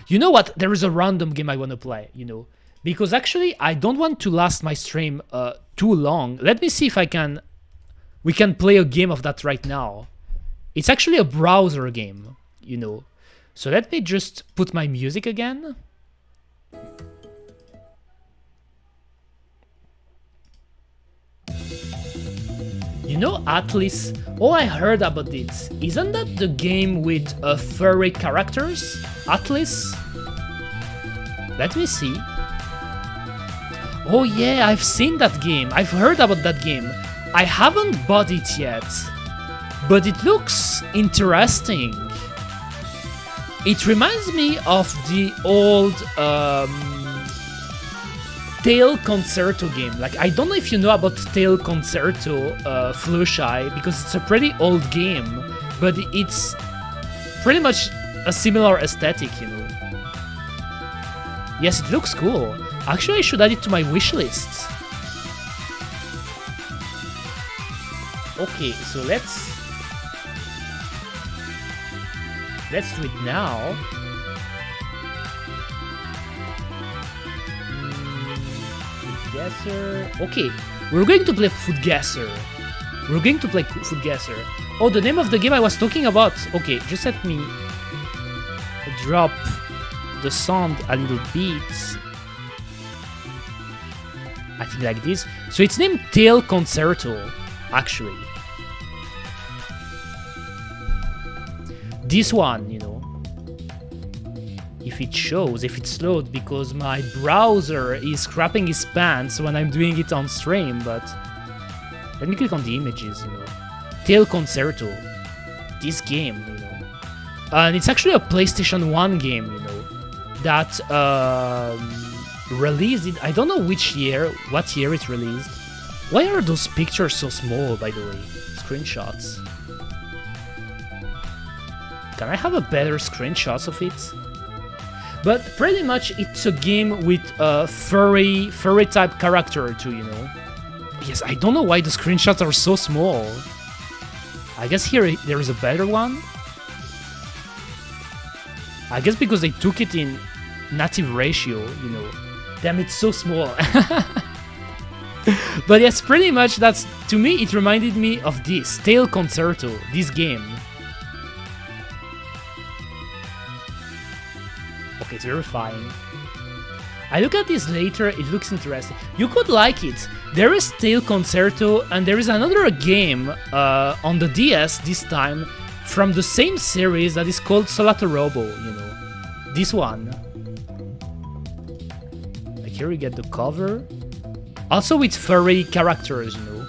You know what? There is a random game I want to play, you know. Because actually, I don't want to last my stream too long. Let me see if we can play a game of that right now. It's actually a browser game, you know. So let me just put my music again. You know Atlas? All I heard about this, isn't that the game with furry characters? Atlas? Let me see. Oh yeah, I've seen that game. I've heard about that game. I haven't bought it yet, but it looks interesting. It reminds me of the old Tail Concerto game. Like, I don't know if you know about Tail Concerto, Flushy, because it's a pretty old game, but it's pretty much a similar aesthetic, you know. Yes, it looks cool. Actually, I should add it to my wishlist. Okay, so let's do it now. Foodgasser. Okay, we're going to play Foodgasser. Oh, the name of the game I was talking about. Okay, just let me drop the sound a little bit. I think like this. So it's named Tail Concerto, actually. This one, you know. If it shows, if it's loaded, because my browser is crapping his pants when I'm doing it on stream, but... Let me click on the images, you know. Tail Concerto. This game, you know. And it's actually a PlayStation 1 game, you know. That, released it, I don't know what year it released. Why are those pictures so small, by the way? Screenshots. Can I have a better screenshots of it? But pretty much it's a game with a furry type character too, you know. Yes, I don't know why the screenshots are so small. I guess here there is a better one. I guess because they took it in native ratio, you know. Damn, it's so small. But yes, pretty much that's, to me, it reminded me of this, Tail Concerto, this game. Okay, it's verifying. I look at this later, it looks interesting. You could like it. There is Tail Concerto, and there is another game on the DS this time, from the same series that is called Solatorobo, you know. This one. Like here we get the cover. Also with furry characters, you know.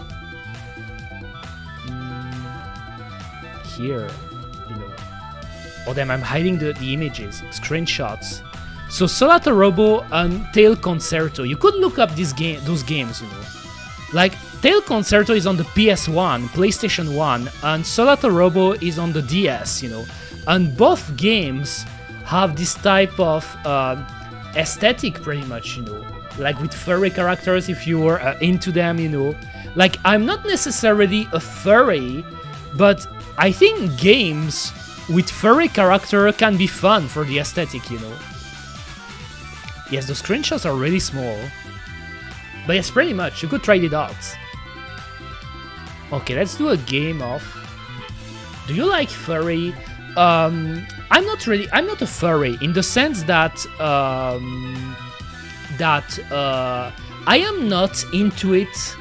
Here, you know. Oh damn, I'm hiding the images, screenshots. So Solatorobo and Tail Concerto. You could look up those games, you know. Like, Tail Concerto is on the PS1, PlayStation 1, and Solatorobo is on the DS, you know. And both games have this type of aesthetic, pretty much, you know. Like with furry characters, if you were into them, you know. Like, I'm not necessarily a furry, but I think games with furry character can be fun for the aesthetic, you know. Yes, the screenshots are really small. But yes, pretty much, you could try it out. Okay, let's do a game of... Do you like furry? I'm not a furry, in the sense that... I am not into it,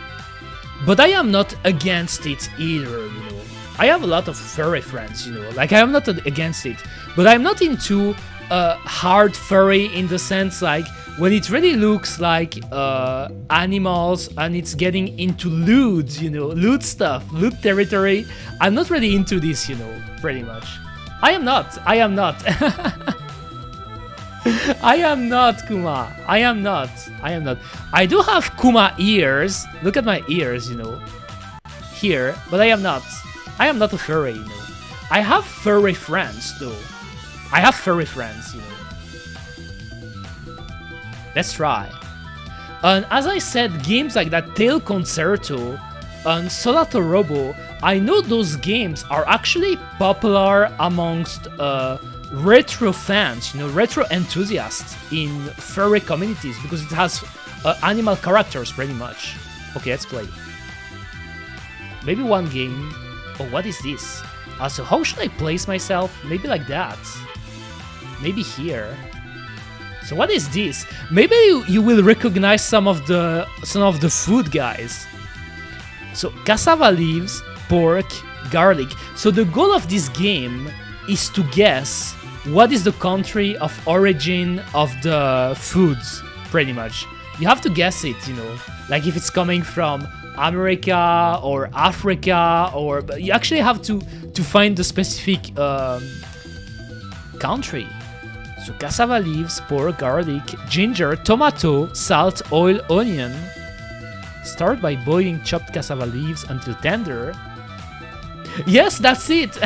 but I am not against it either, you know. I have a lot of furry friends, you know, like I am not against it, but I'm not into hard furry in the sense like when it really looks like animals and it's getting into loot, you know, loot stuff, loot territory, I'm not really into this, you know, pretty much. I am not. I am not, Kuma. I am not. I do have Kuma ears. Look at my ears, you know, here, but I am not a furry, you know. I have furry friends, though. I have furry friends, you know. Let's try. And as I said, games like that Tail Concerto and Solato Robo, I know those games are actually popular amongst retro fans, you know, retro enthusiasts in furry communities because it has animal characters pretty much. Okay, let's play. Maybe one game. Oh, what is this? So how should I place myself? Maybe like that. Maybe here. So what is this? Maybe you will recognize some of the food, guys. So cassava leaves, pork, garlic. So the goal of this game is to guess what is the country of origin of the foods, pretty much. You have to guess it, you know, like if it's coming from America or Africa, or but you actually have to find the specific country. So cassava leaves, pork, garlic, ginger, tomato, salt, oil, onion. Start by boiling chopped cassava leaves until tender. Yes, that's it.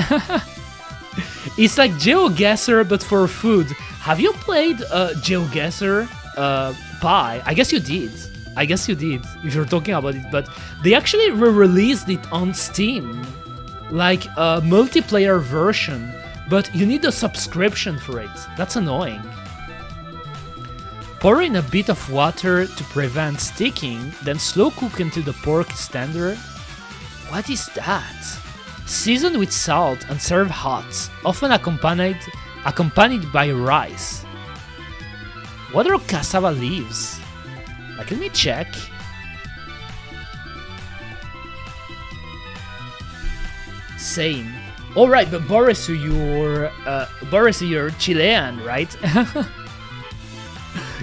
It's like GeoGuessr but for food. Have you played GeoGuessr Pie? I guess you did. If you're talking about it, but they actually re-released it on Steam, like a multiplayer version, but you need a subscription for it. That's annoying. Pour in a bit of water to prevent sticking, then slow cook until the pork is tender. What is that? Season with salt and serve hot, often accompanied by rice. What are cassava leaves? Like, let me check. Same. All right, but Borisu, you're Chilean, right?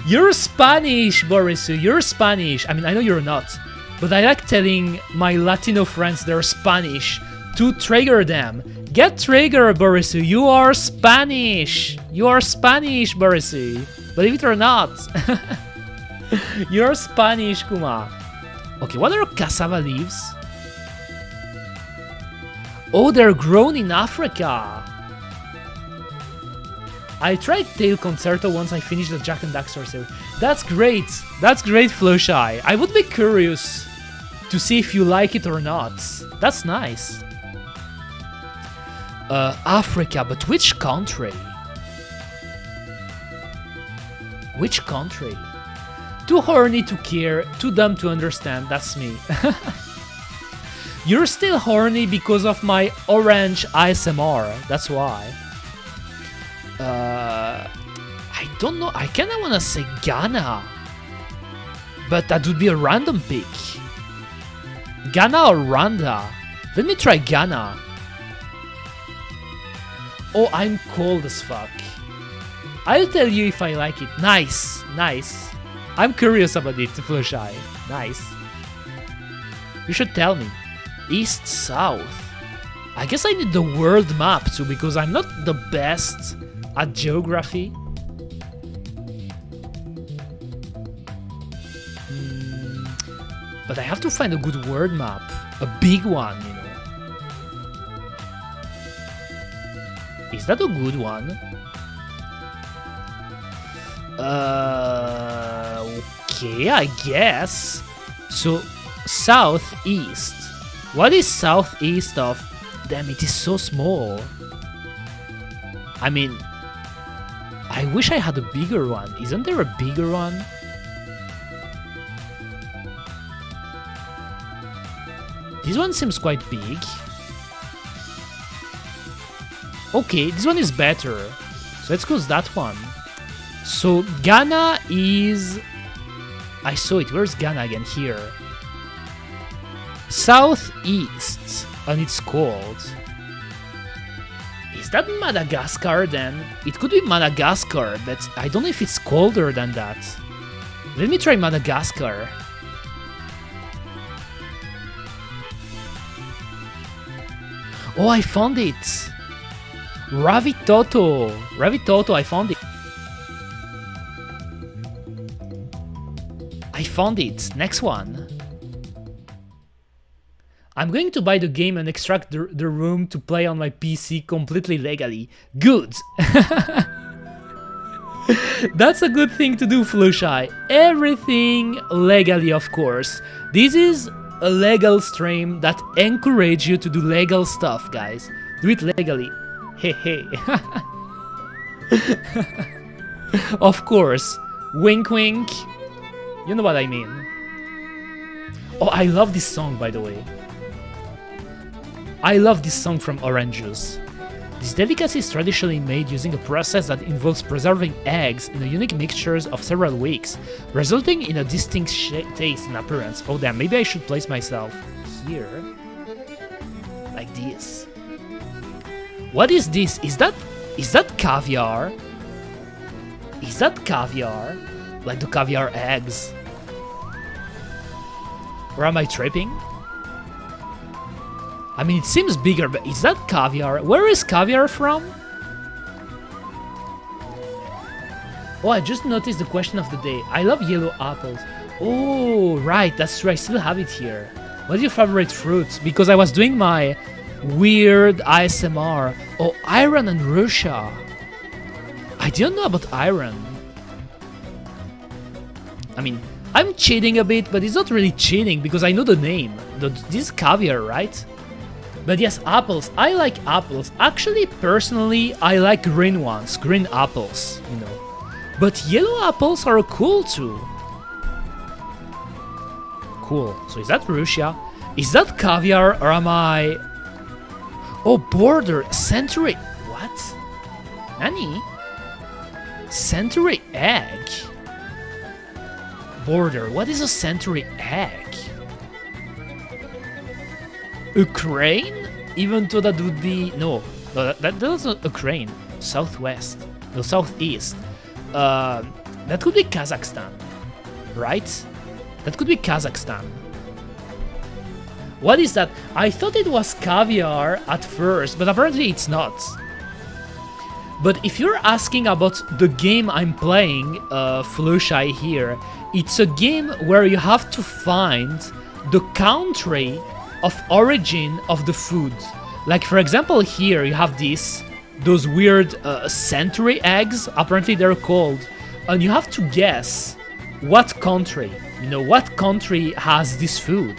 You're Spanish, Borisu. You're Spanish. I mean, I know you're not, but I like telling my Latino friends they're Spanish to trigger them. Get triggered, Borisu. You are Spanish. You are Spanish, Borisu. Believe it or not. You're Spanish, Kuma. Okay, what are cassava leaves? Oh, they're grown in Africa. I tried Tail Concerto once I finished the Jack and Daxter series. That's great. That's great, Flowshy. I would be curious to see if you like it or not. That's nice. Africa, but which country? Which country? Too horny to care, too dumb to understand. That's me. You're still horny because of my orange ASMR. That's why. I don't know. I kinda wanna say Ghana, but that would be a random pick. Ghana or Rwanda? Let me try Ghana. Oh, I'm cold as fuck. I'll tell you if I like it. Nice, nice. I'm curious about it, Flowshy. Nice. You should tell me. East, south. I guess I need the world map too, because I'm not the best at geography. But I have to find a good word map. A big one, you know. Is that a good one? Okay, I guess. So, southeast. What is southeast of? Damn, it is so small. I mean, I wish I had a bigger one. Isn't there a bigger one? This one seems quite big. Okay, this one is better. So let's go with that one. So Ghana is... I saw it. Where's Ghana again? Here. Southeast. And it's cold. Is that Madagascar then? It could be Madagascar, but I don't know if it's colder than that. Let me try Madagascar. Oh, I found it! Ravitoto! Ravitoto, I found it. I found it. Next one. I'm going to buy the game and extract the room to play on my PC completely legally. Good! That's a good thing to do, Flushy. Everything legally, of course. This is a legal stream that encourages you to do legal stuff, guys. Do it legally. Hey, hey. Of course. Wink, wink. You know what I mean. Oh, I love this song, by the way. I love this song from Orange Juice. This delicacy is traditionally made using a process that involves preserving eggs in a unique mixtures of several weeks, resulting in a distinct taste and appearance. Oh damn, maybe I should place myself here. Like this. What is this? Is that caviar? Is that caviar? Like the caviar eggs? Or am I tripping? I mean, it seems bigger, but is that caviar? Where is caviar from? Oh, I just noticed the question of the day. I love yellow apples. Oh, right, that's true. I still have it here. What is your favorite fruit? Because I was doing my weird ASMR. Oh, Iran and Russia. I didn't know about Iran. I mean, I'm cheating a bit, but it's not really cheating because I know the name. This is caviar, right? But yes, apples. I like apples. Actually, personally, I like green ones. Green apples, you know. But yellow apples are cool too. Cool. So is that Russia? Is that caviar or am I... Oh, border. Century... What? Nani? Century egg? Border. What is a century egg? Ukraine? Even though that would be... No, that's not Ukraine. Southwest. No, southeast. That could be Kazakhstan. Right? That could be Kazakhstan. What is that? I thought it was caviar at first, but apparently it's not. But if you're asking about the game I'm playing, Flushy here, it's a game where you have to find the country of origin of the food. Like for example here you have those weird century eggs, apparently they're called, and you have to guess what country, you know, what country has this food.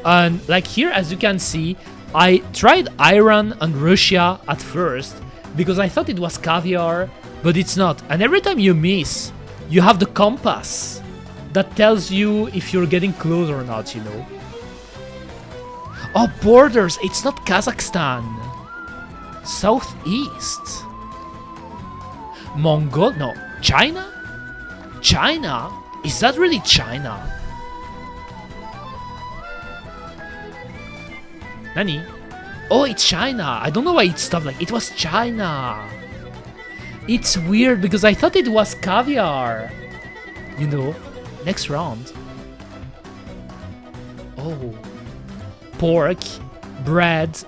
And like here, as you can see, I tried Iran and Russia at first because I thought it was caviar, but it's not. And every time you miss, you have the compass that tells you if you're getting close or not, you know. Oh, borders! It's not Kazakhstan! Southeast! Mongol? No. China? China? Is that really China? Nani? Oh, it's China! I don't know why it's stuff like... It was China! It's weird because I thought it was caviar! You know? Next round. Oh... Pork, bread,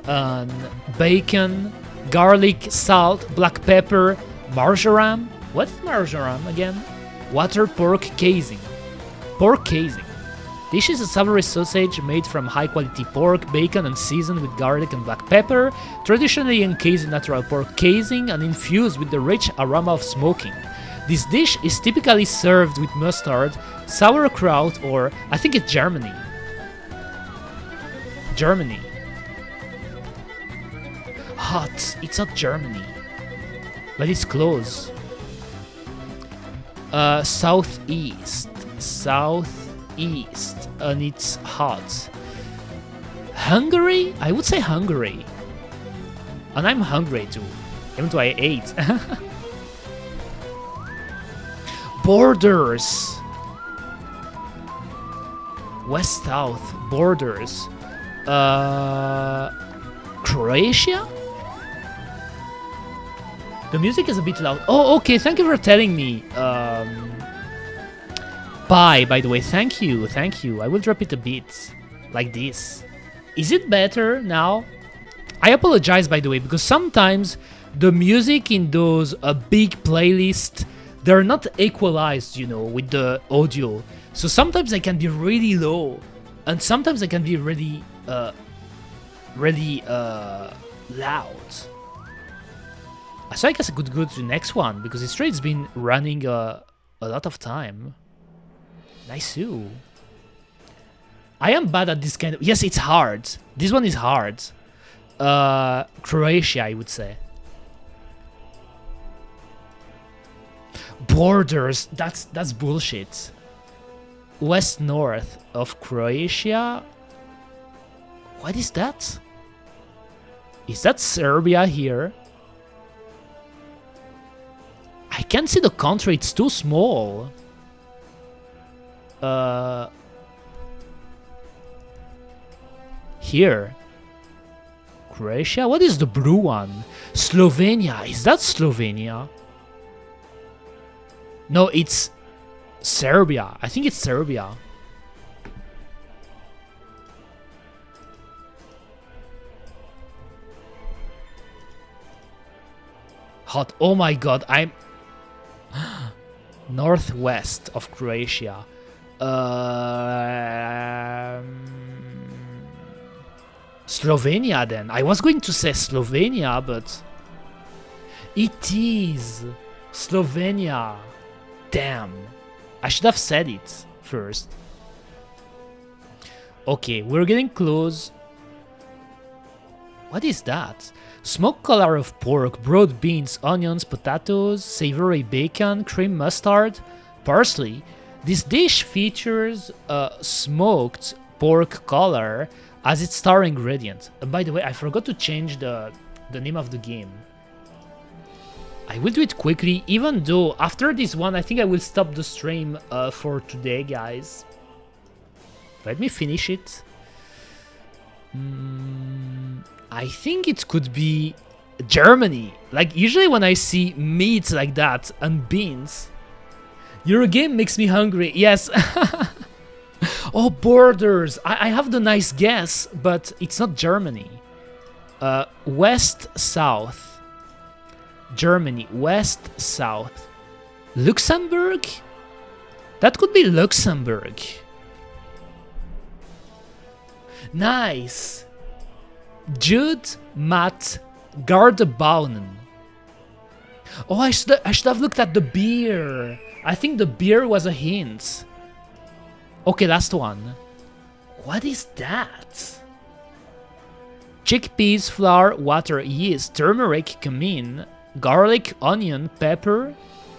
bacon, garlic, salt, black pepper, marjoram. What's marjoram again? Water pork casing. Pork casing. This is a savory sausage made from high-quality pork, bacon, and seasoned with garlic and black pepper, traditionally encased in natural pork casing and infused with the rich aroma of smoking. This dish is typically served with mustard, sauerkraut, or I think it's Germany. Germany. Hot. It's not Germany. But it's close. Southeast. Southeast. And it's hot. Hungary? I would say Hungary. And I'm hungry too. Even though I ate. Borders. West-south. Borders. Croatia? The music is a bit loud. Oh, okay, thank you for telling me. Bye, by the way. Thank you. Thank you. I will drop it a bit. Like this. Is it better now? I apologize, by the way, because sometimes the music in those big playlists, they're not equalized, you know, with the audio. So sometimes they can be really low, and sometimes they can be really, really loud. So I guess I could go to the next one, because this trade's been running a lot of time. Nice too. I am bad at this kind of... Yes, it's hard. This one is hard. Croatia, I would say. Borders. That's bullshit. West-north of Croatia. What is that? Is that Serbia here? I can't see the country. It's too small. Here. Croatia? What is the blue one? Slovenia. Is that Slovenia? No, it's Serbia. I think it's Serbia. Hot. Oh my god, I'm... Northwest of Croatia. Slovenia then. I was going to say Slovenia, but... It is Slovenia. Damn. I should have said it first. Okay, we're getting close. What is that? Smoked collar of pork, broad beans, onions, potatoes, savory bacon, cream mustard, parsley. This dish features smoked pork collar as its star ingredient. And by the way, I forgot to change the name of the game. I will do it quickly, even though after this one, I think I will stop the stream for today, guys. Let me finish it. I think it could be Germany. Like, usually when I see meat like that and beans, your game makes me hungry. Yes. Oh, borders. I have the nice guess, but it's not Germany. West, south. Germany, west, south. Luxembourg? That could be Luxembourg. Nice. Jude, Matt, Gardebaunen. Oh, I should have looked at the beer. I think the beer was a hint. Okay, last one. What is that? Chickpeas, flour, water, yeast, turmeric, cumin, garlic, onion, pepper,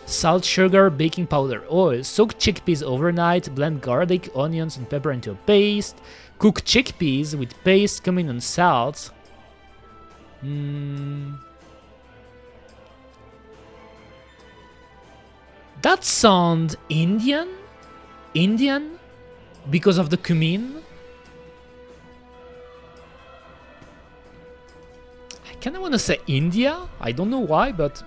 salt, sugar, baking powder, oil. Soak chickpeas overnight, blend garlic, onions, and pepper into a paste. Cook chickpeas with paste, cumin, and salt. That sounds Indian? Indian? Because of the cumin? I kinda wanna say India. I don't know why, but...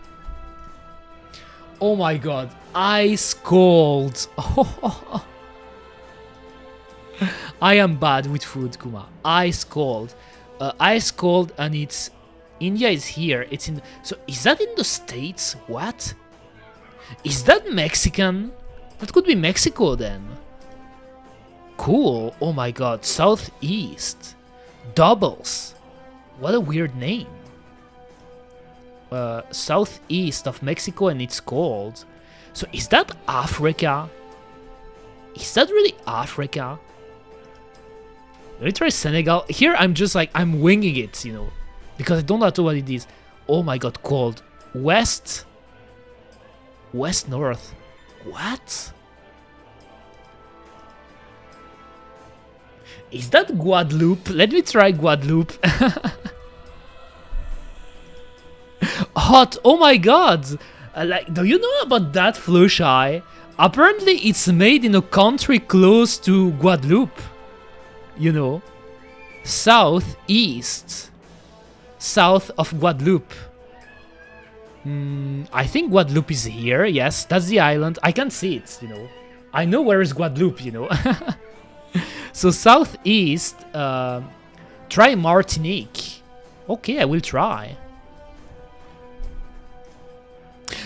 Oh my god. Ice cold. I am bad with food, Kuma. Ice cold. Ice cold, and it's... India is here. It's in... So, is that in the States? What? Is that Mexican? That could be Mexico, then. Cool. Oh my god. Southeast. Doubles. What a weird name. Southeast of Mexico, and it's cold. So, is that Africa? Is that really Africa? Let me try Senegal. Here, I'm just like, I'm winging it, you know. Because I don't know what it is. Oh my god, cold. West. West, north. What? Is that Guadeloupe? Let me try Guadeloupe. Hot. Oh my god. Like, do you know about that flushy? Apparently, it's made in a country close to Guadeloupe. You know, southeast, south of Guadeloupe. I think Guadeloupe is here. Yes, that's the island. I can see it, you know. I know where is Guadeloupe, you know. So southeast, try Martinique. Okay, I will try.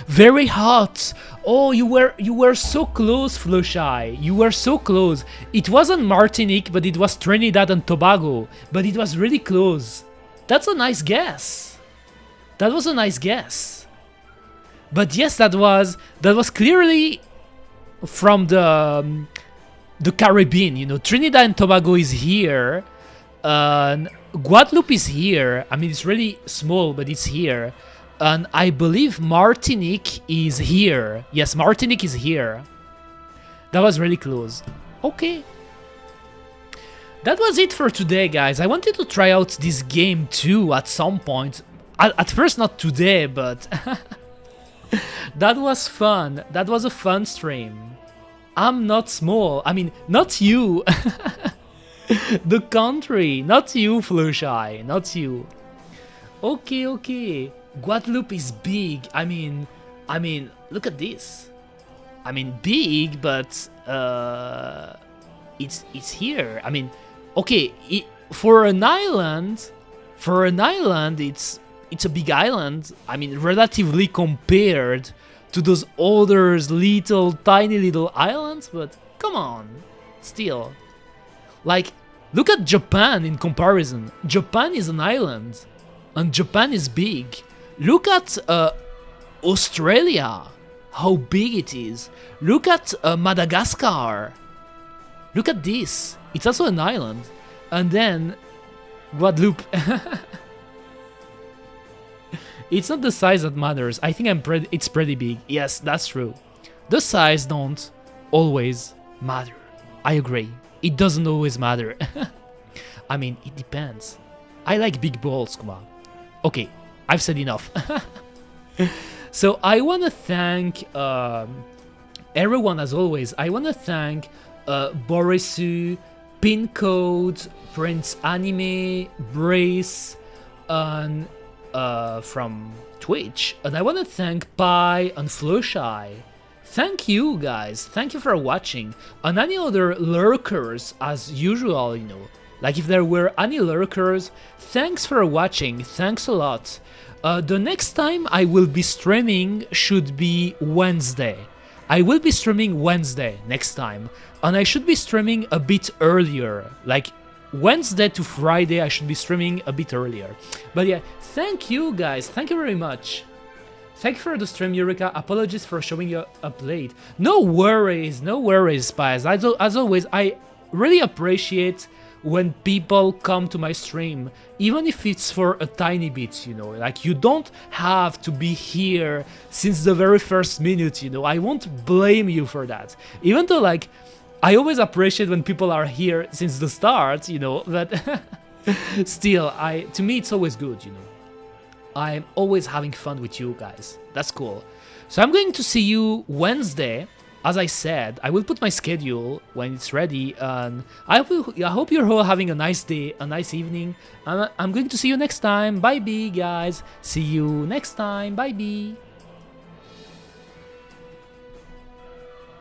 Very hot. Oh, you were so close, Floshai. You were so close. It wasn't Martinique, but it was Trinidad and Tobago. But it was really close. That's a nice guess. That was a nice guess. But yes, that was clearly from the Caribbean. You know, Trinidad and Tobago is here. Guadeloupe is here. I mean, it's really small, but it's here. And I believe Martinique is here. Yes, Martinique is here. That was really close. Okay. That was it for today, guys. I wanted to try out this game too at some point. At first, not today, but that was fun. That was a fun stream. I'm not small. I mean, not you. The country. Not you, Floshai. Not you. Okay, okay. Guadeloupe is big. I mean, look at this. I mean, big, but it's here. I mean, okay, for an island, it's a big island. I mean, relatively compared to those other tiny little islands. But come on, still, like, look at Japan in comparison. Japan is an island, and Japan is big. Look at Australia, how big it is. Look at Madagascar. Look at this. It's also an island. And then Guadeloupe. It's not the size that matters. I think it's pretty big. Yes, that's true. The size don't always matter. I agree. It doesn't always matter. I mean, it depends. I like big balls, kuma. Okay. I've said enough. So I want to thank everyone as always. I want to thank Borisu, Pincode, Prince Anime, Brace, and from Twitch. And I want to thank Pi and Floshai. Thank you guys. Thank you for watching. And any other lurkers as usual, you know. Like if there were any lurkers, thanks for watching. Thanks a lot. The next time I will be streaming should be Wednesday. I will be streaming Wednesday next time. And I should be streaming a bit earlier. Like Wednesday to Friday I should be streaming a bit earlier. But yeah, thank you guys. Thank you very much. Thank you for the stream, Eureka. Apologies for showing you up late. No worries, Spies. As always, I really appreciate when people come to my stream, even if it's for a tiny bit, you know, like you don't have to be here since the very first minute, you know, I won't blame you for that. Even though, like, I always appreciate when people are here since the start, you know, but still, to me it's always good, you know. I'm always having fun with you guys. That's cool. So I'm going to see you Wednesday. As I said, I will put my schedule when it's ready, and I hope you're all having a nice day, a nice evening, and I'm going to see you next time. Bye, guys. See you next time. Bye,